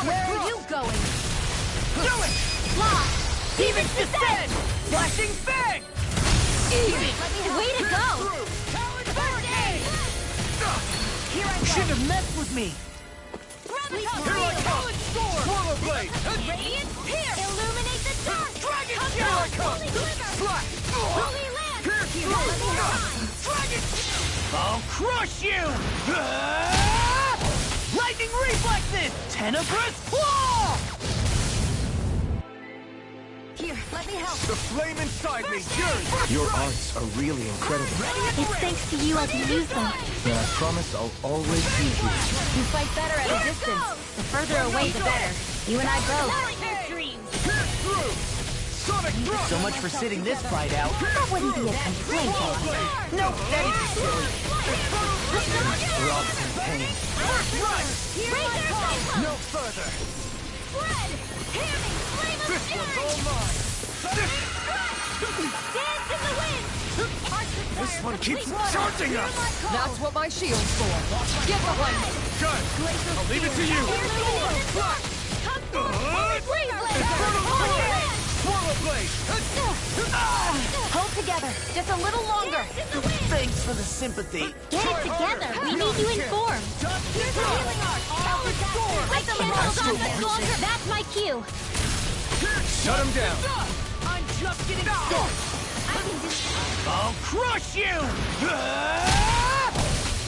Where are you going? Do it! Lost! Demon's Descent! Flashing Fang! Way to go! First aid! Here I go! Shouldn't have messed with me! Here Here I come! Swallow Blade! Radiant Pierce! Illuminate the dark! Dragon Come Here I down! come! Holy Glimmer! Slash! Holy Land! Pierce Here, through! let me help! Dragon! I'll crush you! Lightning Reflexes! Tenebrous Claw! Here, let me help! The flame inside me, yours! Your arts are really incredible. It's thanks to you I can use them. And I promise I'll always use you. You fight better at a distance. The further away, the better. You and I both. Pierce through! Sonic Thrust! So much for sitting this fight out. That wouldn't be a complaint, Eddie. No, that is silly! Throbs in pain. First right! No further! Spread! Hear me! Flame of This one's fury! all mine! Dance in the wind! This one keeps charging us! That's what my shield's for. Get behind me. Good! I'll leave it to you! Come forth! Freeze Infernal Blade! Swallow Blade! Hold together. Just a little longer. Thanks for the sympathy. Get it together. We need you informed. Here's a healing art! I can't hold on much longer! That's my cue! Shut him down. I'm just getting started! I'll crush you!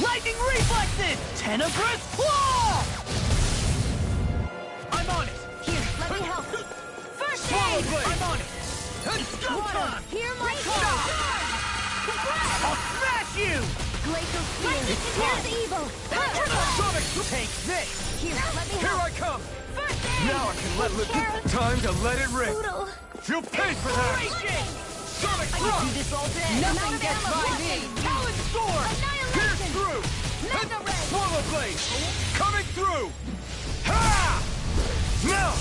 Lightning Reflexes! Tenebrous Claw! I'm on it! Here, let me help! First Swallow aid! Blade! I'm on it! It's go time! Hear my call! I'll smash you! Glacial Spear! Here's evil! Sonic, take this! Here, let me Here help! I come! First aid! Now I can let loose. Time to let it rip. Poodle. You'll pay for that! Sonic Thrust! Do this all day! Nothing gets by me. Talon Sword! Pierce Annihilation! through! Mega Ray! Swallow Blade! Coming through! Ha! Now!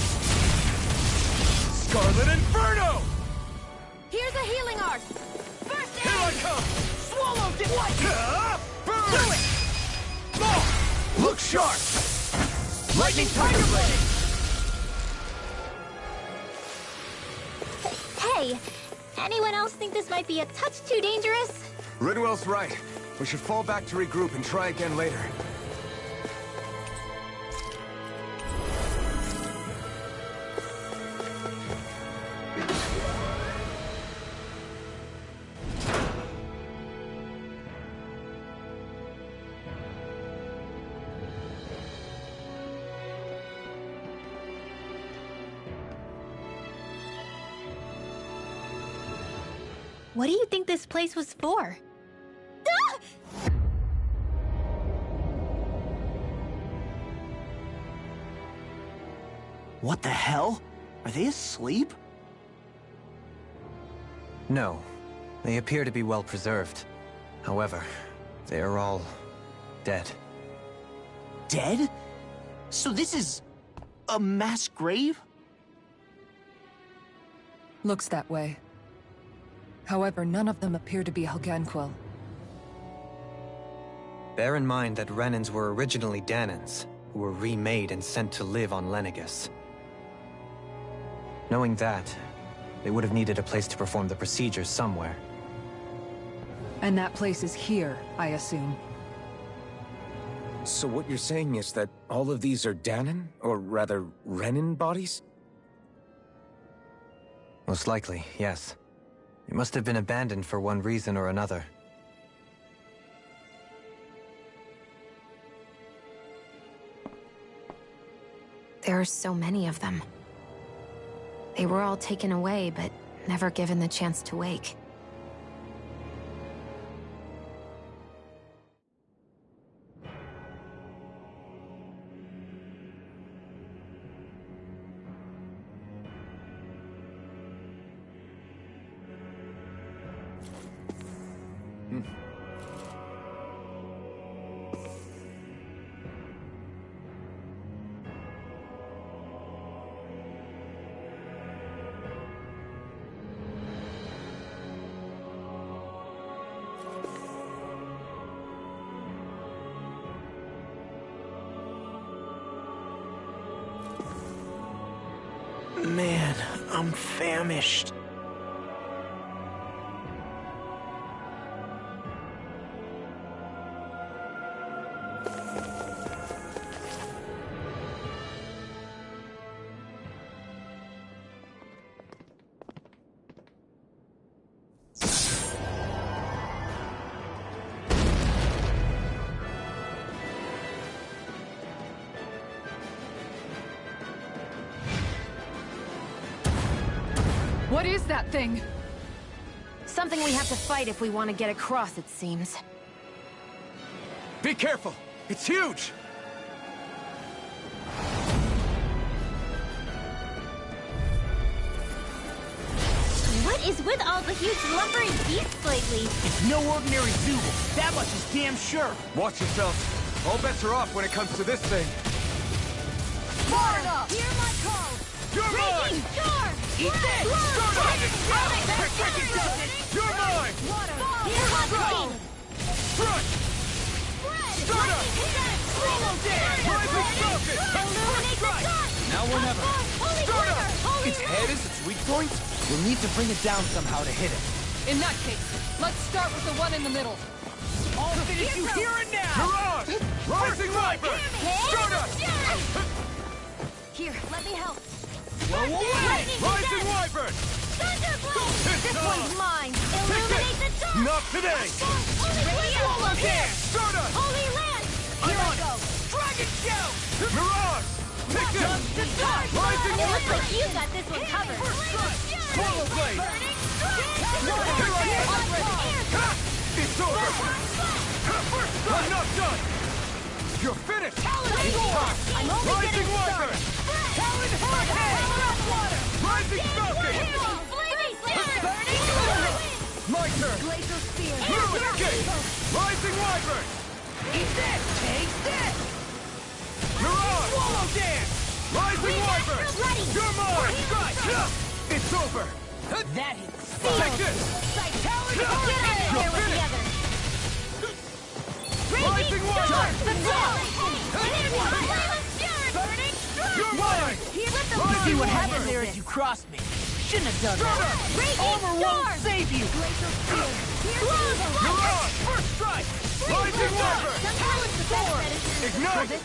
Scarlet Inferno! Here's a healing art! First Here I aid! come! Swallow it! What? Burn! Do it! Oh! Look sharp! Lightning Tiger Blade! Hey, anyone else think this might be a touch too dangerous? Ridwell's right. We should fall back to regroup and try again later. What do you think this place was for? What the hell? Are they asleep? No. They appear to be well preserved. However, they are all dead. Dead? So this is a mass grave? Looks that way. However, none of them appear to be Helgenquil. Bear in mind that Renans were originally Danans, who were remade and sent to live on Lenegus. Knowing that, they would have needed a place to perform the procedures somewhere. And that place is here, I assume. So what you're saying is that all of these are Danan, or rather, Renan bodies? Most likely, yes. It must have been abandoned for one reason or another. There are so many of them. They were all taken away, but never given the chance to wake. Man, I'm famished. What is that thing? Something we have to fight if we want to get across, it seems. Be careful! It's huge! What is with all the huge lumbering beasts lately? It's no ordinary zoo. That much is damn sure. Watch yourself. All bets are off when it comes to this thing. Florida! Hear my call! You're mine! Raging storm! Eat this! You're mine! Water! Hear my call! Crush! Spread! Swallow dare! Rising Falcon! Illuminate the sun! Now or never. Holy water! Holy Its head is its weak point? We'll need to bring it down somehow to hit it. In that case, let's start with the one in the middle. I'll finish you here and now! Mirage! Rising Wyvern! Stardust! Here, let me help. Blow away! Rising Wyvern! Thunderblade! This one's mine! Illuminate the top! Not today! Swallow dare! Stardust! Holy land! Here I go! Dragon shout! Mirage! Take this! The dark! Rising It looks Wyvern! like you got this one covered. Swallow Blade! It's over! I'm not done! You're finished! I'm only Rising getting Wyvern! Talon Hurricane! Rising Falcon! Flaming Spear! My turn! Glacial Spear! Blue Escape! Rising Wyvern! Eat this! Take this! Mirage! Swallow dare! Rising Wyvern! ready! You're mine! It's over! That hits! Take this! Talon Get out of You're there with the finished! others! Rising Wyvern! The blow! You're mine! See what happens there as you crossed me. Shouldn't have done that. Armor won't save you! Mirage! First strike! Rising Wyvern! Ignite!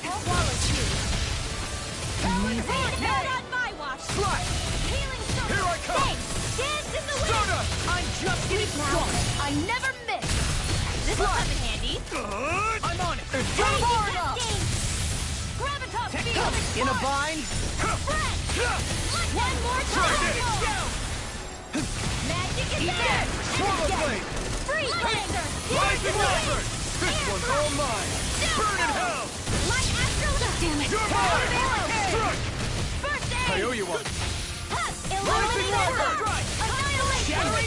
Here I come! Stardust! I'm just getting started. I never miss! This will come in handy. I'm on it. Graviton In a bind? One more time! Magic is there! Swallow Blade! Freeze Blazer! Rising Wyvern! This one's all mine! Burn in hell! Light Astral! Damn it! You're mine! Arrow! Strike! First I aid! Rising Wyvern! Shattering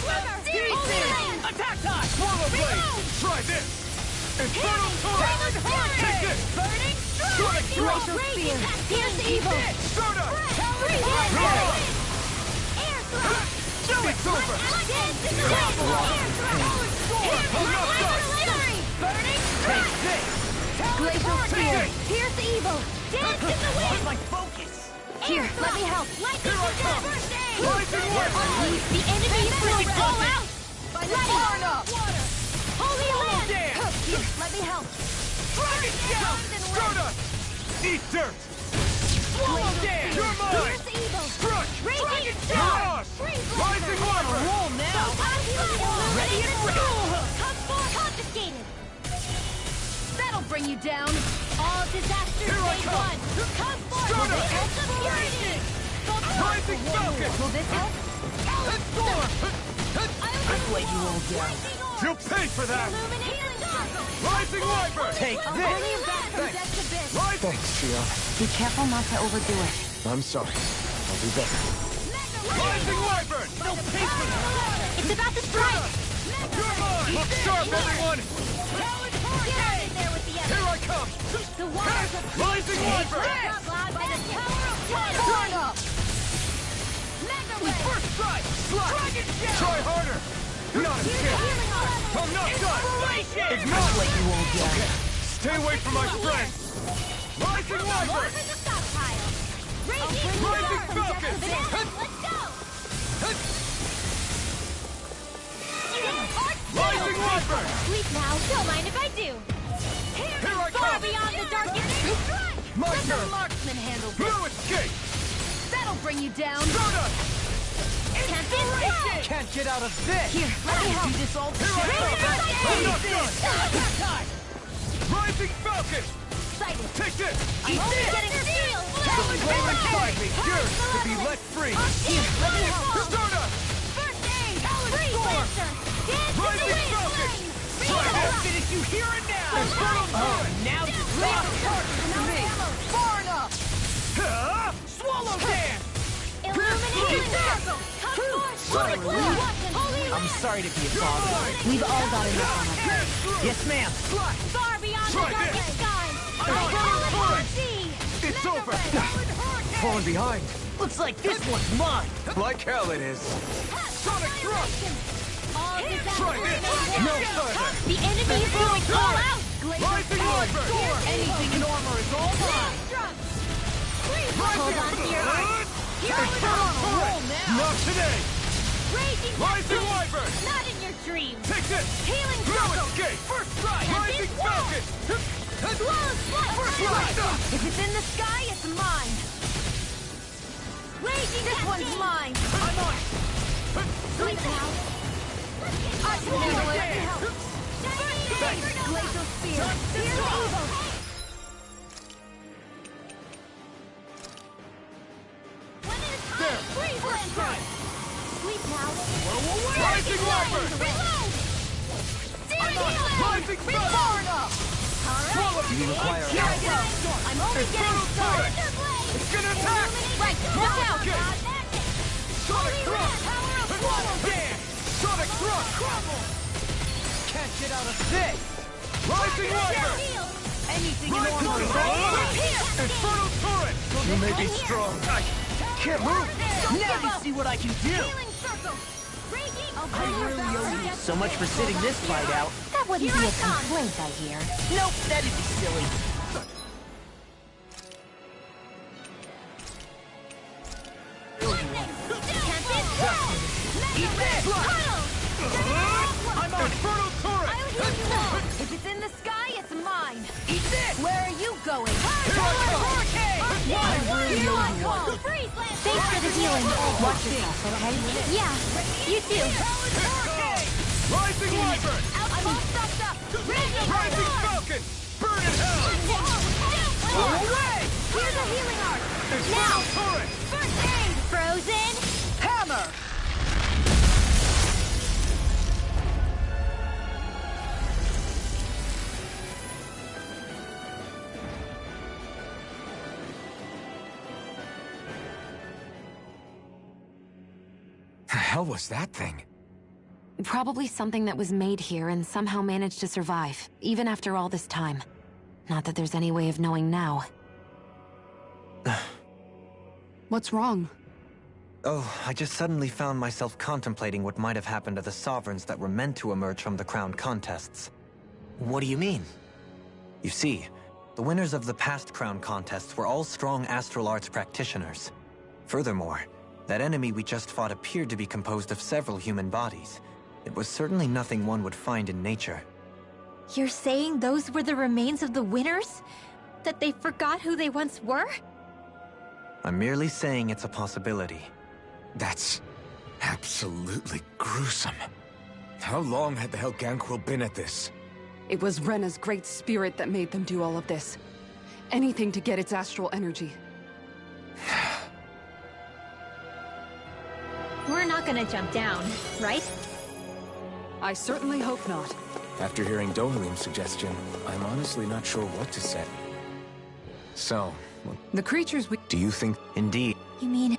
attack time! Swallow Blade! Try this! Infernal Torrent! Take this! Burning Sonic Glacial Spear! Pierce evil! Stardust! Air thrust! It's over! Dance in the wind! Burning Take this! Glacial Spear! Pierce evil! Dance in the wind! My focus! Here, let me help! Here I come! Rising Wyvern! The enemy is going all out! Ready! Water! Holy Land! Dance! Here, let me help! Dragon Shout! Stardust! Eat dirt! Swallow Dance! You're mine! Pierce evil! Crush! Raging Cross! Rising Wyvern! Roll now! Ready and roll! Come forth! Confiscated! That'll bring you down! All disasters Here I day come. one! Come forth! Stardust! With the purity! Rising Falcon! Will this help? Let's soar! I've let you all down. You'll pay for that! Illuminating circle! Rising Wyvern! Take I'll this! bring you back from death's abyss! Rising! Thanks, Shion. Be careful not to overdo it. I'm sorry. I'll do better. Rising Wyvern! No pay for that! It's about to strike! You're mine! Look sharp, everyone! Get out in there with the Here I come! The waters of Rising Wyvern! God by the power of water! Turn up! First strike! Dragon Shout! Try harder! Not a chance! I'm not done! Ignite! Let you all down. Stay away from my friends! Rising Wyvern! the stockpile! Rising Falcon! Let's go! Rising Wyvern! Sleep now, don't mind if I do! Here I Far come! beyond the darkest strike! My Let the turn! marksman handle this! No escape! That'll bring you down! Stardust! Can't be well! Can't get out of this! Here, let me help! Do this all Here I come! I'm not done! Attack time! Rising Falcon! Excited! Take this! I'm only getting steel! Flame inside me! Yours to be let free! Here, let me help! Stardust! First aid! Freeze Lancer! Dance in the Rising wind! Falcon! Try this! Finish you here and now! Infernal Torrent! Now just drop to me! Far enough! Huh? Swallow dance! Illuminating circle! Come forth! Sonic Holy I'm sorry to be a bother. We've all got enough on our plate. Yes, ma'am. Far beyond Try the darkest this. skies! I'm on Fallen Torrent. sea! It's over! Falling behind. Looks like this one's mine. Like hell it is. Sonic Thrust! All Try disasters this! may No one. further! The enemy is going all out! Rising Wyvern! Anything in armor is all mine. Hold on to your heart! Here we Infernal go! Torrent! Not today! Raging Rising Tempest! Wyvern! Not in your dreams! Take this! Healing No circle! escape! First strike! Rising wall. Falcon! Flawless flight! First strike! If it's in the sky, it's mine! Raging This one's mine! I'm on it! Sleep now! I can handle it! Glacial Spear! Fear the evil! There! Freeze Lancer! Sleep now! Rising Wyvern! Reload! Searing Healing! Rising Falcon! Swallow! Do you require Here I go! I'm only getting started! It's gonna attack! Right, watch out! Okay. Sonic Thrust! Power of Swallow dance! Sonic Thrust! Can't get out of this. Rising Wyvern! Anything in Rising armor is Thrust! all mine. Infernal Torrent! You may be strong. I can't move. Now you see what I can do. Healing circle! Raging! I really owe you so much for sitting this fight out. That wouldn't Here be I a come. complaint, I hear. Nope, that'd be silly. Eat this! I'm on Infernal Torrent! I'll heal you all! If it's in the sky, it's mine! Eat this! Where are you going? Here I come! Here I come! Thanks for the healing. Watch yourself, okay? Yeah, you too. Rising Wyvern! I'm all stocked up. Rising Falcon! Burn in hell! Go away! Here's a healing arc. Infernal Torrent! First aid. Frozen. Hammer! hell was that thing? Probably something that was made here and somehow managed to survive, even after all this time. Not that there's any way of knowing now. What's wrong? Oh, I just suddenly found myself contemplating what might have happened to the sovereigns that were meant to emerge from the crown contests. What do you mean? You see, the winners of the past crown contests were all strong astral arts practitioners. Furthermore, that enemy we just fought appeared to be composed of several human bodies. It was certainly nothing one would find in nature. You're saying those were the remains of the winners? That they forgot who they once were? I'm merely saying it's a possibility. That's absolutely gruesome. How long had the Helganquil been at this? It was Rena's great spirit that made them do all of this. Anything to get its astral energy. We're not gonna jump down, right? I certainly hope not. After hearing Dohalim's suggestion, I'm honestly not sure what to say. So, The creatures we... do you think... Indeed. You mean...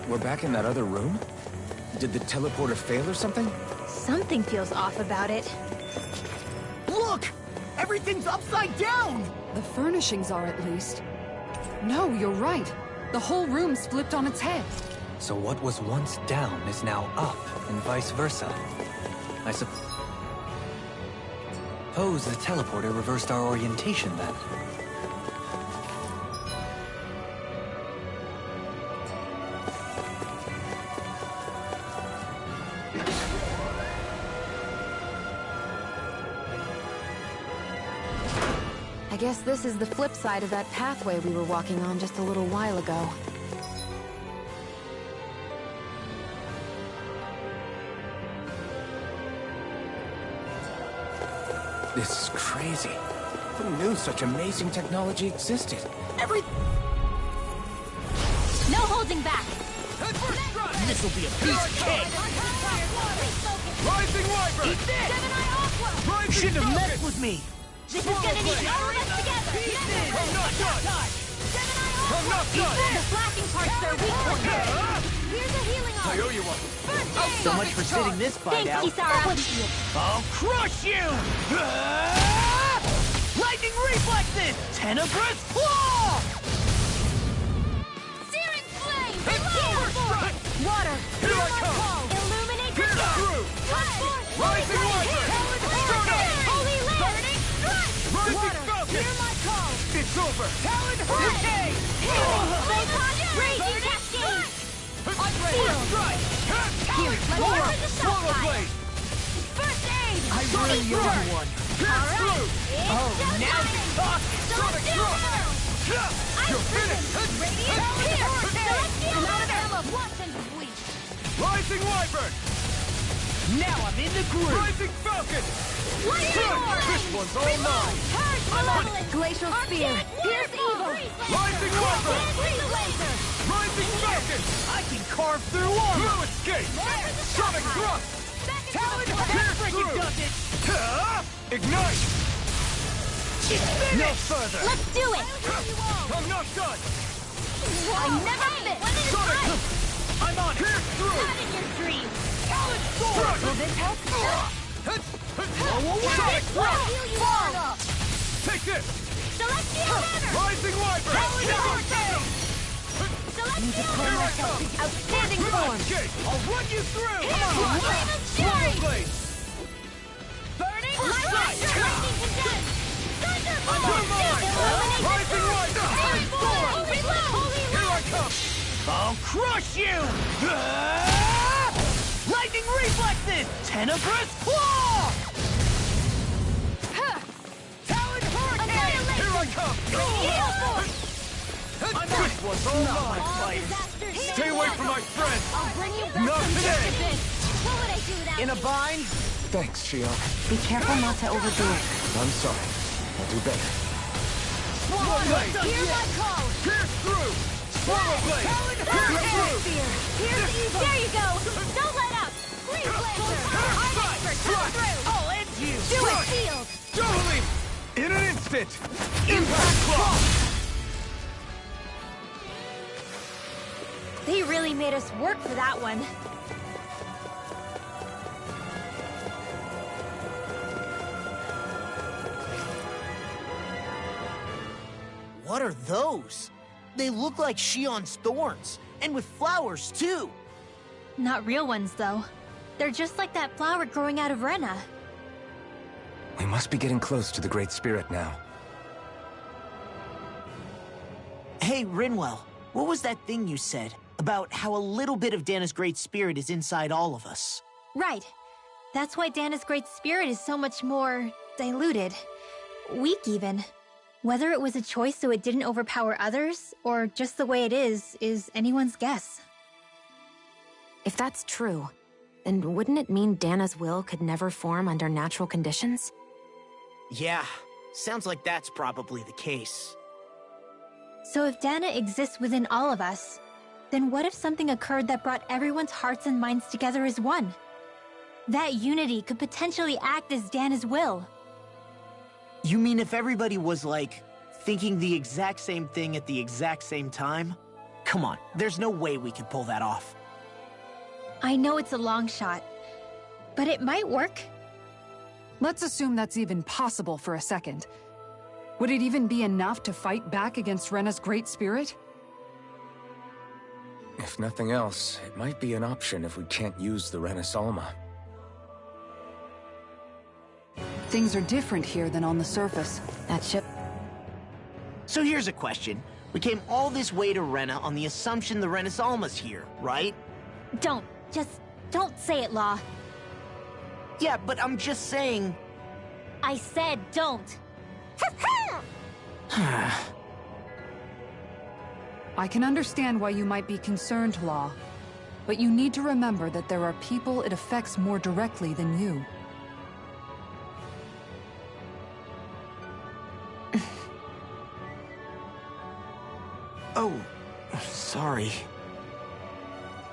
We're back in that other room? Did the teleporter fail or something? Something feels off about it. Look! Everything's upside down! The furnishings are, at least. No, you're right. The whole room's flipped on its head. So what was once down is now up, and vice versa. I suppose the teleporter reversed our orientation then. I guess this is the flip side of that pathway we were walking on just a little while ago. This is crazy. Who knew such amazing technology existed? No holding back! This'll be a piece of cake! Rising Wyvern! Eat this! Gemini Aqua! You shouldn't have messed with me! This is gonna need all of us together! I'm not done! Gemini Aqua! I'm not done! The flashing parts are weak point! Here's a healing I arm! owe you one. So much for sitting this fight out. Thanks, Kisara! I'll crush you! Lightning reflexes! Tenebrous claw! Searing flame! Strike! Water! Here I come! Illuminate the Pierce through! Rising Wyvern! Holy Land! Rising Falcon! Hear my call! It's over! Talon hurricane! Raging cascade! First strike! Here, let me open the shot Swallow blade! First aid! I really owe you one. Pierce through! Oh, now you're talking! Sonic thrust! You're finished! I'm out of ammo! Once and complete! Rising Wyvern! Now I'm in the groove! Rising Falcon! Lightning! This one's all mine! Malevolent! Glacial spear! Here's evil! Rising Wyvern! Laser! Rising Falcon! I can carve through armor! No escape! Sonic thrust! Talon Pierce freaking through! does it! Ignite! No further! Let's do it! I'm not done! I never miss! Sonic! I'm on it! Pierce through! Not in your dreams! Talon sword! Will this help? Sonic thrust! Fall! Take this! Celestial banner! Rising Wyvern! Celestial Here I come! Outstanding form! Escape! I'll run you through! Flame of Swallow Fury! blade! Burning Lightning condensed! Thunderbolt! You're mine! Illuminate Rising Wyvern! Holy Land! Here I come! I'll I'll crush you! Lightning reflexes! Tenebrous claw! Talon hurricane! Here I come! I'm this one's all mine, Stay away from my friend! I'll bring you back Not from today! this abyss. What would I do without In a you? bind? Thanks, Shion. Be careful not to overdo it. I'm sorry. I'll do better. Swallow blade! Hear my call! Pierce through! Swallow blade! Pierce through! Here's evil! There you go! Don't let up! Freeze Lancer! I'm expert! Come through! I'll end you! Do it, shield! Totally! In an instant! Impact claw! They really made us work for that one. What are those? They look like Shion's thorns, and with flowers, too. Not real ones, though. They're just like that flower growing out of Rena. We must be getting close to the Great Spirit now. Hey, Rinwell, what was that thing you said about how a little bit of Dana's Great Spirit is inside all of us? Right. That's why Dana's Great Spirit is so much more diluted. Weak, even. Whether it was a choice so it didn't overpower others, or just the way it is anyone's guess. If that's true, then wouldn't it mean Dana's will could never form under natural conditions? Yeah, sounds like that's probably the case. So if Dana exists within all of us, then what if something occurred that brought everyone's hearts and minds together as one? That unity could potentially act as Dana's will. You mean if everybody was, like, thinking the exact same thing at the exact same time? Come on, there's no way we could pull that off. I know it's a long shot, but it might work. Let's assume that's even possible for a second. Would it even be enough to fight back against Rena's Great Spirit? If nothing else, it might be an option if we can't use the Renis Alma. Things are different here than on the surface. That ship... So here's a question. We came all this way to Rena on the assumption the Renis Alma's here, right? Just don't say it, Law. Yeah, but I'm just saying... I said don't. I can understand why you might be concerned, Law. But you need to remember that there are people it affects more directly than you. Oh, sorry.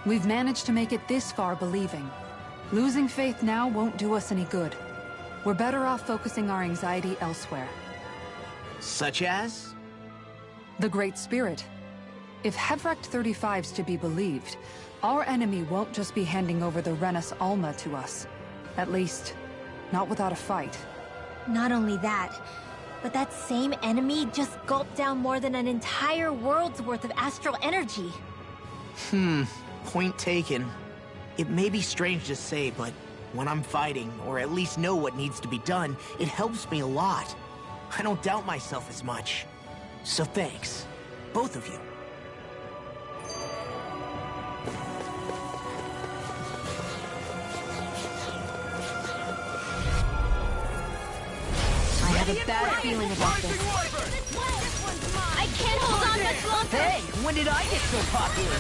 We've managed to make it this far believing. Losing faith now won't do us any good. We're better off focusing our anxiety elsewhere. Such as? The Great Spirit. If Hevrecht 35's to be believed, our enemy won't just be handing over the Renis Alma to us. At least, not without a fight. Not only that, but that same enemy just gulped down more than an entire world's worth of astral energy. Point taken. It may be strange to say, but when I'm fighting, or at least know what needs to be done, it helps me a lot. I don't doubt myself as much. So thanks, both of you. I have a bad feeling about this. I can't hold on much longer! Hey, when did I get so popular?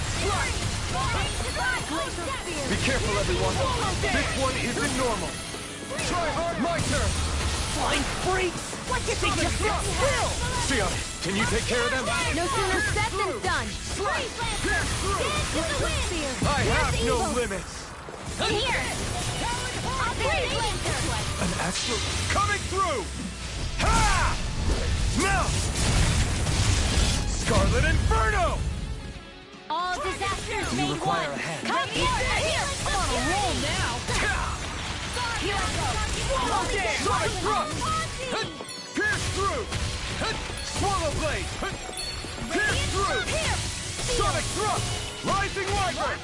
Be careful, everyone. This one isn't normal. Try hard, my turn. Flying freaks! What you think just sit still? Shion, can you take care of them? No sooner said than done! Freeze Lancer! Dance to the wind! I have no limits. In here! I'll freeze Lancer! An actual coming through. Ha! Now, Scarlet Inferno. All disasters You made require one! a hand. Come here! I'm on a roll now! Here I go! Swallow dance! Sonic thrust. Pierce through. Swallow blade. Pierce through. Sonic thrust. Rising Wyvern.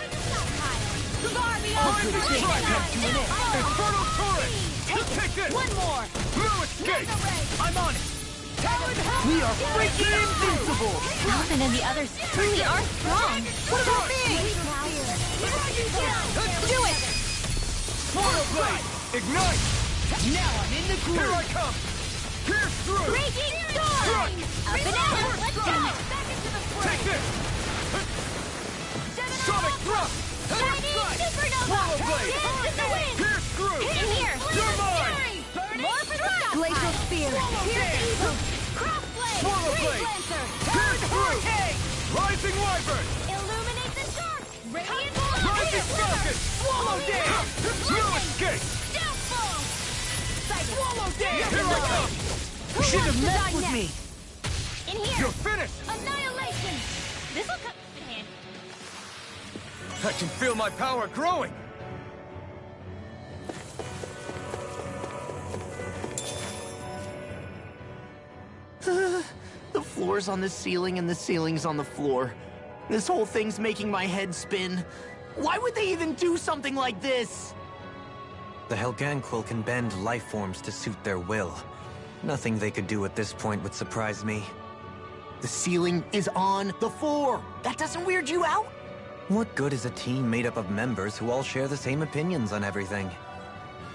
Infernal turret. Take this. One more! No escape. I'm on it. We are freaking invincible! Alvin and the others truly are strong. What about me? Do it! Portal Blade! Ignite! Now I'm in the groove! Here I come! Pierce through! Raging storm! Up and out! Let's go! Back into the fray! Take this! Sonic thrust! Shining supernova! Portal Blade! Dance in the wind! Pierce through! In here! You're mine! More for the Glacial Spear. Pierce evil! Crossblade! Swallow Blade! Lancer! Pierce through! Rising Wyvern! Illuminate the shark! Radiant Ball! Rising Falcon! Swallow Dance! No escape! Downfall! Swallow Dance! Here I come! You shouldn't have messed with me! In here! You're finished! Annihilation! This'll come in handy. I can feel my power growing! The floor's on the ceiling and the ceiling's on the floor. This whole thing's making my head spin. Why would they even do something like this? The Helganquil can bend life forms to suit their will. Nothing they could do at this point would surprise me. The ceiling is on the floor. That doesn't weird you out? What good is a team made up of members who all share the same opinions on everything?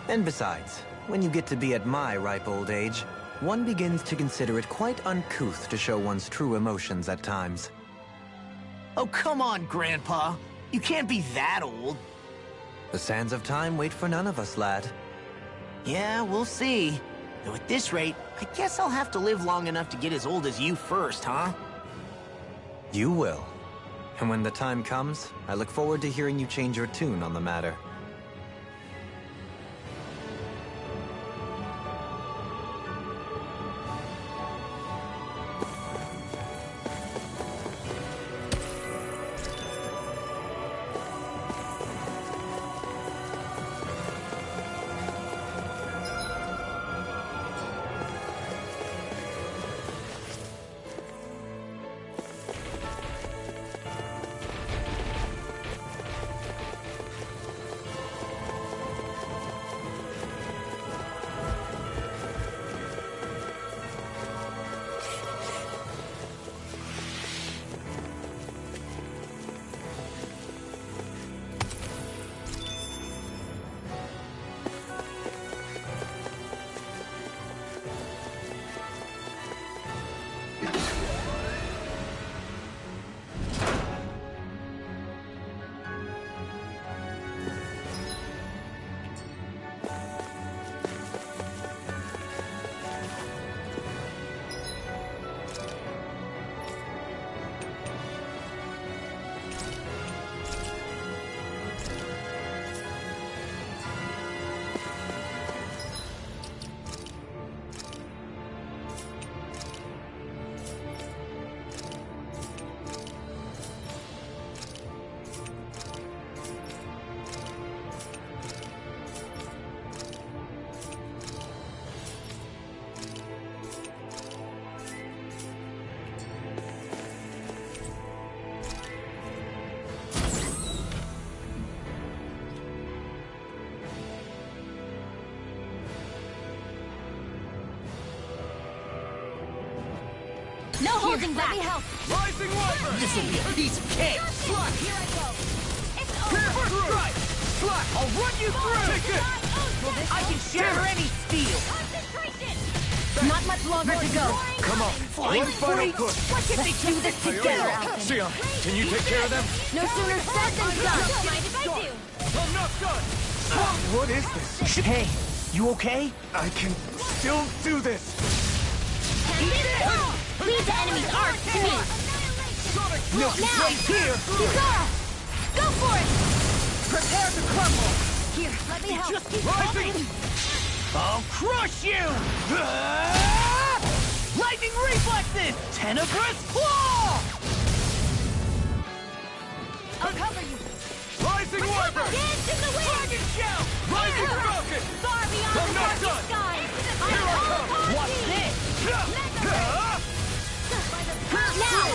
And besides, when you get to be at my ripe old age, one begins to consider it quite uncouth to show one's true emotions at times. Oh, come on, Grandpa. You can't be that old. The sands of time wait for none of us, lad. Yeah, we'll see. Though at this rate, I guess I'll have to live long enough to get as old as you first, huh? You will. And when the time comes, I look forward to hearing you change your tune on the matter. No holding back! Let me help! Rising Wyvern! This'll be a piece of cake! Slack! Here I go! It's Pierce over! through! Slack! I'll run you through! Take this! I can shatter any steel! Concentration! Not much longer to go. Come on, flying freak! What if they do this together, Alvin? Sion, can you take care of them? No sooner said than done. Don't mind if I do! I'm not done! What is this? Hey, you okay? I can still do this! Leave the enemy's arc to me. No, right here! Kisara, go for it. Prepare to crumble! Here, let me help. Just keep rising! I'll crush you! Ah! Lightning reflexes! Tenebrous claw! I'll cover you! Rising Wyvern! Dance in the wind! Dragon shell! Rising Falcon! Far beyond I'm the not darkest done! skies! Here I come! Watch this! Now!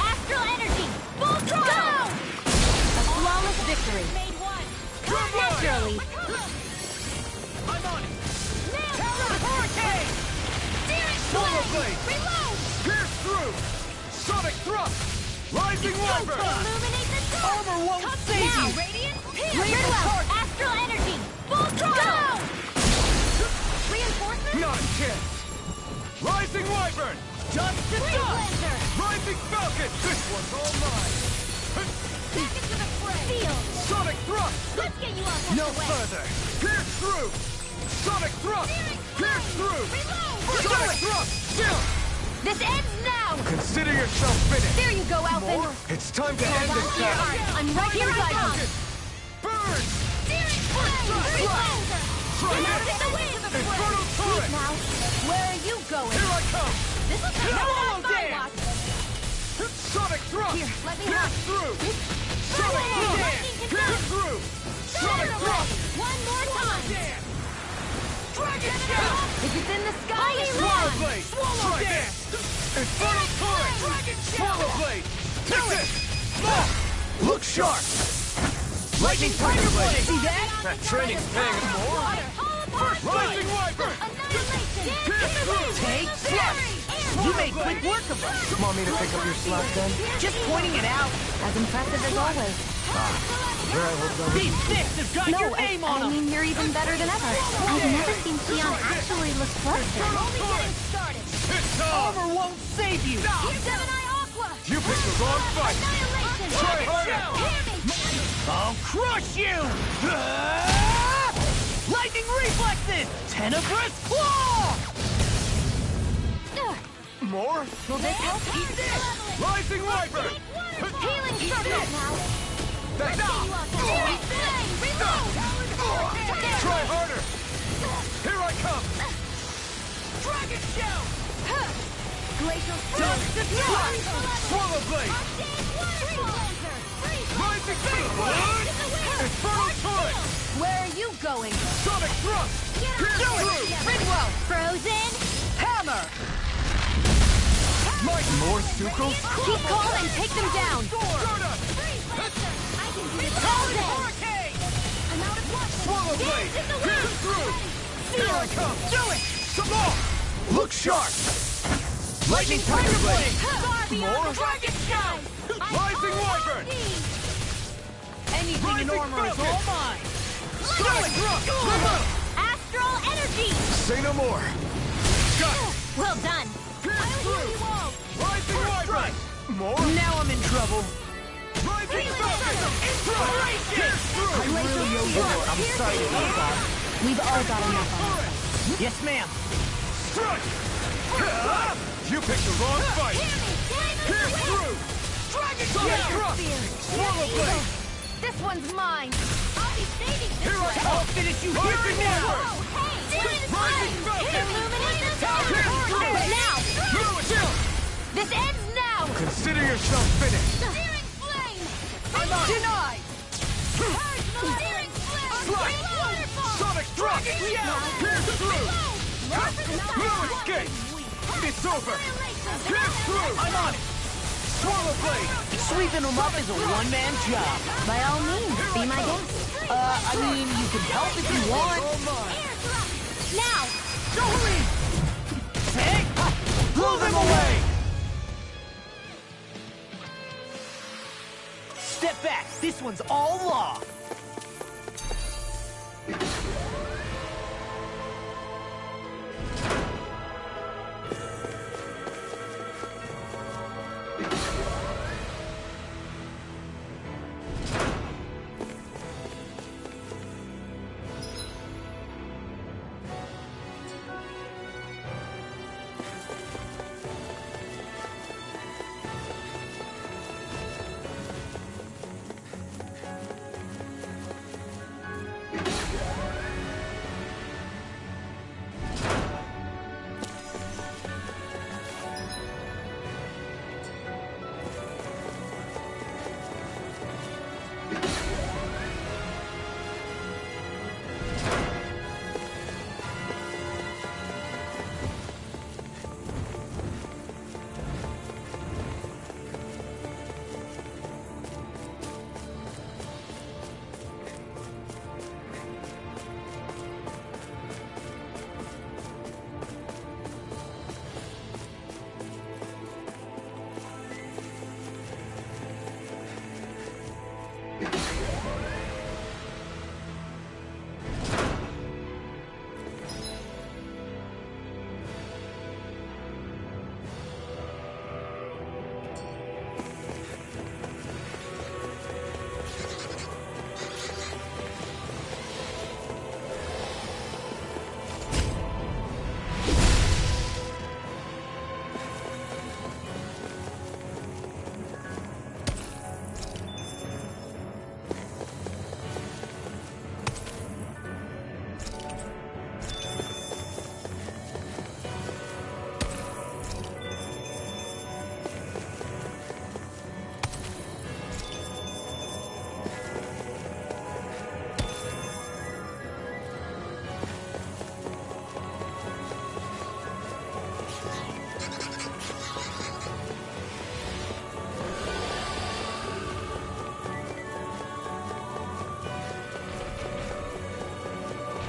Astral energy! Full throttle! A flawless victory. Made one! Naturally. I'm on it! Nailed Counter hurricane! Steer it Solar away! thrust! Rising Wyvern! Illuminate the sun! Armor won't save Now, you! Radiant! Ridwell! Astral energy! Full throttle! Reinforcements? Not a chance! Rising Wyvern! Just the dust! Rising Falcon! This one's all mine! Back into the fray! Field! Sonic thrust! Let's get you off No the way! further! Pierce through! Sonic thrust! Pierce through! Reload! Sonic thrust! Down! This ends now! Consider yourself finished! There you go, Alphen! It's time to end this battle! I'm right here, Zygon! Burn! Steering flame! Try Now it! get the wind! Infernal turret! Now, where are you going? Here I come! This will take No, on my damn! watch! Sonic thrust! Here, let me Pierce have through! Sonic Lightning thrust! control! Pierce through! Sonic thrust! One more time! Damn! Dragon shout! If it's in the sky, it's Swallow on! blade! Swallow dance! Infernal turret! Dragon Swallow blade! Take this! Look sharp! Lightning tiger blade! See that? That training's paying us more! Rising Wyvern! Pierce through! Take thrust! You made quick work of us! Want me to pick up your slack then? Just pointing it out. As impressive as always. Here I will go. These sticks have got your name on I them! mean, you're even better than ever. I've never seen Xion actually look flustered. Only getting started. It's on! Armor won't save you! Here's Gemini Aqua! You picked the wrong fight! Annihilation! Try harder! Hear me! I'll crush you! Lightning reflexes! Tenebrous claw! More? Will this help? Eat this! Rising Wyvern! Healing circle now! That's Try harder! Here I come! Dragon shell! Glacial Just the thrust! Swallow blade! Rising Falcon! Infernal turret! Where are you going? Sonic thrust! Pierce through! Ridwell! Frozen! Hammer! More sucrals? Keep calm and take them down! Stardust! I can do it! Hurricane! I'm out of luck! Swallow blade! Pierce through! Here I come! Do it! Some more! Look sharp! Lightning tiger blade! More? Dragon sky! Rising Wyvern! Anything in Rising armor is Falcon! all mine! Sonic thrust! Live up! Astral energy! Say no more! Got it! Well done! Pierce through! Rising Wyvern! More? Now I'm in trouble. Rising Falcon! Inspiration! Pierce through! I really owe you one. I'm sorry to be sorry. We've all got enough on us. Yes, ma'am. Strike! You picked the wrong fight! Pierce through! Dragon Sonic thrust! Swallow blade! This one's mine! I'll be saving this Here I one! come! I'll finish you here Rising and now. Wyvern! Hey! Rising Falcon! Illuminate the Pierce through! Now! Lewis! This ends now! Consider yourself finished! Searing flame! Denied! Purge Searing flame! Strike! Sonic thrust! Pierce through! No escape! It's over! Pierce through! I'm on it! Swallow blade! Sweeping them up is a one-man job. By all means, be my guest. I mean, you can help if you want. All mine! Now! Jolene! Take! Blow them away! Step back. This one's all law.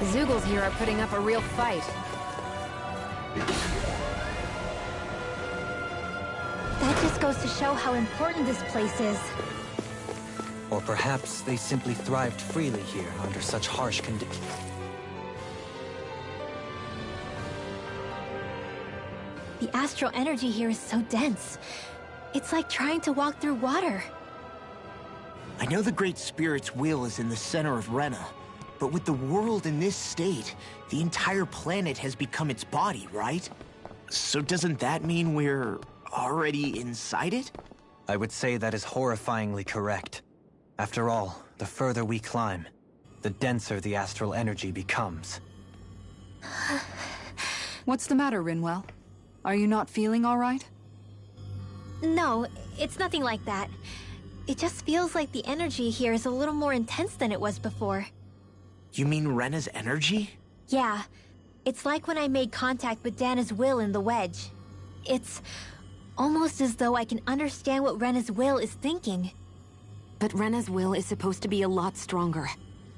The Zeugles here are putting up a real fight. That just goes to show how important this place is. Or perhaps they simply thrived freely here under such harsh conditions. The astral energy here is so dense. It's like trying to walk through water. I know the Great Spirit's will is in the center of Rena, but with the world in this state, the entire planet has become its body, right? So doesn't that mean we're already inside it? I would say that is horrifyingly correct. After all, the further we climb, the denser the astral energy becomes. What's the matter, Rinwell? Are you not feeling all right? No, it's nothing like that. It just feels like the energy here is a little more intense than it was before. You mean Rena's energy? Yeah. It's like when I made contact with Dana's will in the wedge. It's almost as though I can understand what Rena's will is thinking. But Rena's will is supposed to be a lot stronger.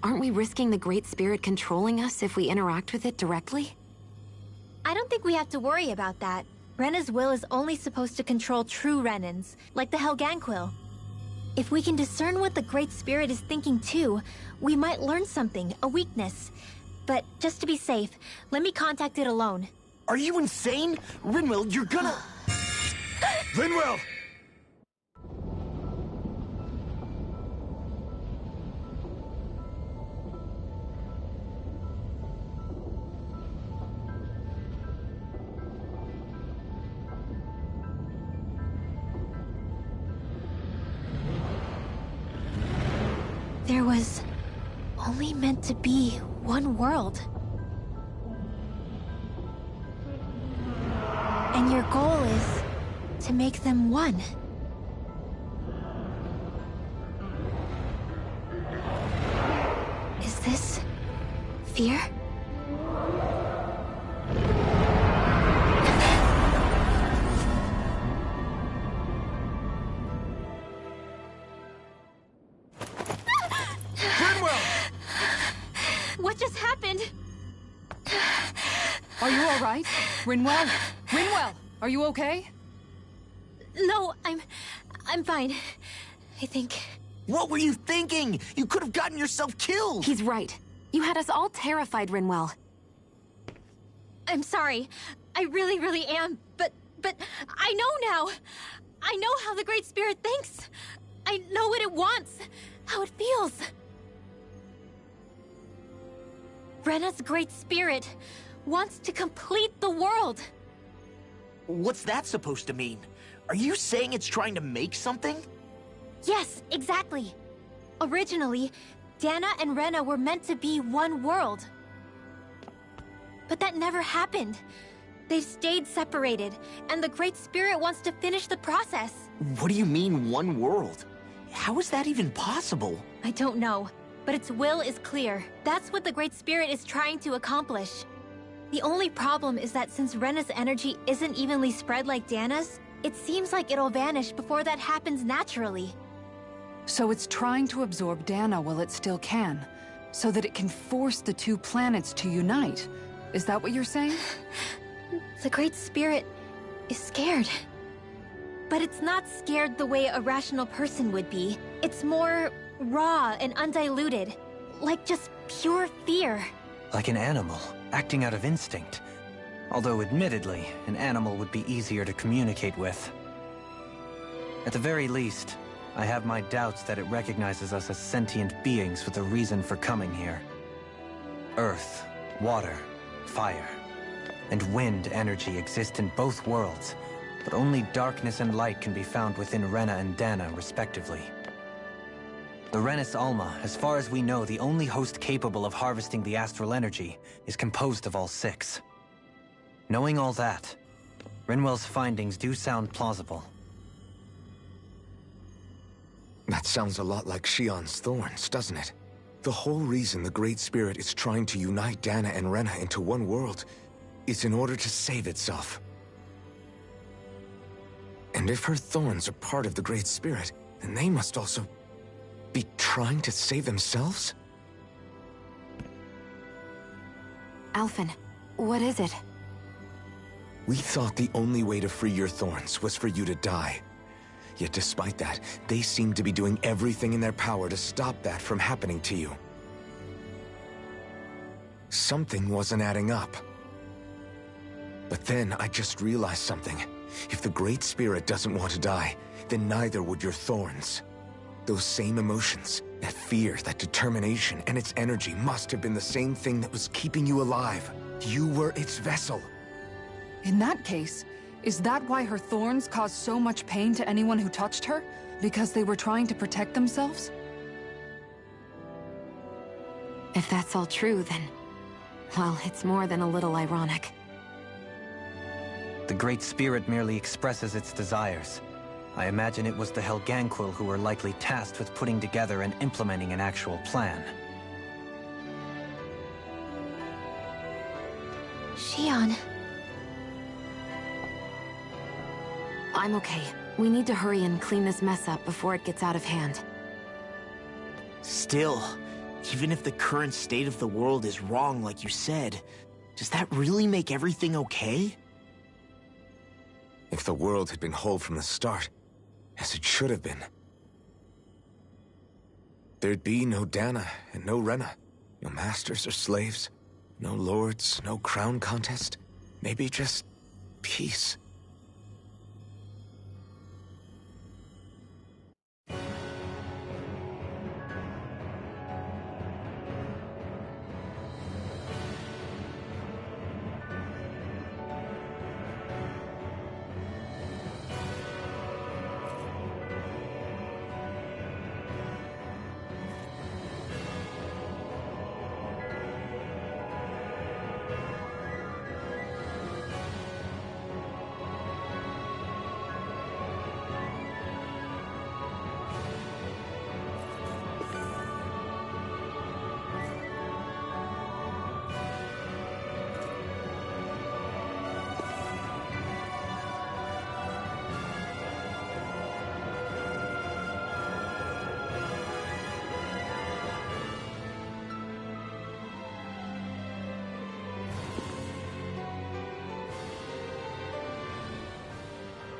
Aren't we risking the Great Spirit controlling us if we interact with it directly? I don't think we have to worry about that. Rena's will is only supposed to control true Renans, like the Helganquil. If we can discern what the Great Spirit is thinking too, we might learn something, a weakness. But just to be safe, let me contact it alone. Are you insane? Rinwell, you're gonna... Rinwell! There was only meant to be one world. And your goal is to make them one. Is this fear? What just happened? Are you all right? Rinwell? Rinwell! Are you okay? No, I'm fine. I think. What were you thinking? You could have gotten yourself killed! He's right. You had us all terrified, Rinwell. I'm sorry. I really, really am. But I know now. I know how the Great Spirit thinks. I know what it wants. How it feels. Rena's Great Spirit wants to complete the world. What's that supposed to mean? Are you saying it's trying to make something? Yes, exactly. Originally, Dana and Rena were meant to be one world. But that never happened. They've stayed separated, and the Great Spirit wants to finish the process. What do you mean, one world? How is that even possible? I don't know, but its will is clear. That's what the Great Spirit is trying to accomplish. The only problem is that since Rena's energy isn't evenly spread like Dana's, it seems like it'll vanish before that happens naturally. So it's trying to absorb Dana while it still can, so that it can force the two planets to unite. Is that what you're saying? The Great Spirit is scared. But it's not scared the way a rational person would be. It's more raw and undiluted, like just pure fear. Like an animal, acting out of instinct. Although admittedly, an animal would be easier to communicate with. At the very least, I have my doubts that it recognizes us as sentient beings with a reason for coming here. Earth, water, fire, and wind energy exist in both worlds, but only darkness and light can be found within Rena and Dana, respectively. The Renis Alma, as far as we know, the only host capable of harvesting the astral energy, is composed of all six. Knowing all that, Rinwell's findings do sound plausible. That sounds a lot like Shion's thorns, doesn't it? The whole reason the Great Spirit is trying to unite Dana and Rena into one world is in order to save itself. And if her thorns are part of the Great Spirit, then they must also be trying to save themselves? Alphen, what is it? We thought the only way to free your thorns was for you to die. Yet despite that, they seem to be doing everything in their power to stop that from happening to you. Something wasn't adding up. But then I just realized something. If the Great Spirit doesn't want to die, then neither would your thorns. Those same emotions, that fear, that determination, and its energy must have been the same thing that was keeping you alive. You were its vessel. In that case, is that why her thorns caused so much pain to anyone who touched her? Because they were trying to protect themselves? If that's all true, then... well, it's more than a little ironic. The Great Spirit merely expresses its desires. I imagine it was the Helganquil who were likely tasked with putting together and implementing an actual plan. Shionne. I'm okay. We need to hurry and clean this mess up before it gets out of hand. Still, even if the current state of the world is wrong like you said, does that really make everything okay? If the world had been whole from the start, as it should have been, there'd be no Dana and no Rena, no masters or slaves, no lords, no crown contest, maybe just peace.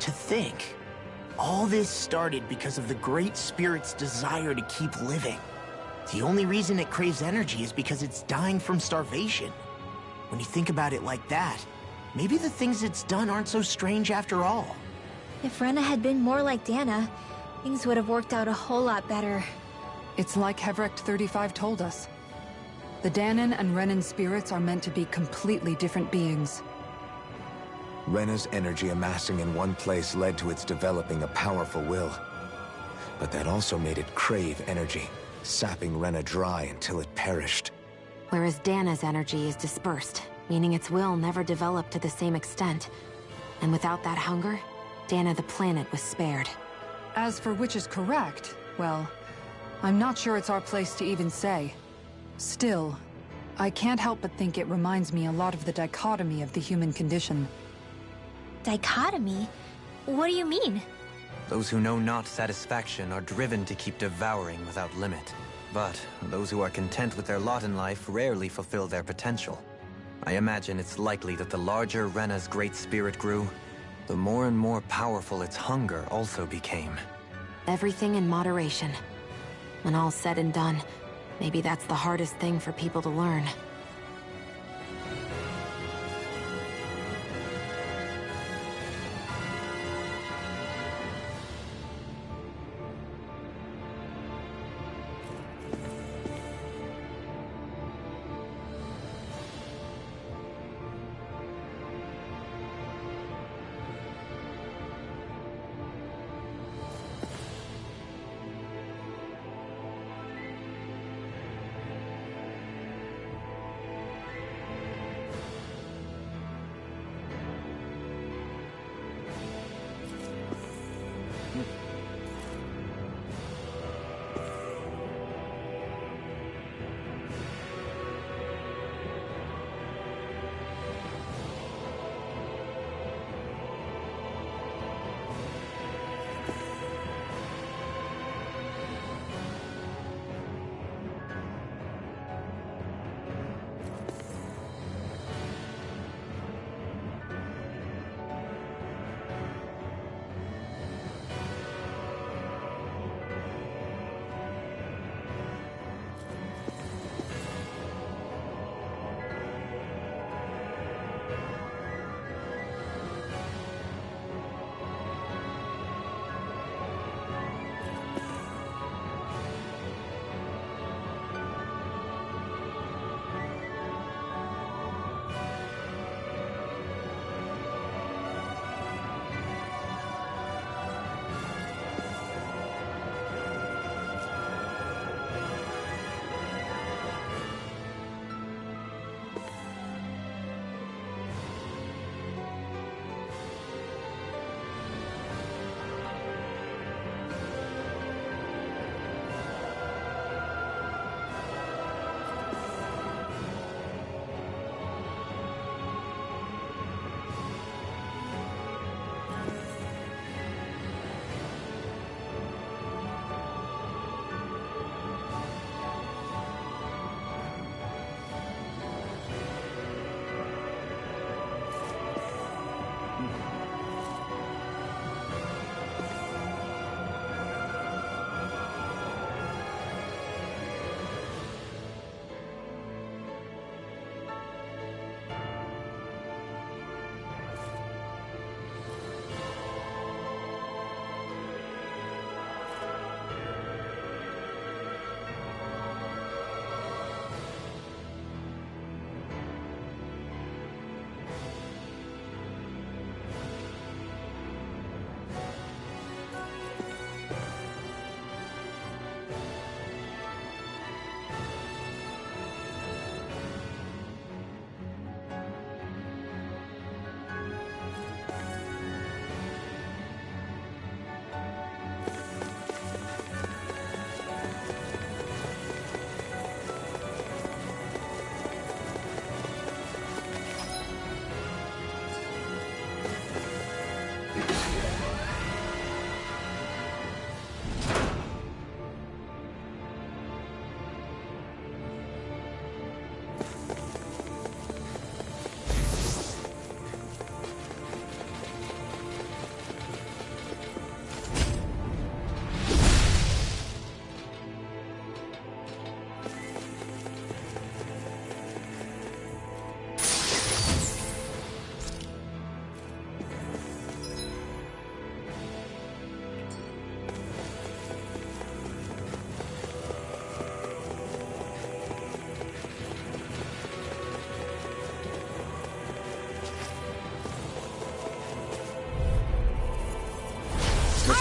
To think, all this started because of the Great Spirit's desire to keep living. The only reason it craves energy is because it's dying from starvation. When you think about it like that, maybe the things it's done aren't so strange after all. If Rena had been more like Dana, things would have worked out a whole lot better. It's like Hevrecht 35 told us. The Danan and Renan spirits are meant to be completely different beings. Rena's energy amassing in one place led to its developing a powerful will. But that also made it crave energy, sapping Rena dry until it perished. Whereas Dana's energy is dispersed, meaning its will never developed to the same extent. And without that hunger, Dana the planet was spared. As for which is correct, well, I'm not sure it's our place to even say. Still, I can't help but think it reminds me a lot of the dichotomy of the human condition. Dichotomy? What do you mean? Those who know not satisfaction are driven to keep devouring without limit. But those who are content with their lot in life rarely fulfill their potential. I imagine it's likely that the larger Rena's Great Spirit grew, the more and more powerful its hunger also became. Everything in moderation. When all's said and done, maybe that's the hardest thing for people to learn.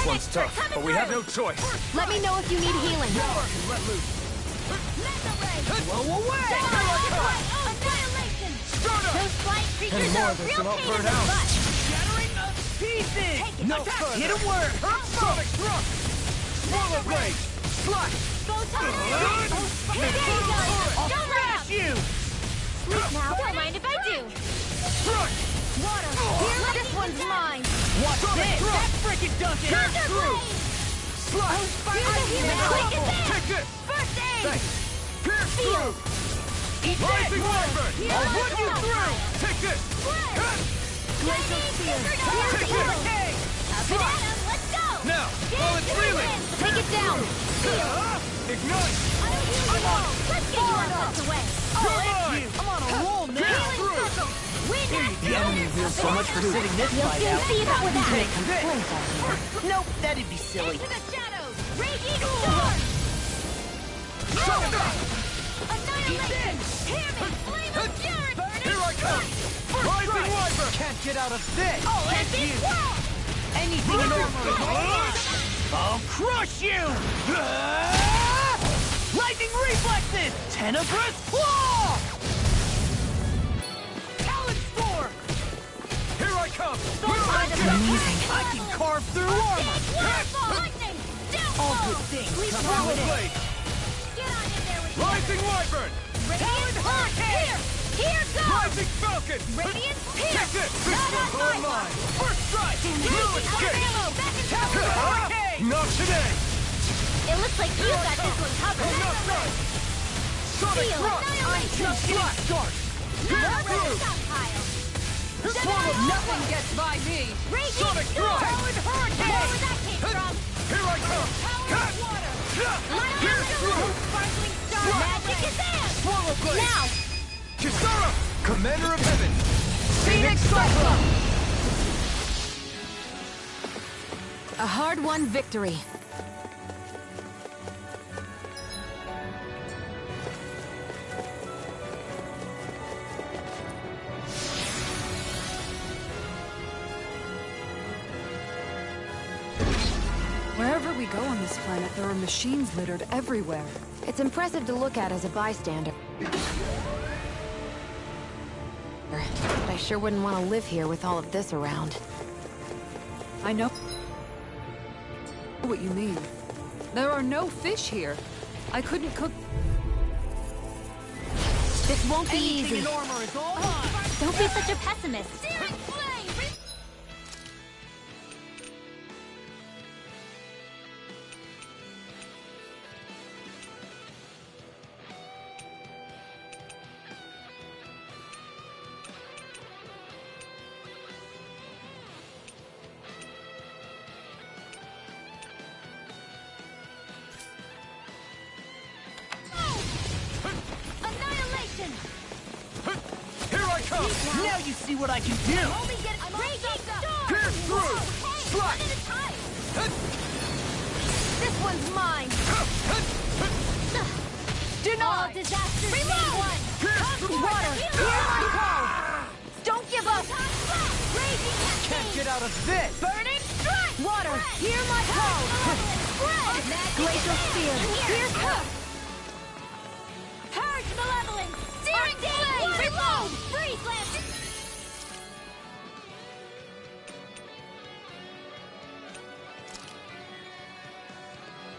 one's tough, but we have no choice. Let me know if you need healing. Let loose. Blow away! Annihilation! Those flying creatures Any more are of this real and I'll pain burn in the out. butt. Shattering the pieces! No further! Hit him where it hurts! Sonic thrust! Swallow blade! Slash! Photon! Here you go! I'll Don't smash you! Sleep now. Don't mind if I do. Strike! Water. Here, this one's mine. Watch this! That frickin' does it! Pierce through! Slash! Quick as this. Take this! First aid. Thanks! Pierce through! Eat Rising this! Wyvern! I'll put you through! Take this! Glacial spear. Take this! Banana, let's go. Now, while it's reeling! Take it down. Ignite! Come on. Let's get you all tucked away. Goodbye! I'm on a roll now! Healing circle. Win that. The enemy feels so much for sitting this You'll fight soon out. see about that. Make complaints out here. Nope, that'd be silly. Into the shadows. Raging storm. Annihilation. Hear me. Flame of fury. Here I come! Rising Wyvern! Can't get out of this! Can't be swallowed. Anything in armor is all I'll crush you! Lightning reflexes! Tenebrous claw! Talon storm! Here I come! Amazing. I can carve through armor! Lightning. Down All low. good things Sleep come well. to an end. Blade! Get on in there with Rising Wyvern! Radiant Hurricane. Here goes. Rising Falcon! Radiant Take Pierce. this! This one's all mine! First strike! Blue escape! Hurricane! Not today! It looks like you got this one covered. Enough time! Sonic Seal. thrust! Just getting started! Pierce through! Stockpile. Swallow! Nothing gets by me! Raging Sonic storm. thrust! Talon Hurricane. Where that came from? Here I come! Cut! Pierce through! Sparkling star. Magic is in. Swallow blade! Now. Kisara! Commander of Heaven! Phoenix Cyclone! A hard-won victory. Wherever we go on this planet, there are machines littered everywhere. It's impressive to look at as a bystander. But I sure wouldn't want to live here with all of this around. I know what you mean. There are no fish here. I couldn't cook. This won't be Anything easy. in armor is all mine! Don't be such a pessimist. Annihilation. Here I come! Now you see what I can do! Only get raging storm. Pierce through! Slash! One at a time. This one's mine. Denied! All disasters need one. Water. Hear my call. Don't give up. Raging Can't cascade. get out of this! Burning strike. Water. Hear my call. Spread. Glacial spear. Here's hook. Purge malevolence. Searing flame. Reload. Freeze lance.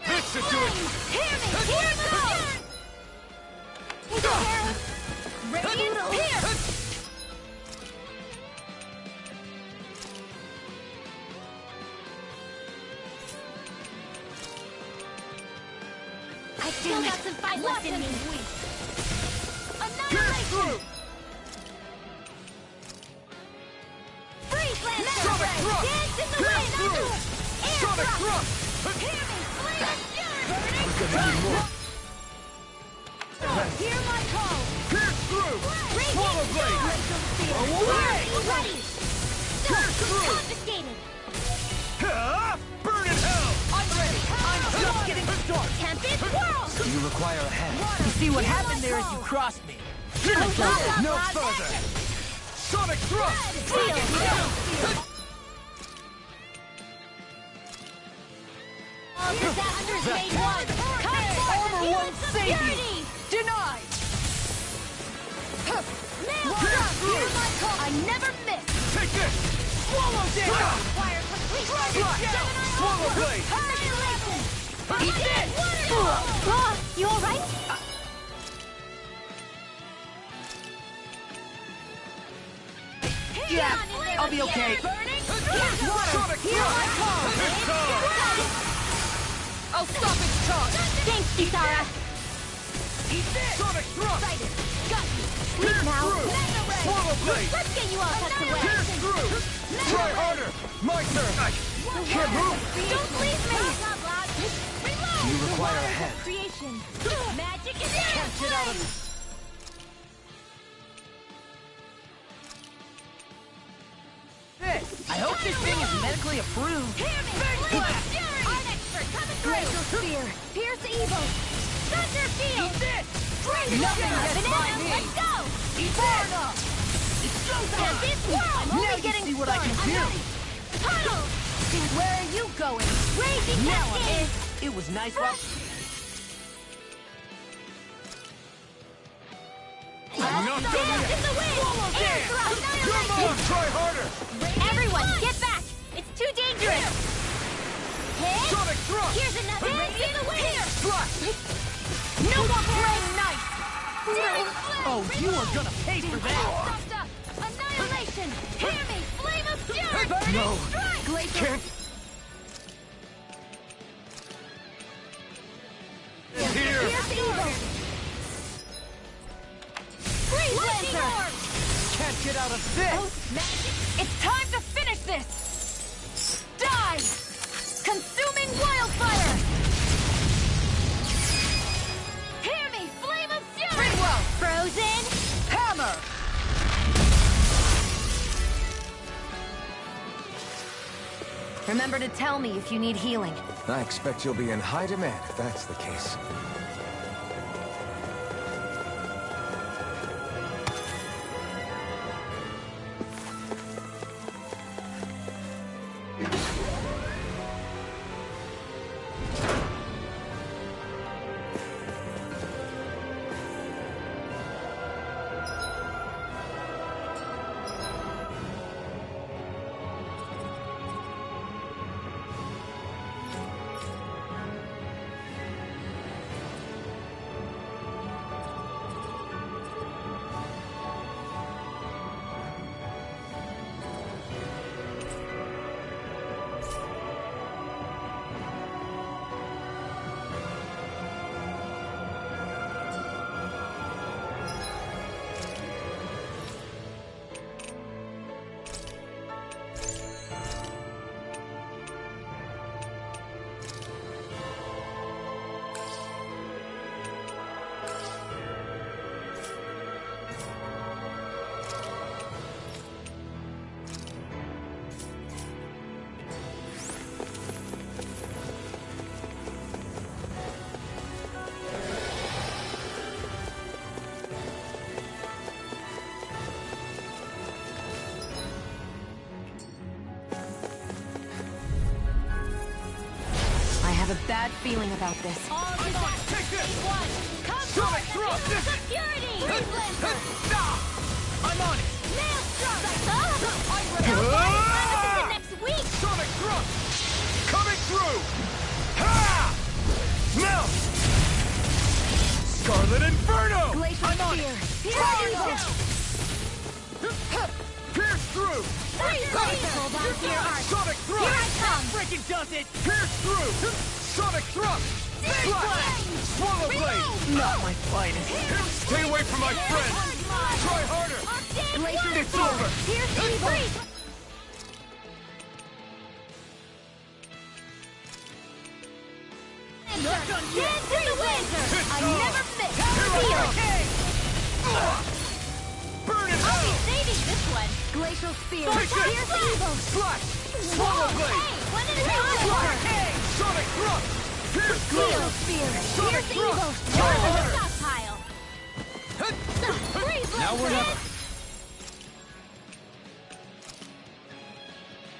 This should do it! Hear me. Here goes. Radiant pierce. I still got some fight left in me. Annihilation. Freeze lance. Sonic thrust. Dance in the Pierce wind. through. Air Sonic thrust. thrust! Hear me. Flame of fury. Burning strike. Hear my call. Pierce through! Swallow blade! Blow away. Ready. Pierce through! Confiscated. Burn in hell! I'm ready! I'm just getting started! Tempest whirl. Do you require a hand? You see what happened there as you crossed me? No further! Sonic thrust! Here's that under stage 1! Come forth and heal its security! Denied! Maelstrom! Here's my call! I never miss! Take this! Swallow Dana! Require complete Swallow blade! Annihilation! He's dead! You alright? Yeah, I'll be okay. Sonic I'll stop its charge! Thanks, Kisara! He's dead! Sonic thrust! Got you! Sleep now! Swallow blade! Let's get you all tucked away! Pierce through! Try harder! My turn! Can't move! Don't leave me! You require a hand. Creation! Magic is Can't get out of this! I hope this thing is medically approved! Art expert coming through! Glacial Spear! Pierce evil! Thunder Field! Eat this! Nothing gets by me! Let's go! Eat this! It's showtime! And this world Now only you getting see what I can do! Tunnel! Where are you going? Raging Now Cascade! it was nice while... Not done yet! In the wind! Air thrust! Come on, try harder! Everyone, get back! It's too dangerous! Hit! Sonic thrust! Here's another! In the wind! Thrust! No more playing nice! Oh, you are gonna pay for that! Annihilation! Hear me! Flame of fury! Burning No. strike! Glacial Can't... Here! Pierce evil! Freeze Lancer! Can't get out of this! Magic! It's time to finish this! Die! Consuming wildfire! Hear me! Flame of fury! Ringwell! Frozen! Hammer! Remember to tell me if you need healing. I expect you'll be in high demand if that's the case. I have a bad feeling about this. All disaster stage 1! Come Sonic forth and thrust! heal security! Freeze Lancer! I'm on it! Maelstrom! How next week! Sonic thrust! Coming through! Ha! Melt! Scarlet Inferno! Glacial I'm on Spear! it! Pierce! Pierce through! Freeze Lancer! Hold on to your heart! Sonic thrust! Here I come! Freaking does it! Pierce through! Sonic thrust! Big Flash! flame! Swallow blade! Reload! Not my finest! Stay away from my friend! Try harder! Glacial It's Spear! over! Pierce evil! Not done yet! Dance in the wind! I never miss! Here I Burn it I'll be out! saving this one! Glacial Spear! Take this! Pierce evil! Slash! Swallow blade! Hey, when did it Slash! Sonic thrust! Pierce through! Glacial Spear! Sonic Pierce evil! thrust! Try Try harder! stockpile! Freeze Now we're Lancer! never.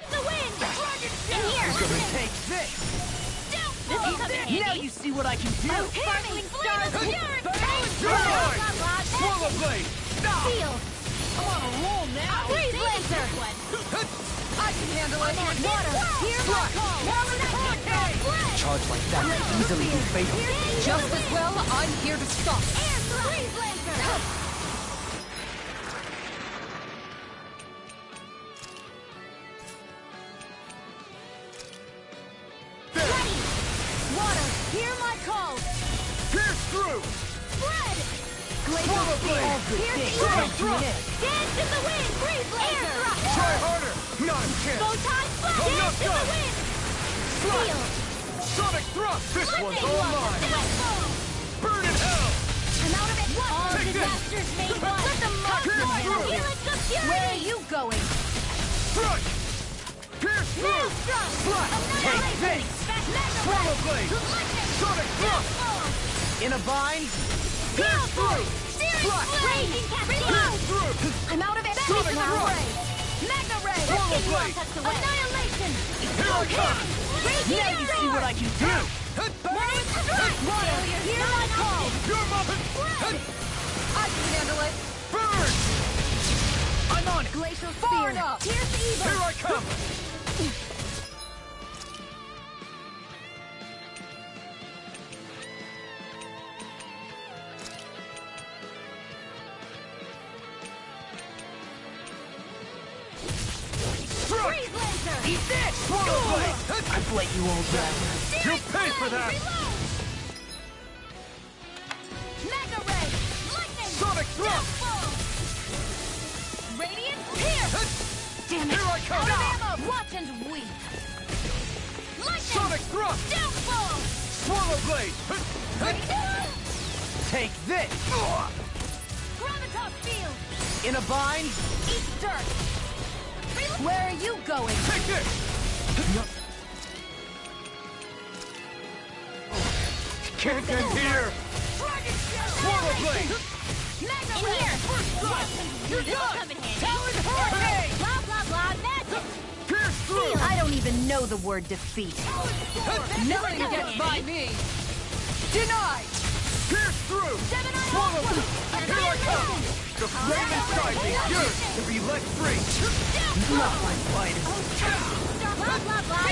The wind! In here! Gonna take this! This Now you see what I can do! Sparkling stars! Swallow blade! Steel! I'm on a roll now! Freeze Lancer! I can handle it! Water! Hear my call! Charge like that could easily be fatal. Just as well, I'm here to stop. Freeze Lancer! Ready! Water! Hear my call! Pierce through! Spread! Swallow blade! Pierce the wind! Dance in the wind! Freeze Lancer! Try harder! Not a chance! Photon Flash! I'm not Dance in the done. wind! Steel! Sonic thrust! This one's Lightning all Block! mine! Burn in hell! I'm out of it! All Take this. disasters made one! Let the monster Pierce handle through. Helix of Fury! Where are you going? Strike! Pierce through! Maelstrom! Slash! Take this! Swallow blade! Sonic thrust! In a bind? Pierce through! Slash! Raging Cascade! Pierce through! I'm out of it! Sonic thrust! Magna Ray! Swallow blade! Annihilation! Here I come! Raging Now you see what I can do! Morning Strike! Failure! Hear my call! Your muppet! I can handle it. Burn! I'm on it! Glacial Far Spear! enough. Pierce Evil! Here I come! Freeze Lancer! Eat this! Swallow blade! I've let you all down. You'll pay for that! Reload! Mega Ray! Lightning! Sonic thrust! Downfall! Radiant Pierce! Damn it! Here I come! Out of ammo! Watch and weep! Lightning! Sonic thrust! Downfall! Swallow blade! Take this! Gravitas Field! In a bind? Eat dirt! Where are you going? Take this! Can't get here! Swallow blade! Magna In Ray! here! You're This'll done! come in handy. Talon Hurricane! Blah, blah, blah, magic! Pierce through! I don't even know the word defeat. Nothing gets by me. Denied. Pierce through! Swallow blade! Here I come! The flame inside me yearns to be let free! Not my fight! Blah, blah, blah,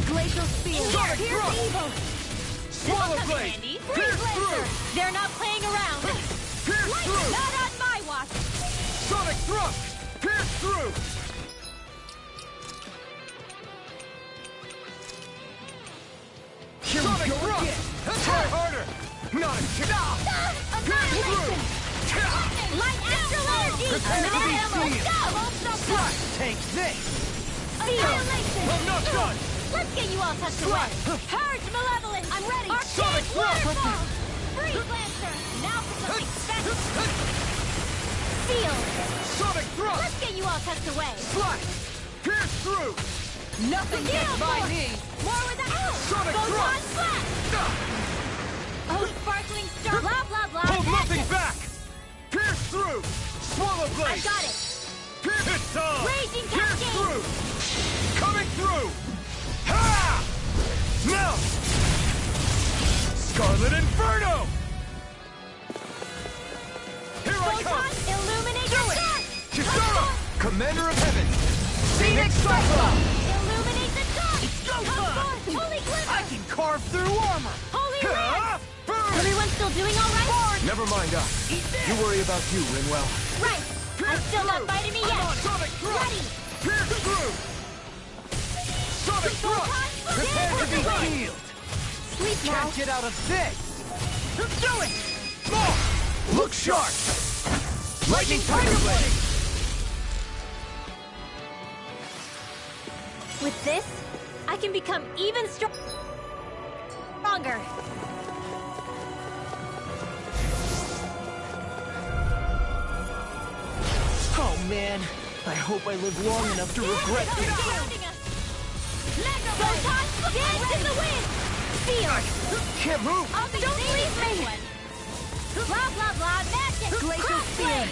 Glacial Spear! Sonic Here's thrust. evil! Swallow blade! Pierce through! They're not playing around! Pierce through! Not on my watch! Sonic thrust! Pierce through! Here Sonic we go thrust! Again. Try harder! Not a chance! Annihilation! Light astral energy! Prepare to be Let's sealed. go! Slash! Take this! Annihilation! I'm not done! Let's get you all tucked away! Purge Malevolence! I'm ready! Sonic thrust! Waterfall! Freeze Lancer! Now for something special! Seal! Sonic thrust! Let's get you all tucked away! Slash! Pierce through! Nothing gets by me. More with the Sonic Photon thrust! Flash! Oh, sparkling star! Blah, blah, blah! Hold nothing magic. back! Pierce through! Swallow blade! I got it! Pierce it's on! Raging Pierce Cascade! through! Coming through! Ha! Now! Scarlet Inferno! Here I come! Photon, illuminate Do the it! dark! Kisara! Commander of Heaven! Phoenix Cyclops! Illuminate the dark! It's go Come time! forth, holy glimmer! I can carve through armor! Holy Ha! red! Burn! Everyone still doing all right? Never mind us. You worry about you, Rinwell. Right! I'm still not biting me yet! Sonic thrust! Ready! Pierce through! Sonic thrust! Prepare to be healed! Sleep now! Can't get out of this! Do it! More! Look sharp! Lightning Tiger Blade! With this, I can become even stronger! Oh man, I hope I live long enough to regret this. Photon, dance in the wind! Feel! Can't move! Don't leave me! Blah, blah, blah, magic! Glacial Spear!